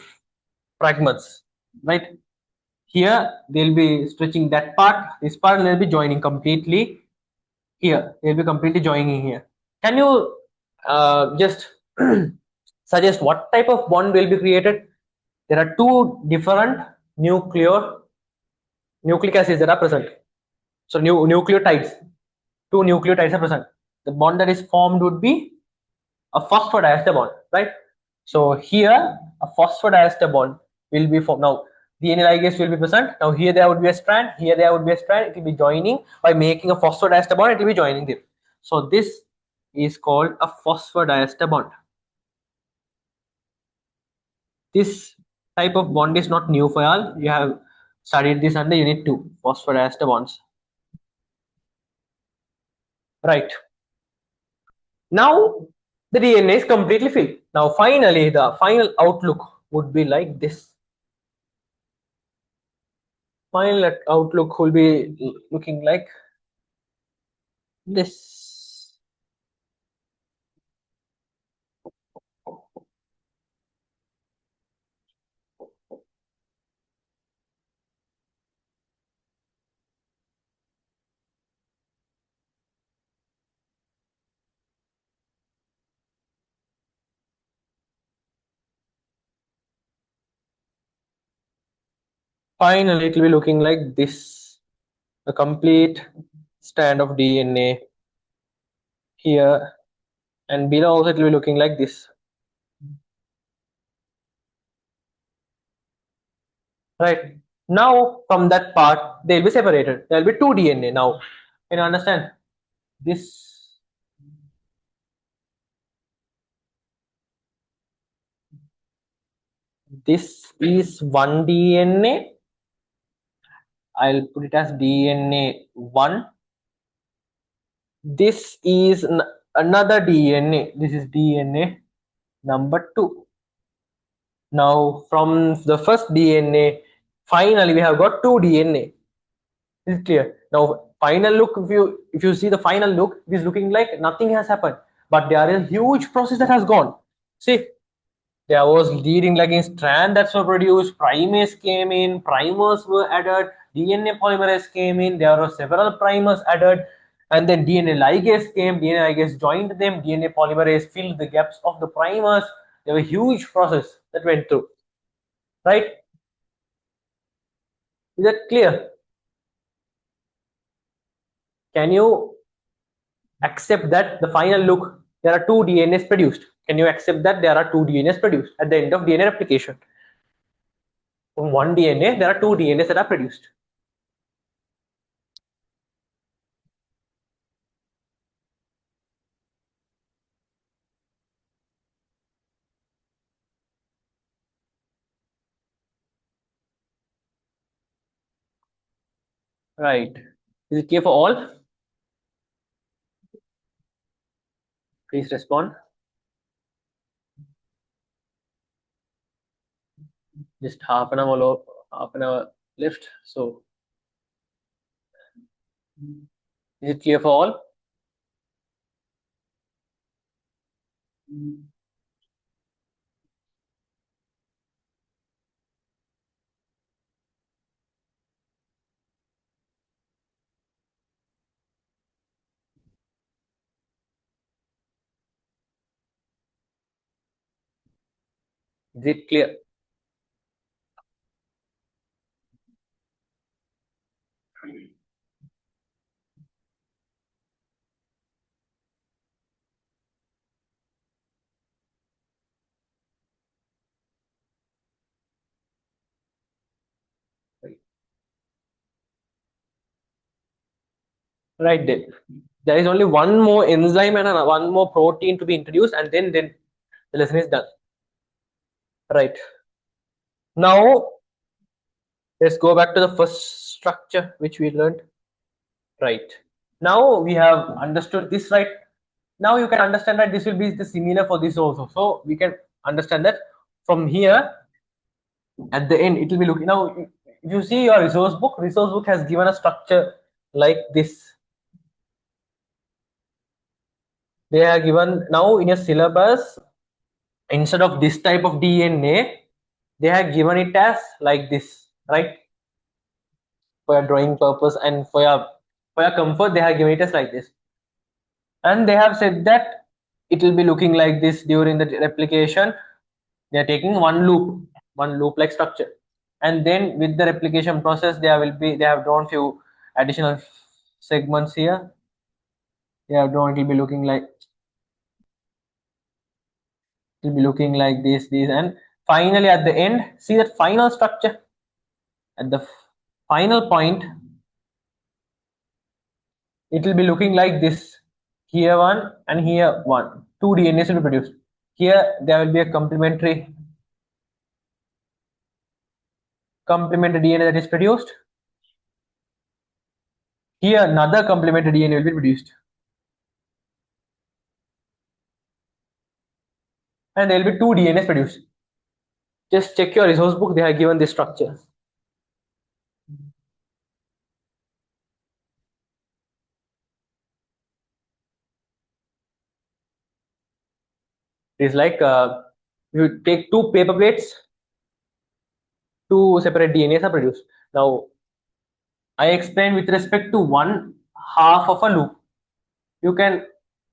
fragments, right? Here they'll be stretching that part, this part, and they'll be joining completely here. They'll be completely joining here. Can you just suggest what type of bond will be created? There are two different nucleic acids that are present. So nucleotides, two nucleotides are present. The bond that is formed would be a phosphodiester bond, right? So here a phosphodiester bond will be formed. Now DNA ligase will be present. Now here there would be a strand, here there would be a strand. It will be joining by making a phosphodiester bond. It will be joining them. So this is called a phosphodiester bond. This type of bond is not new for y'all. You have studied this under unit 2, phosphodiester bonds. Right. Now the DNA is completely filled. Now finally the final outlook would be like this. Final outlook will be looking like this. Finally, it will be looking like this. A complete strand of DNA here, and below also it will be looking like this. Right. Now, from that part, they'll be separated. There will be two DNA now. Can you understand? This this is one DNA. I'll put it as DNA 1. This is another DNA. This is DNA number 2. Now, from the first DNA, finally we have got two DNA. This is clear. Now, final look. If you see the final look, it is looking like nothing has happened, but there is a huge process that has gone. See, there was leading lagging strand that's were produced, primase came in, primers were added, DNA polymerase came in, there were several primers added, and then DNA ligase came, DNA ligase joined them, DNA polymerase filled the gaps of the primers. There was a huge process that went through, right? Is that clear? Can you accept that the final look, there are two DNAs produced? Can you accept that there are two DNAs produced at the end of DNA replication? From one DNA, there are two DNAs that are produced. Right. Is it clear for all? Please respond. Just half an hour left. So, is it clear for all? Is it clear? Right then. There is only one more enzyme and one more protein to be introduced, and then the lesson is done. Right. Now let's go back to the first structure which we learned. Right. Now we have understood this, right? Now you can understand that this will be the similar for this also. So we can understand that from here at the end it will be looking. Now if you see your resource book has given a structure like this. They are given now in a syllabus, instead of this type of DNA, they have given it as like this, right? For your drawing purpose and for your comfort, they have given it as like this. And they have said that it will be looking like this during the replication. They are taking one loop like structure. And then with the replication process, they have drawn few additional segments here. They have drawn, it will be looking like this, and finally at the end, see that final structure at the final point, it will be looking like this. Here one and here one. Two DNAs will be produced. Here there will be a complementary DNA that is produced. Here another complementary DNA will be produced. And there will be two DNAs produced. Just check your resource book, they have given this structure. It is like you take two paper plates, two separate DNAs are produced. Now I explained with respect to one half of a loop. You can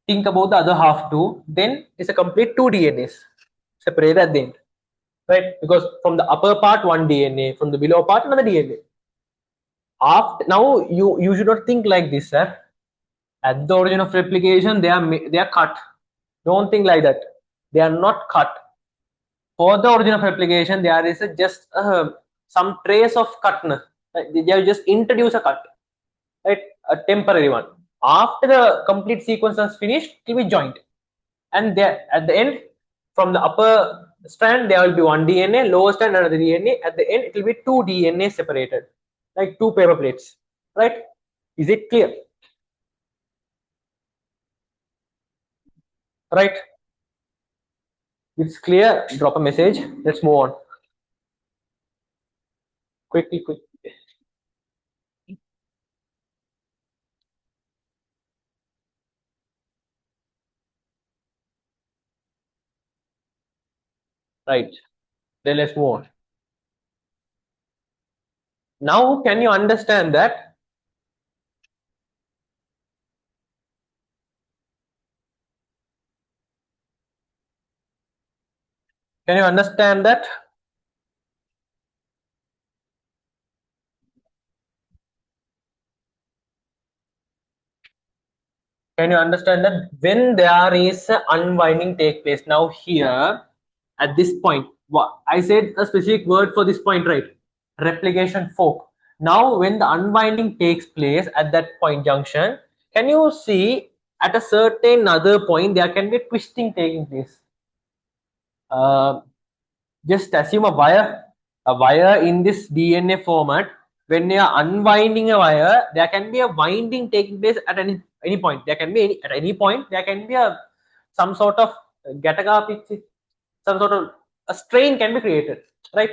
think about the other half too. Then it's a complete two DNAs separated at the end. right? Because from the upper part one DNA, from the below part another DNA. After now, you should not think like this, sir. At the origin of replication, they are cut. Don't think like that. They are not cut. For the origin of replication, there is just some trace of cutness. Right? They have just introduced a cut, right? A temporary one. After the complete sequence is finished, it will be joined, and there at the end, from the upper strand there will be one DNA, lower strand another DNA. At the end, it will be two DNA separated, like two paper plates, right? Is it clear? Right? It's clear. Drop a message. Let's move on quickly. Quick. Right. Then let's move on. Now, can you understand that? Can you understand that? Can you understand that when there is a unwinding take place? Now here, at this point, what I said a specific word for this point, right? Replication fork. Now, when the unwinding takes place at that point junction, can you see at a certain other point there can be twisting taking place? Uh, just assume a wire in this DNA format. When you are unwinding a wire, there can be a winding taking place at any point. There can be at any point there can be a some sort of gataga pitch, some sort of a strain can be created, right?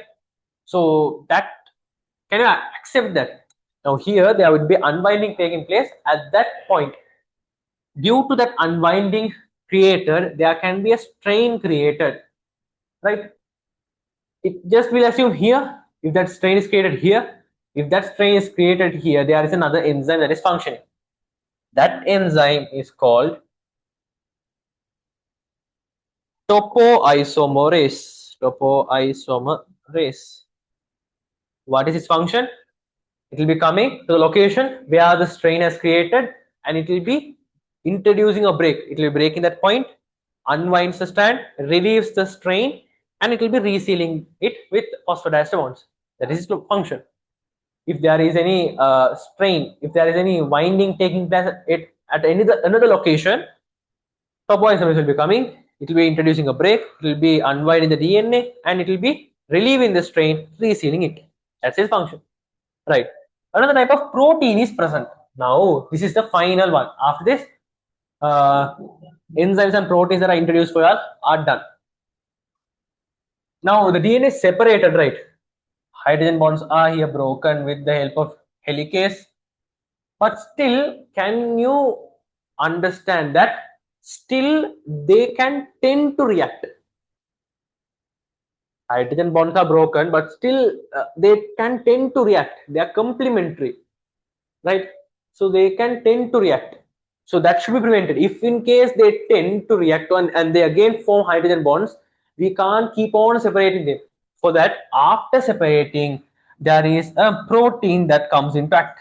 So that, can you accept that? Now here there would be unwinding taking place at that point. Due to that unwinding created, there can be a strain created, right? It just will assume here, if that strain is created here, if that strain is created here, there is another enzyme that is functioning. That enzyme is called topoisomerase. Topoisomerase. What is its function? It will be coming to the location where the strain has created, and it will be introducing a break. It will be breaking that point, unwinds the strand, relieves the strain, and it will be resealing it with phosphodiester bonds. That is its function. If there is any strain, if there is any winding taking place at another location, topoisomerase will be coming. It will be introducing a break. It will be unwinding the DNA, and it will be relieving the strain, resealing it. That's its function, right? Another type of protein is present. Now, this is the final one. After this, enzymes and proteins that are introduced for us are done. Now, the DNA is separated, right? Hydrogen bonds are here broken with the help of helicase. But still, can you understand that still they can tend to react? Hydrogen bonds are broken, but still they can tend to react. They are complementary, right? So they can tend to react. So that should be prevented. If in case they tend to react and they again form hydrogen bonds, we can't keep on separating them. For that, after separating, there is a protein that comes into act.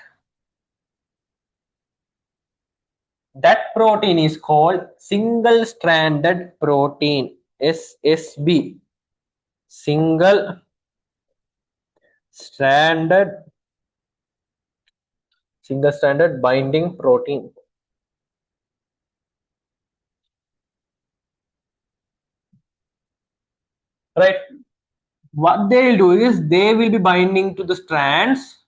That protein is called single stranded protein, SSB. Single stranded binding protein. Right? What they will do is they will be binding to the strands,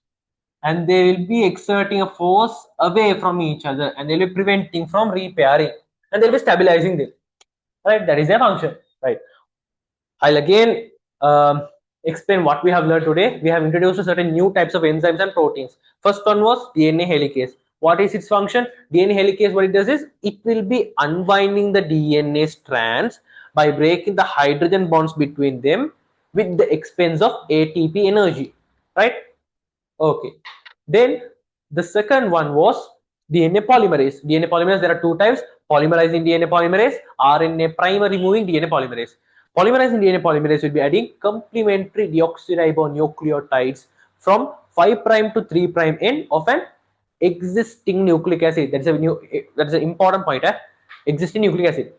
and they will be exerting a force away from each other, and they'll be preventing from repairing, and they'll be stabilizing them, right? That is their function, right? I'll again explain what we have learned today. We have introduced certain new types of enzymes and proteins. First one was DNA helicase. What is its function? DNA helicase, what it does is it will be unwinding the DNA strands by breaking the hydrogen bonds between them with the expense of ATP energy, right? Okay. Then the second one was DNA polymerase. DNA polymerase, there are two types: polymerizing DNA polymerase, RNA primer removing DNA polymerase. Polymerizing DNA polymerase will be adding complementary deoxyribonucleotides from 5 prime to 3 prime end of an existing nucleic acid. That's an important point. Existing nucleic acid.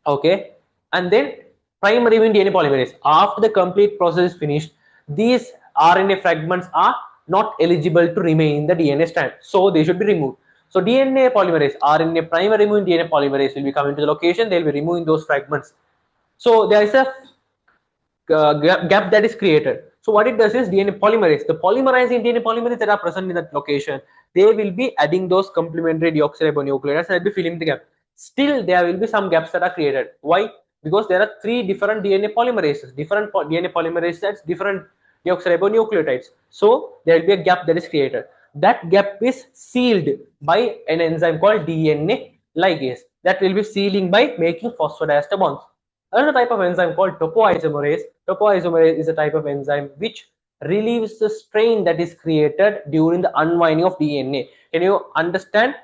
Okay, and then primary DNA polymerase. After the complete process is finished, these RNA fragments are not eligible to remain in the DNA strand, so they should be removed. So DNA polymerase, RNA primary DNA polymerase will be coming to the location. They will be removing those fragments. So there is a gap that is created. So what it does is DNA polymerase, the polymerizing DNA polymerase that are present in that location, they will be adding those complementary deoxyribonucleotides and will be filling the gap. Still, there will be some gaps that are created. Why? Because there are three different DNA polymerases, different DNA polymerases, different deoxyribonucleotides. So there will be a gap that is created. That gap is sealed by an enzyme called DNA ligase. That will be sealing by making phosphodiester bonds. Another type of enzyme called topoisomerase. Topoisomerase is a type of enzyme which relieves the strain that is created during the unwinding of DNA. Can you understand?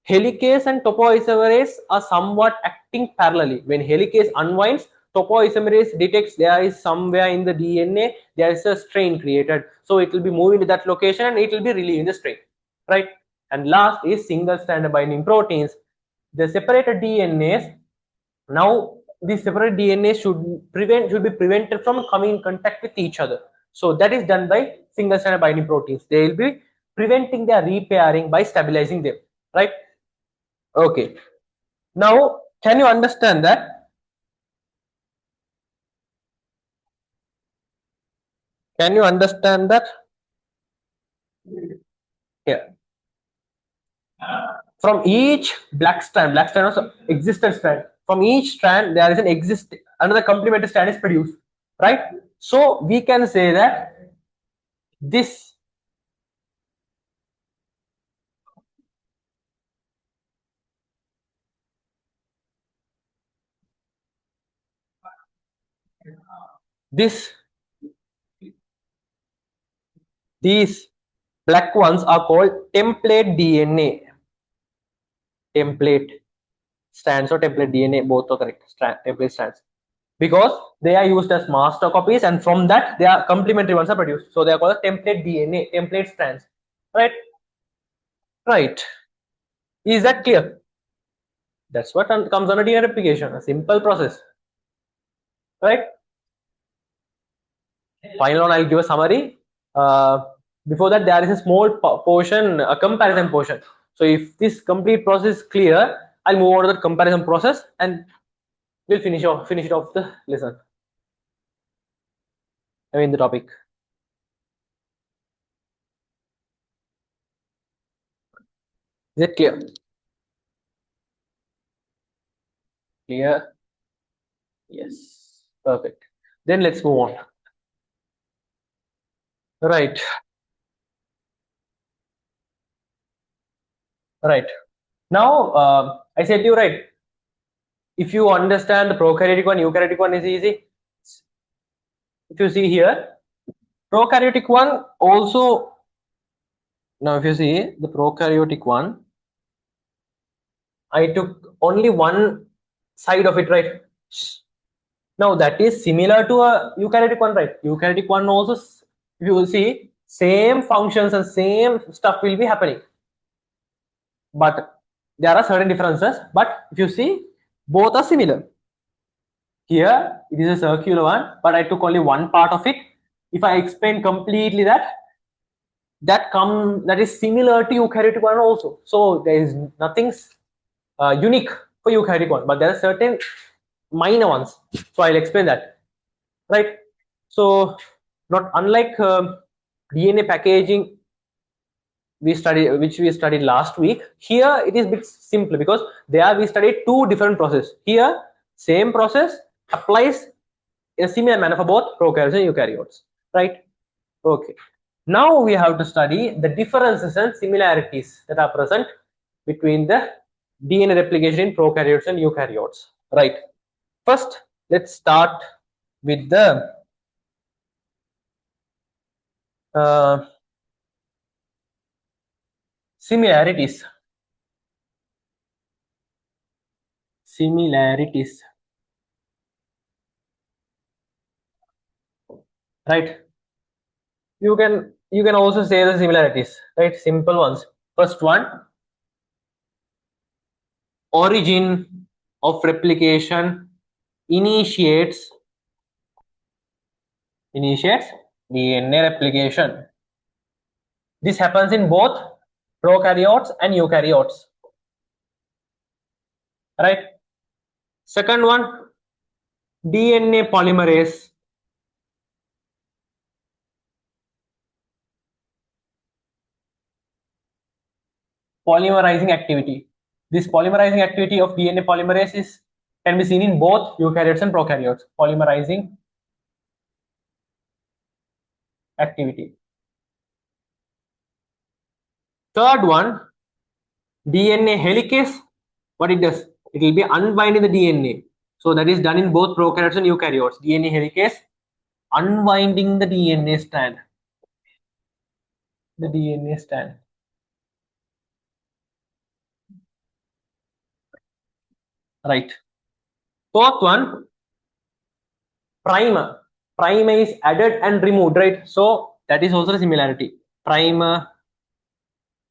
Helicase and topoisomerase are somewhat acting parallelly. When helicase unwinds, topoisomerase detects there is somewhere in the DNA there is a strain created. So it will be moving to that location and it will be relieving the strain. Right? And last is single strand binding proteins. The separated DNAs, now these separate DNA should be prevented from coming in contact with each other. So that is done by single strand binding proteins. They will be preventing their repairing by stabilizing them. Right? Okay. Now, can you understand that? Can you understand that? Yeah. From each black strand also existent strand. From each strand, there is an another complementary strand is produced, right? So we can say that this this these black ones are called template DNA. Template strands or template DNA, both are correct. Template strands, because they are used as master copies, and from that they are complementary ones are produced. So they are called template DNA, template strands. Right? Right. Is that clear? That's what comes under DNA replication, a simple process. Right? Final one, I'll give a summary. Before that, there is a small portion, a comparison portion. So if this complete process is clear, I'll move on to the comparison process and we'll finish it off the lesson. I mean the topic. Is it clear? Clear? Yes. Perfect. Then let's move on. Right. Right. Now, I said to you, right, if you understand the prokaryotic one, eukaryotic one is easy. If you see here, prokaryotic one also, now if you see the prokaryotic one, I took only one side of it, right? Now that is similar to a eukaryotic one, right? Eukaryotic one also, if you will see, same functions and same stuff will be happening. But there are certain differences. But if you see, both are similar. Here it is a circular one, but I took only one part of it. If I explain completely that is similar to eukaryotic one also. So there is nothing unique for eukaryotic one, but there are certain minor ones. So I'll explain that. Right. So not unlike DNA packaging which we studied last week. Here it is a bit simpler because there we studied two different processes. Here same process applies in a similar manner for both prokaryotes and eukaryotes. Right. Okay. Now we have to study the differences and similarities that are present between the DNA replication in prokaryotes and eukaryotes. Right. First, let's start with the uh, similarities. Similarities. right? You can also say the similarities, right? Simple ones. First one, origin of replication initiates initiates DNA replication. This happens in both prokaryotes and eukaryotes, right? Second one, DNA polymerase polymerizing activity. This polymerizing activity of DNA polymerase can be seen in both eukaryotes and prokaryotes. Polymerizing activity. Third one, DNA helicase. What it does? It will be unbinding the DNA. So that is done in both prokaryotes and eukaryotes. DNA helicase unwinding the DNA strand. The DNA strand. Right. Fourth one, primer. Primer is added and removed, right? So that is also a similarity. Primer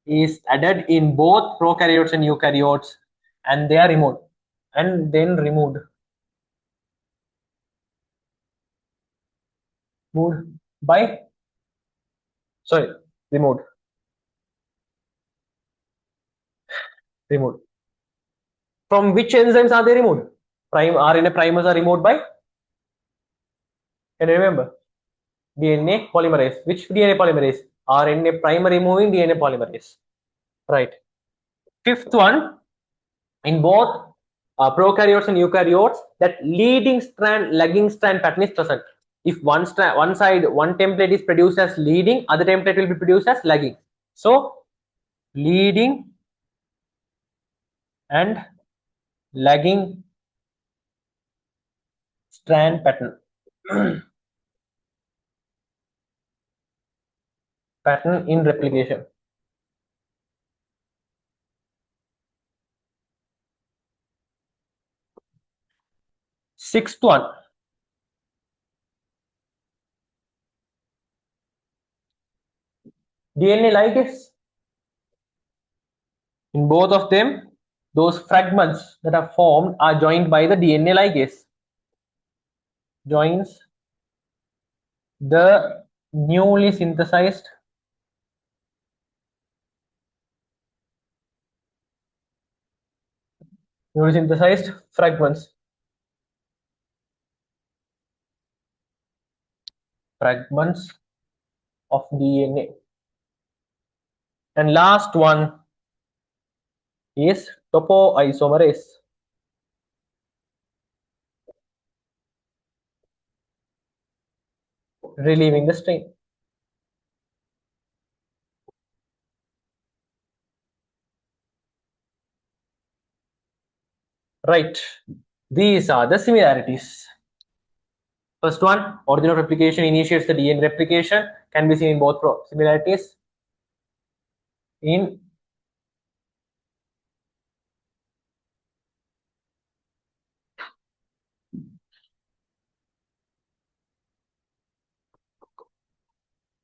is added in both prokaryotes and eukaryotes, and they are removed and then moved by sorry removed removed from which enzymes are they removed? Prime RNA primers are removed by, can you remember? DNA polymerase. Which DNA polymerase? RNA primer removing DNA polymerase, right? Fifth one, in both prokaryotes and eukaryotes, that leading strand lagging strand pattern is present. If one side, one template is produced as leading, other template will be produced as lagging. So leading and lagging strand pattern pattern in replication. Sixth one, DNA ligase. In both of them, those fragments that are formed are joined by the DNA ligase. Joins the newly synthesized fragments of DNA. And last one is topoisomerase, relieving the strain. Right. These are the similarities. First one, origin of replication initiates the DNA replication, can be seen in both similarities in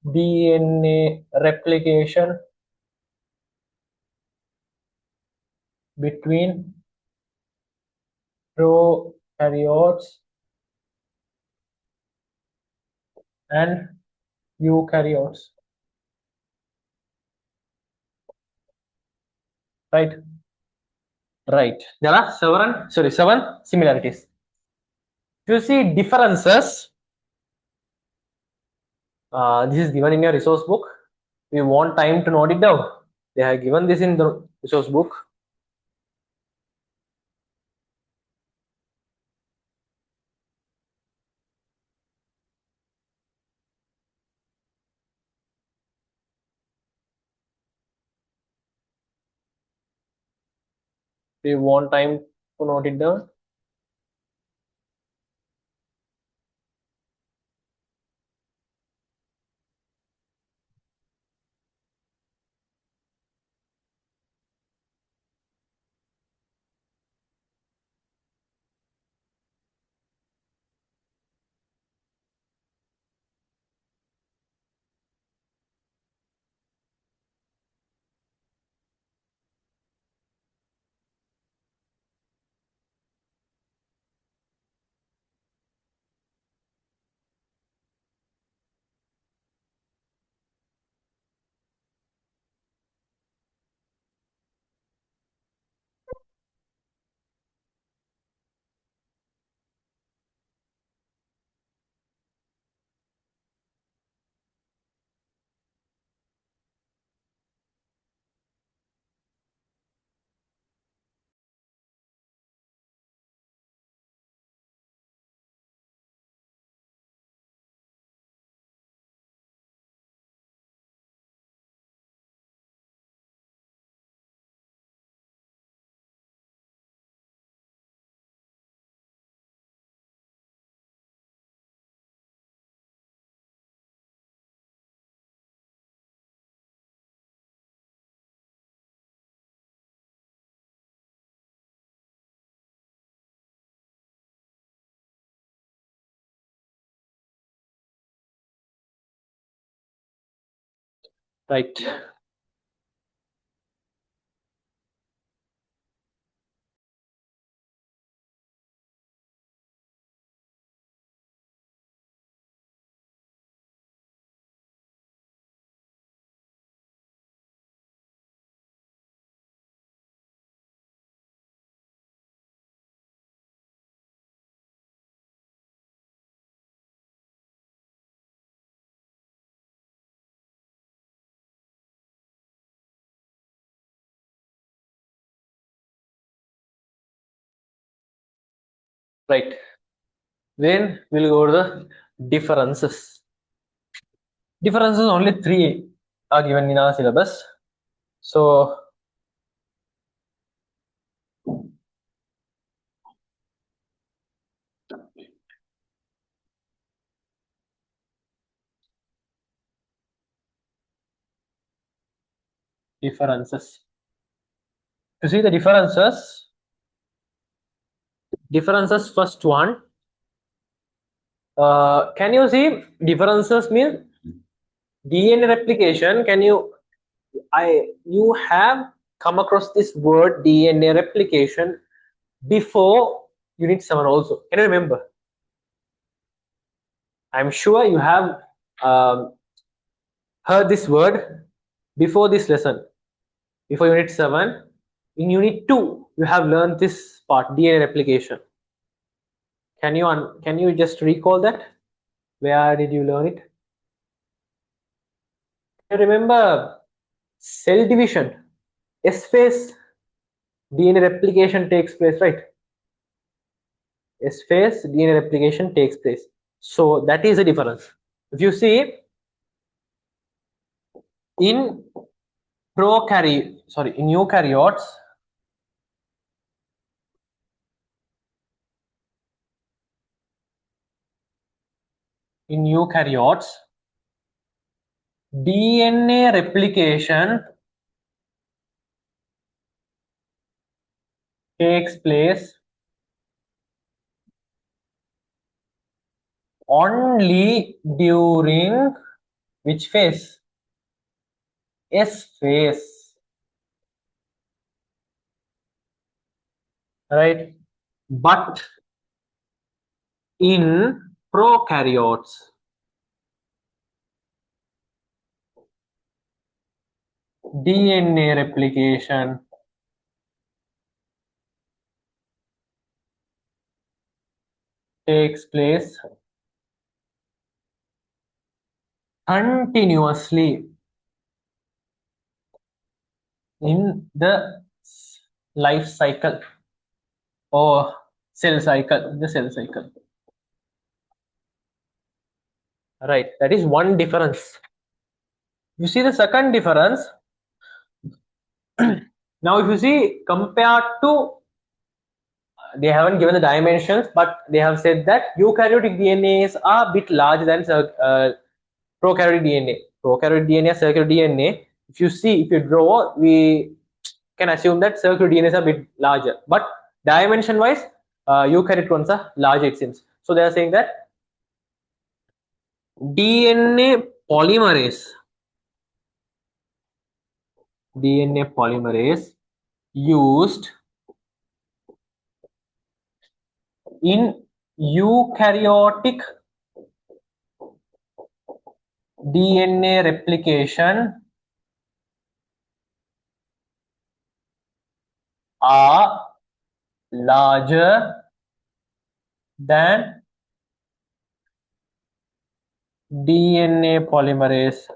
DNA replication between prokaryotes and eukaryotes. Right. Right. There are seven similarities. If you see differences, this is given in your resource book. We want time to note it down. They have given this in the resource book. We want time to note it down. Right. Right. Then we'll go to the differences. Differences only three are given in our syllabus. So differences. You see the differences. Differences first one. Can you see differences mean DNA replication? Can you you have come across this word DNA replication before unit 7 also. Can you remember? I'm sure you have um, heard this word before this lesson, before unit 7. In unit 2, you have learned this part, DNA replication. Can you just recall that? Where did you learn it? Can you remember cell division? S phase DNA replication takes place, right? S phase DNA replication takes place. So that is the difference. If you see in in eukaryotes, DNA replication takes place only during which phase? S phase, right? But in prokaryotes, DNA replication takes place continuously in the life cycle or the cell cycle. Right, that is one difference. You see the second difference. Now, if you see compared to, they haven't given the dimensions, but they have said that eukaryotic DNAs are a bit larger than prokaryotic DNA. Prokaryotic DNA, circular DNA. If you draw, we can assume that circular DNA is a bit larger, but dimension-wise, eukaryotic ones are larger, it seems. So they are saying that DNA polymerase, DNA polymerase used in eukaryotic DNA replication are larger than DNA polymerase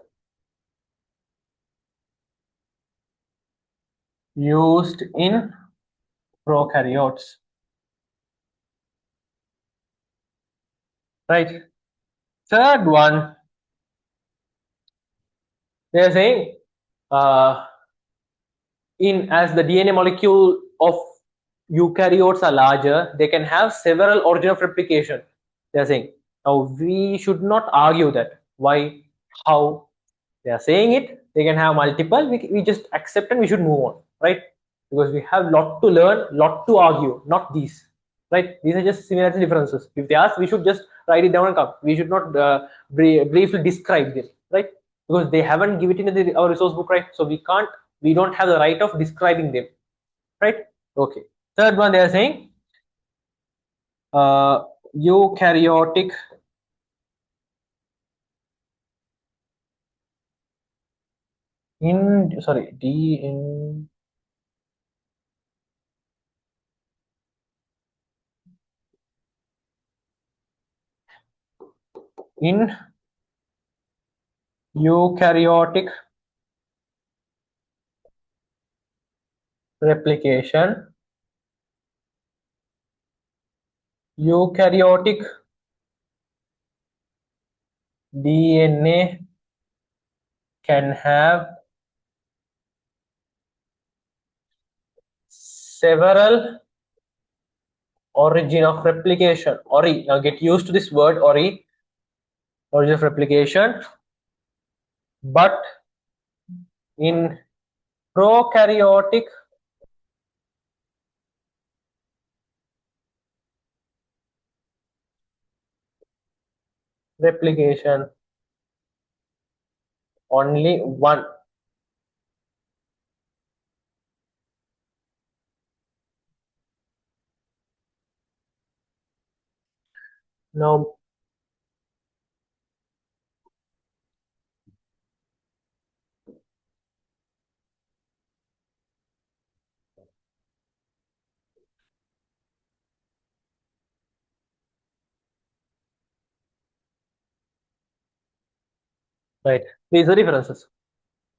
used in prokaryotes. Right. Third one, they are saying as the DNA molecule of eukaryotes are larger, they can have several origin of replication. They are saying. Now we should not argue that. Why? How? They are saying it. They can have multiple. We just accept and we should move on, right? Because we have lot to learn, lot to argue. Not these, right? These are just similarity differences. If they ask, we should just write it down and come. We should not briefly describe them, right? because they haven't given it in our resource book, right? So we don't have the right of describing them, right? Okay. Third one, they are saying uh, eukaryotic in sorry d in eukaryotic replication, eukaryotic DNA can have several origin of replication. Ori, now get used to this word ori, origin of replication, but in prokaryotic replication, only one. Now, right, these are differences.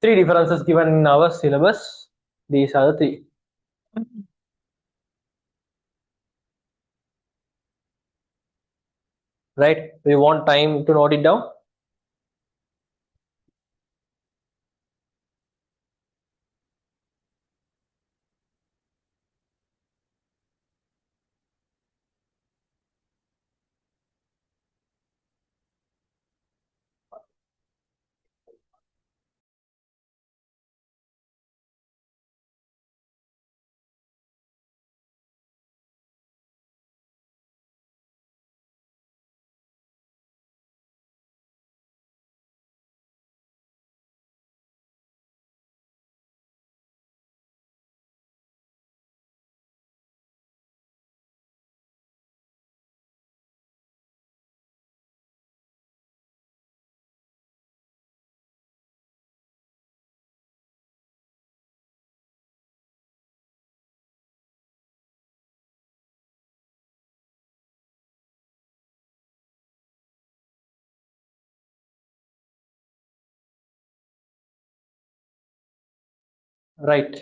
Three differences given in our syllabus. These are the three. Right? We want time to note it down. Right.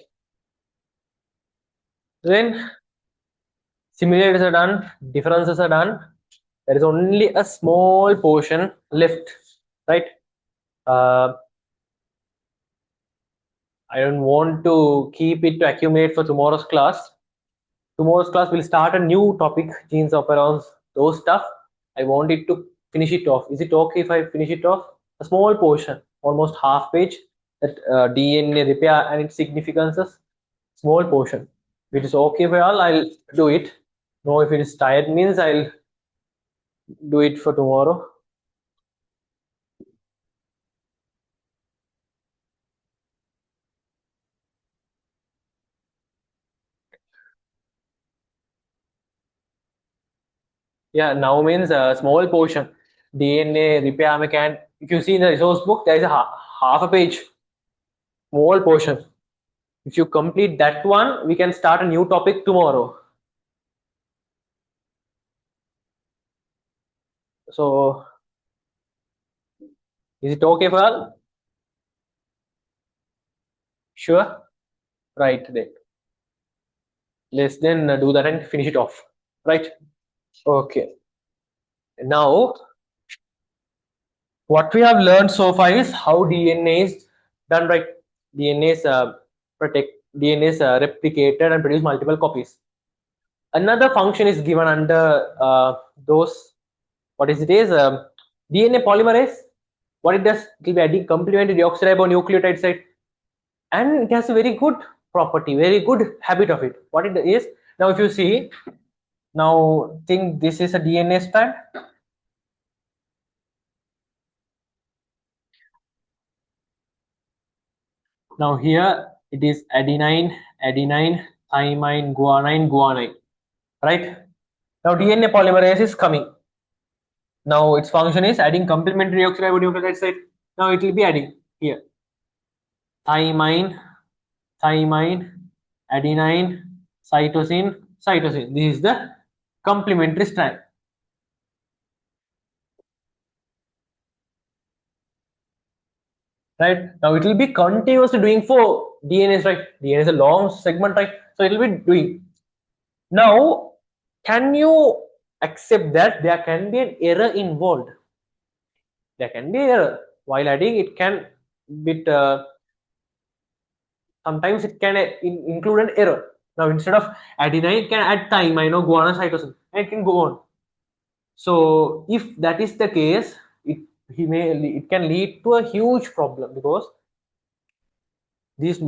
Then simulators are done, differences are done. There is only a small portion left, right? Uh, I don't want to keep it to accumulate for tomorrow's class. Tomorrow's class will start a new topic, genes, operons, those stuff. I want it to finish it off. Is it okay if I finish it off? A small portion, almost half page, that DNA repair and its significances. Small portion. If it is okay for all, I'll do it. No, if it is tired means I'll do it for tomorrow. Yeah, now means a small portion. DNA repair mechanic. If you see in the resource book, there is a half a page, small portion. If you complete that one, we can start a new topic tomorrow. So, is it okay for all? Sure. Right then. Let's then do that and finish it off. Right. Okay. Now, what we have learned so far is how DNA is done. Right. DNA is protect. DNA is replicated and produce multiple copies. Another function is given under those. What is it? Is DNA polymerase. What it does? It will be adding complementary deoxyribonucleotide site, and it has a very good property, very good habit of it. What it is now, if you see, now think this is a DNA strand. Now here it is adenine, adenine, thymine, guanine, guanine, right? Now DNA polymerase is coming. Now its function is adding complementary deoxyribonucleotide site. Now it will be adding here thymine, thymine, adenine, cytosine, cytosine. This is the complementary strand. Right? Now it will be continuously doing for DNAs, right? DNA is a long segment, right? So it will be doing. Now, can you accept that there can be an error involved? There can be error while adding. It can bit sometimes it can include an error. Now instead of adenine, it can add thymine or guanine cytosine, and it can go on. So if that is the case, it can lead to a huge problem because these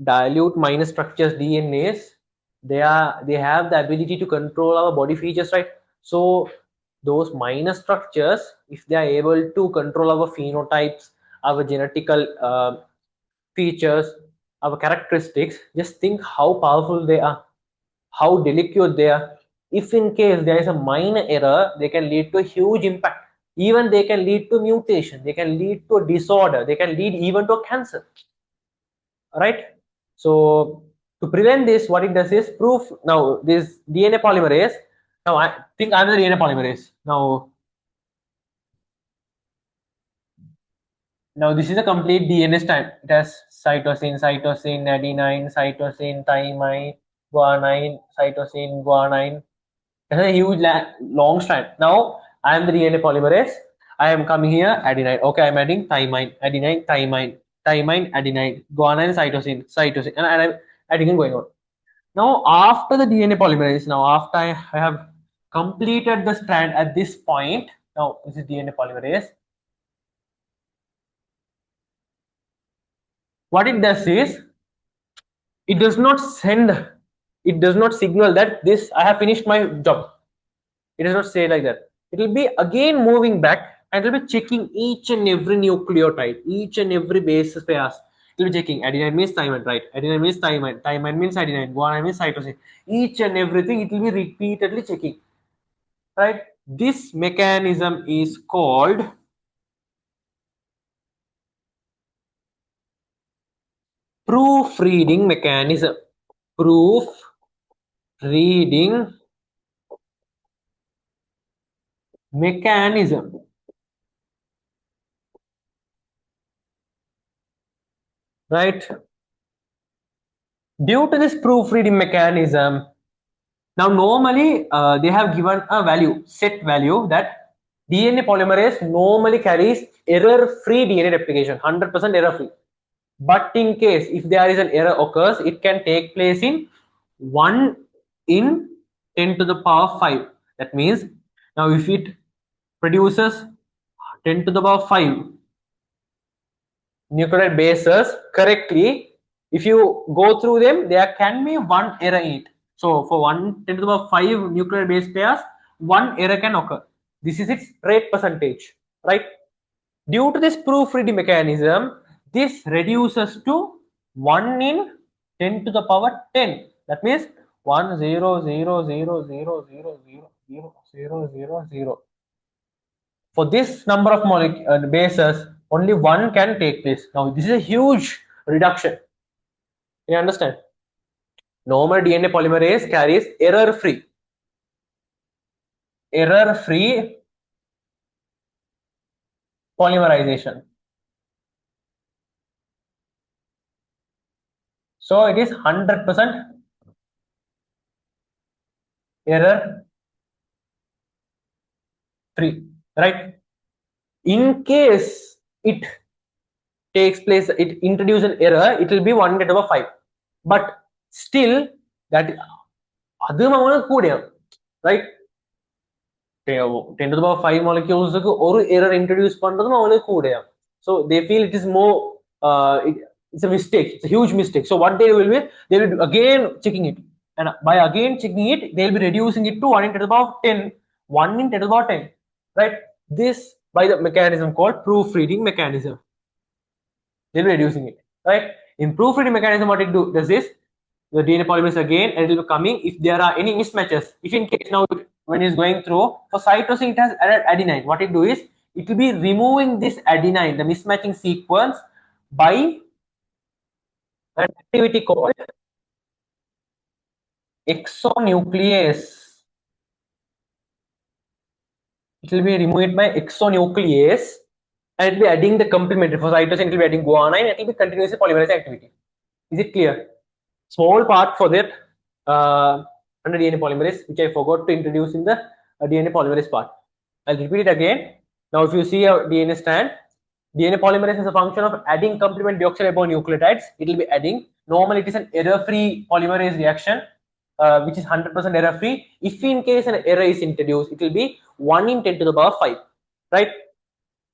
dilute minor structures DNAs they have the ability to control our body features, right? So those minor structures, if they are able to control our phenotypes, our genetical features, our characteristics, just think how powerful they are, how delicate they are. If in case there is a minor error, they can lead to a huge impact. Even they can lead to mutation, they can lead to a disorder, they can lead even to a cancer, right? So to prevent this, what it does is proof. Now this DNA polymerase, now I think I'm the DNA polymerase. Now this is a complete DNA strand. It has cytosine, cytosine, adenine, cytosine, thymine, guanine, cytosine, guanine. It's a huge long strand. Now I am the DNA polymerase. I am coming here adenine. Okay, I'm adding thymine, adenine, thymine, thymine, adenine, guanine, cytosine, cytosine, and I'm adding and going on. Now after the DNA polymerase, now after I have completed the strand at this point, now this is DNA polymerase. What it does is it does not send, it does not signal that this I have finished my job. It does not say like that. It will be again moving back and it will be checking each and every nucleotide, each and every base pairs. It will be checking adenine means thymine, right? Adenine means thymine, thymine means adenine, guanine means cytosine. Each and everything it will be repeatedly checking, right? This mechanism is called proofreading mechanism. Proofreading mechanism, right? Due to this proofreading mechanism, now normally they have given a value, set value, that DNA polymerase normally carries error-free DNA replication, 100% error-free. But in case if there is an error occurs, it can take place in 1 in 10 to the power 5. That means now if it produces 10 to the power 5 nucleotide bases correctly, if you go through them, there can be one error in it. So for 1 10 to the power 5 nucleotide base pairs, one error can occur. This is its rate percentage, right? Due to this proofreading mechanism, this reduces to 1 in 10 to the power 10. That means 1 0 0 0 0 0 0 0 0 0 0. For this number of bases, only one can take place. Now this is a huge reduction. You understand? Normal DNA polymerase carries error-free polymerization. So it is 100% error free, right? In case it takes place, it introduces an error, it will be 1 to the power 5. But still, that right? 10 to the power 5 molecules or error introduced so they feel it is more it's a mistake, it's a huge mistake. So what they will be, they will be again checking it, and by again checking it, they'll be reducing it to 1 in 10 to the power 10, 1 in 10 to the power 10, right? This by the mechanism called proofreading mechanism, they'll be reducing it, right? In proofreading mechanism, what it does is the DNA polymerase again, and it will be coming if there are any mismatches. If in case now when it's going through for cytosine, it has added adenine. What it do is it will be removing this adenine, the mismatching sequence, by an activity called exonuclease. It will be removed by exonuclease, and it will be adding the complementary. For cytosine, it will be adding guanine, and it will be continuously polymerase activity. Is it clear? Small part for that under DNA polymerase, which I forgot to introduce in the DNA polymerase part. I'll repeat it again. Now, if you see a DNA strand, DNA polymerase is a function of adding complement deoxyribonucleotides. It will be adding. Normally, it is an error-free polymerase reaction, which is 100% error-free. If in case an error is introduced, it will be 1 in 10 to the power 5, right?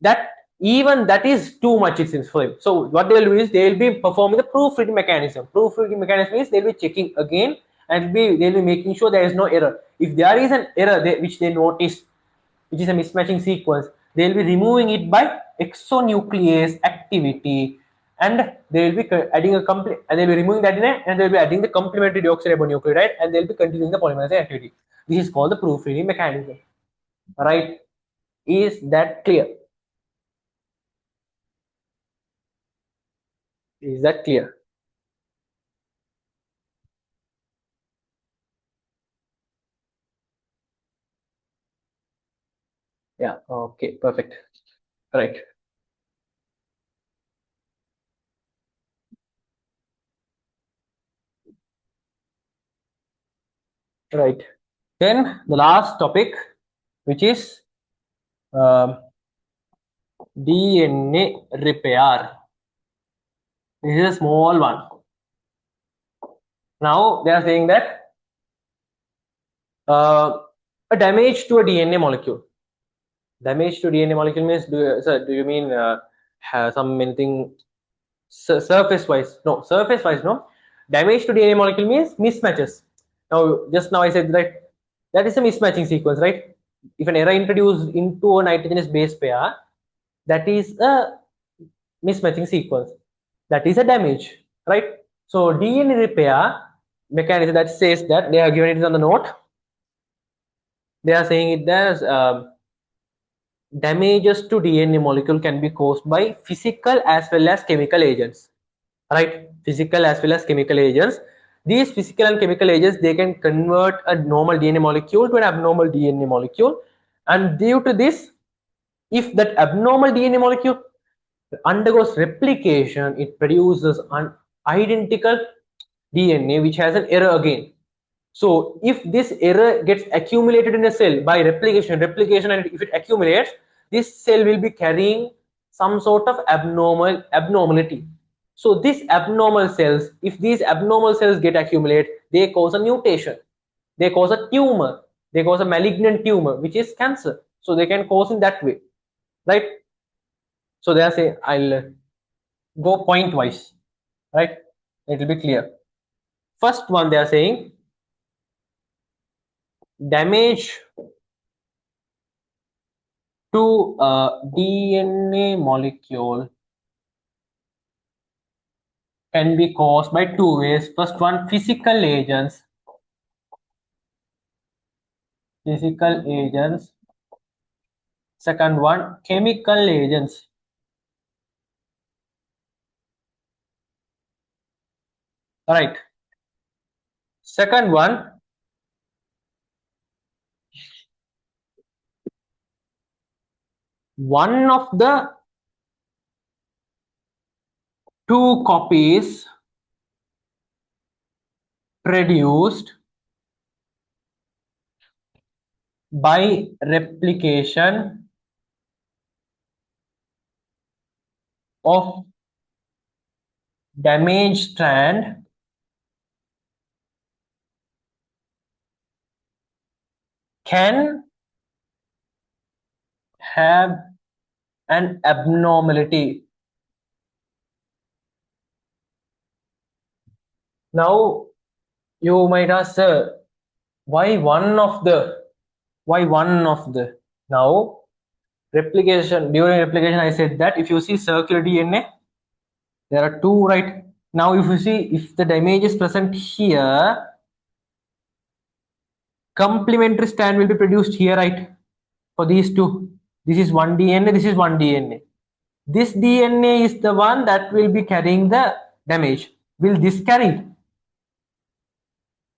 That even that is too much, it seems for him. So what they will do is they will be performing the proofreading mechanism. Proofreading mechanism means they will be checking again, and they will be making sure there is no error. If there is an error which they notice, which is a mismatching sequence, they will be removing it by exonuclease activity, and they will be adding a complete, and they will be removing that in it, and they will be adding the complementary deoxyribonucleotide, and they will be continuing the polymerase activity. This is called the proofreading mechanism. Right? Is that clear? Is that clear? Yeah. Okay. Perfect. Right. Right. Then the last topic, which is DNA repair. This is a small one. Now they are saying that a damage to a DNA molecule. Damage to DNA molecule means, do you mean some anything surface wise? No, surface wise, no. Damage to DNA molecule means mismatches. Now, just now I said that is a mismatching sequence, right? If an error introduced into a nitrogenous base pair, that is a mismatching sequence. That is a damage, right? So DNA repair mechanism, that says that they are given it on the note. They are saying it as damages to DNA molecule can be caused by physical as well as chemical agents, right? Physical as well as chemical agents. These physical and chemical agents, they can convert a normal DNA molecule to an abnormal DNA molecule, and due to this, if that abnormal DNA molecule undergoes replication, it produces an identical DNA which has an error again. So if this error gets accumulated in a cell by replication, and if it accumulates, this cell will be carrying some sort of abnormality. So these abnormal cells, if these abnormal cells get accumulated, they cause a mutation, they cause a tumor, they cause a malignant tumor, which is cancer. So they can cause in that way, right? So they are saying, I'll go point wise, right? It will be clear. First one, they are saying damage to a DNA molecule can be caused by two ways. First one, physical agents. Physical agents. Second one, chemical agents. All right. Second one, one of the two copies produced by replication of damaged strand can have an abnormality. Now you might ask, sir, why one of the? Now replication, during replication I said that if you see circular DNA, there are two, right? Now if you see, if the damage is present here, complementary strand will be produced here, right? For these two, this is one DNA, this is one DNA. This DNA is the one that will be carrying the damage. Will this carry?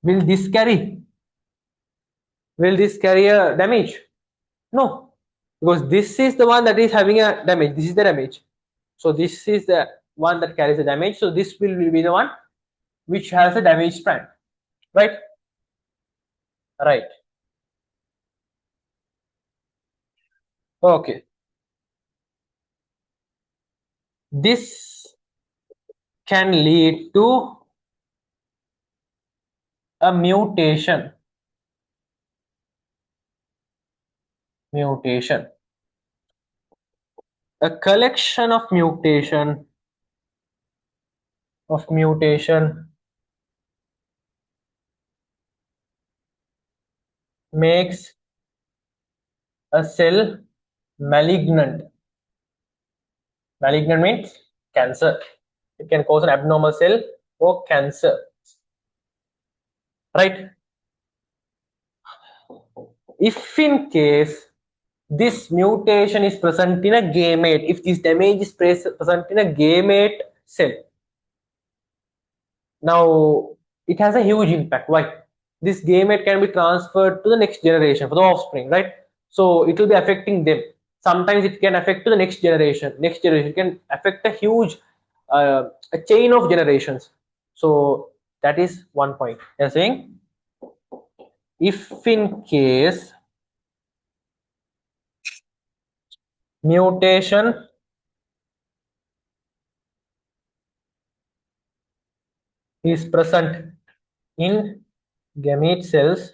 Will this carry? Will this carry a damage? No, because this is the one that is having a damage. This is the damage. So this is the one that carries the damage. So this will be the one which has a damage strand, right? Right. Okay. This can lead to a mutation. Mutation. A collection of mutation makes a cell malignant. Malignant means cancer. It can cause an abnormal cell or cancer, right? If in case this mutation is present in a gamete, if this damage is present in a gamete cell, now it has a huge impact. Why? This gamete can be transferred to the next generation for the offspring, right? So it will be affecting them. Sometimes it can affect to the next generation. Next generation can affect a huge a chain of generations. So that is one point. They're saying if in case mutation is present in gamete cells,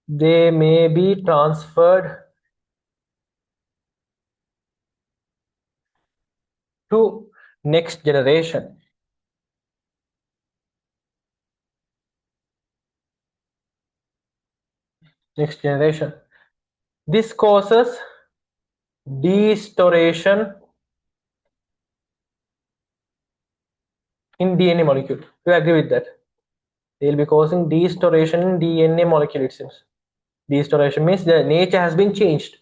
they may be transferred to next generation. Next generation. This causes distortion in DNA molecule. Do you agree with that? They will be causing distortion in DNA molecule, it seems. Distortion means the nature has been changed.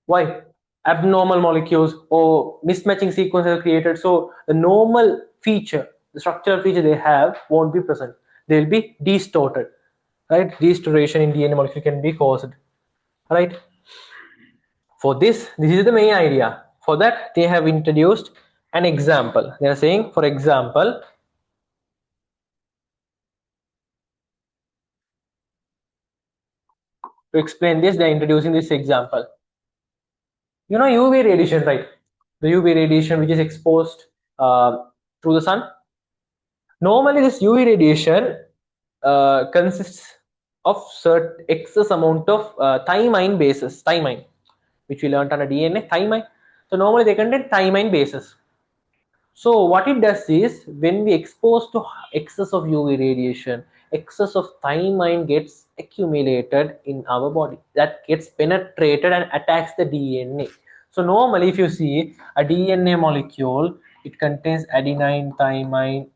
Why? Abnormal molecules or mismatching sequences are created. So the normal feature, the structural feature they have won't be present. They will be distorted. Right? Distortion in DNA molecule can be caused. Right? For this is the main idea. For that, they have introduced an example. They are saying, for example, to explain this, they are introducing this example. You know UV radiation, right? The UV radiation which is exposed through the sun. Normally, this UV radiation consists of certain excess amount of thymine bases, thymine, which we learned on a DNA, thymine. So normally they contain thymine bases. So what it does is, when we expose to excess of UV radiation, excess of thymine gets accumulated in our body. That gets penetrated and attacks the DNA. So normally if you see a DNA molecule, it contains adenine, thymine,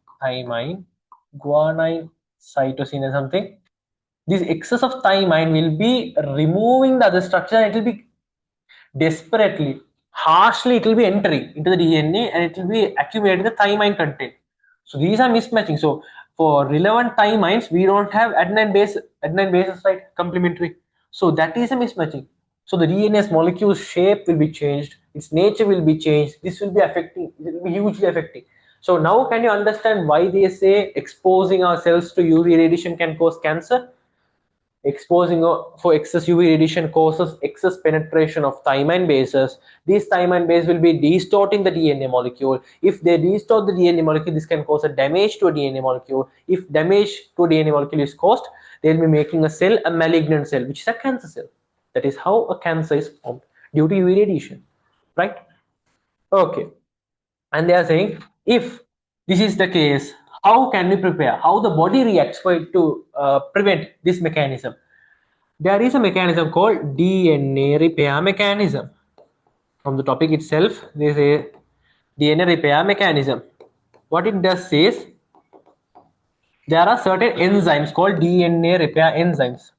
guanine, cytosine or something. This excess of thymine will be removing the other structure, and it will be desperately, harshly, it will be entering into the DNA and it will be accumulating the thymine content. So these are mismatching. So for relevant thymines, we don't have adenine bases, right? Complementary. So that is a mismatching. So the DNA's molecule shape will be changed, its nature will be changed. This will be affecting, it will be hugely affecting. So now can you understand why they say exposing ourselves to UV radiation can cause cancer? Exposing for excess UV radiation causes excess penetration of thymine bases. These thymine bases will be distorting the DNA molecule. If they distort the DNA molecule, this can cause a damage to a DNA molecule. If damage to a DNA molecule is caused, they will be making a cell a malignant cell, which is a cancer cell. That is how a cancer is formed due to UV radiation, right? Okay. And they are saying, if this is the case, how can we prepare? How the body reacts for it to prevent this mechanism? There is a mechanism called DNA repair mechanism. from the topic itself, this is DNA repair mechanism. What it does is there are certain enzymes called DNA repair enzymes.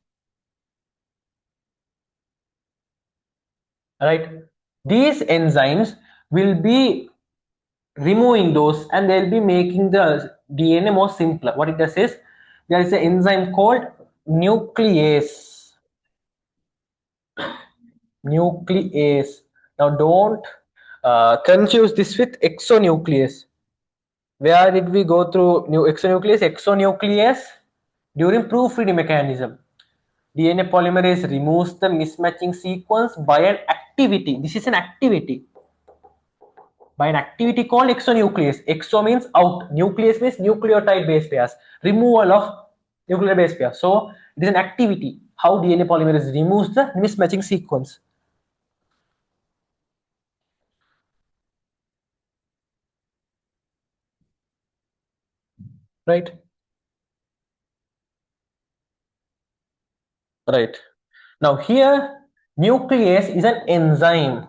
Right? These enzymes will be removing those and they'll be making the DNA more simpler. What it does is there is an enzyme called nuclease. Nuclease. Now don't confuse this with exonuclease. Where did we go through new exonuclease? Exonuclease during proofreading mechanism. DNA polymerase removes the mismatching sequence by an activity. This is an activity. By an activity called exonuclease. Exo means out. Nuclease means nucleotide base pairs. Removal of nuclear base pairs. So it is an activity. How DNA polymerase removes the mismatching sequence. Right? Right. Now here, nuclease is an enzyme.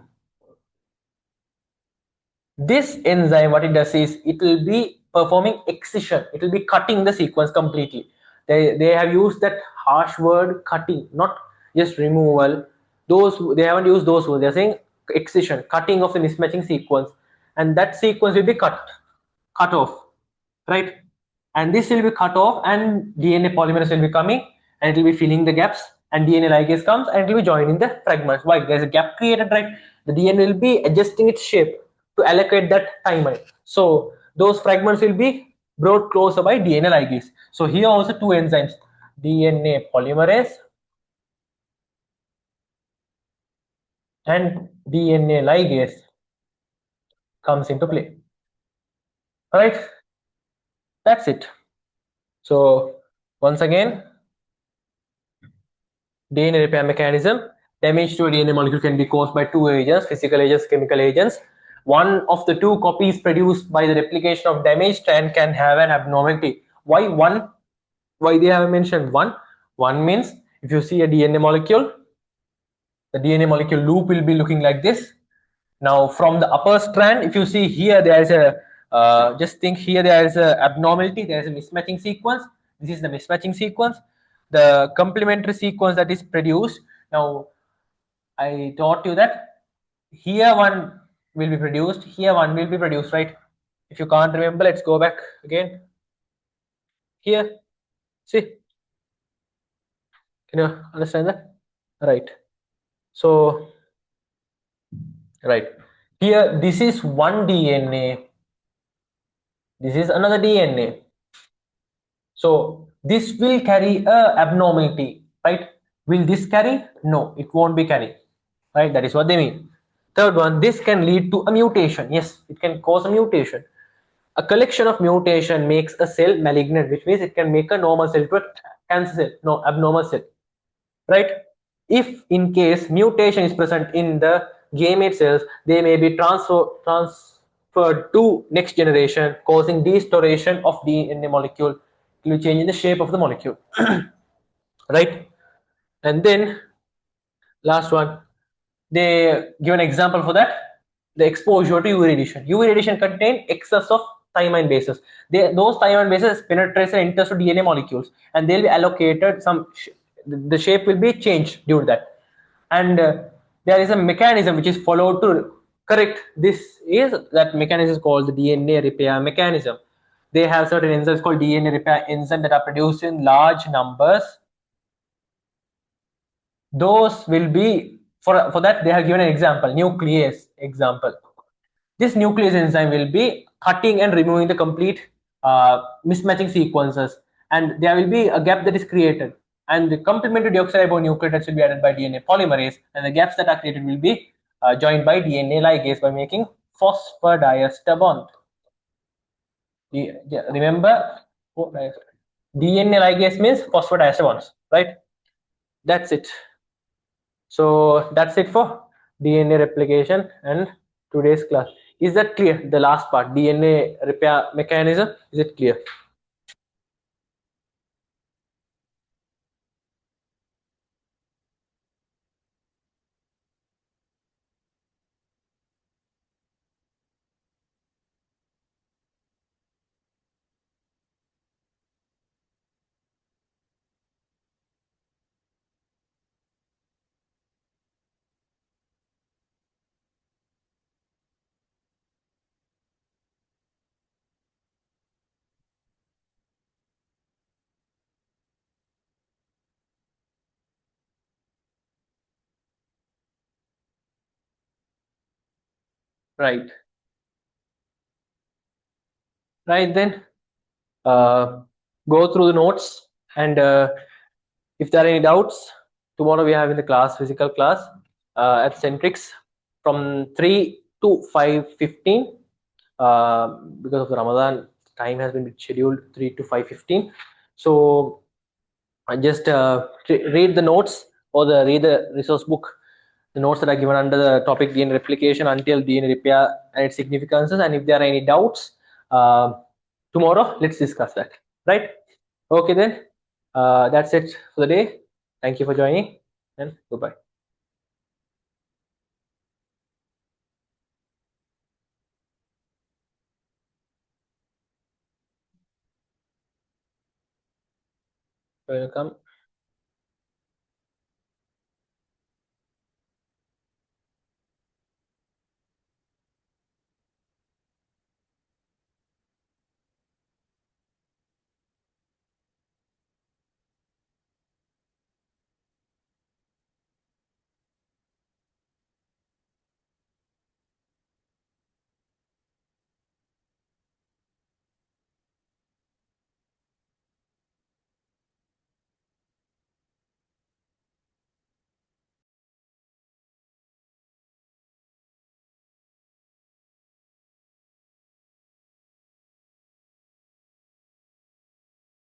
This enzyme, what it does is, it will be performing excision. It will be cutting the sequence completely. They have used that harsh word cutting, not just removal. Those they haven't used those words. They're saying excision, cutting of the mismatching sequence, and that sequence will be cut off, right? And this will be cut off, and DNA polymerase will be coming, and it will be filling the gaps, and DNA ligase comes, and it will be joining the fragments. Why? There's a gap created, right? The DNA will be adjusting its shape to allocate that timeline. So those fragments will be brought closer by DNA ligase. So here also two enzymes, DNA polymerase and DNA ligase comes into play. All right, that's it. So once again, DNA repair mechanism. Damage to a DNA molecule can be caused by two agents, physical agents, chemical agents. One of the two copies produced by the replication of damaged strand can have an abnormality. Why one? Why they have mentioned one? One means if you see a DNA molecule, the DNA molecule loop will be looking like this. Now from the upper strand, if you see here, there is a just think here there is a abnormality, there is a mismatching sequence. This is the mismatching sequence. The complementary sequence that is produced. Now I taught you that here one will be produced, here one will be produced, right? If you can't remember, let's go back again. Here, see, can you understand that? Right. So, right. Here, this is one DNA. This is another DNA. So, this will carry a abnormality, right? Will this carry? No, it won't be carrying, right? That is what they mean. Third one, this can lead to a mutation. Yes, it can cause a mutation. A collection of mutation makes a cell malignant, which means it can make a normal cell to a cancer cell, no abnormal cell, right? If in case mutation is present in the gamete cells, they may be transferred to next generation, causing distortion of DNA molecule. It will change in the shape of the molecule, right? And then last one, they give an example for that, the exposure to UV radiation. UV radiation contain excess of thymine bases. Those thymine bases penetrate and enters to DNA molecules, and they'll be allocated some. The shape will be changed due to that, and there is a mechanism which is followed to correct this. Is that mechanism is called the DNA repair mechanism. They have certain enzymes called DNA repair enzymes that are produced in large numbers. Those will be for that they have given an example, nuclease example. This nuclease enzyme will be cutting and removing the complete mismatching sequences, and there will be a gap that is created, and the complementary deoxyribonucleotides will be added by DNA polymerase, and the gaps that are created will be joined by DNA ligase by making phosphodiester bond. Remember, DNA ligase means phosphodiester bonds, right? That's it. So that's it for DNA replication and today's class. Is that clear? The last part, DNA repair mechanism, is it clear? Right. Right then, uh, go through the notes, and if there are any doubts, tomorrow we have in the class, physical class, at Centrix from 3 to 5:15. Because of the Ramadan, time has been scheduled 3 to 5:15. So I just read the notes, or read the resource book, the notes that are given under the topic DNA replication until DNA repair and its significances. And if there are any doubts, uh, tomorrow let's discuss that. Right? Okay then. That's it for the day. Thank you for joining, and goodbye. Welcome.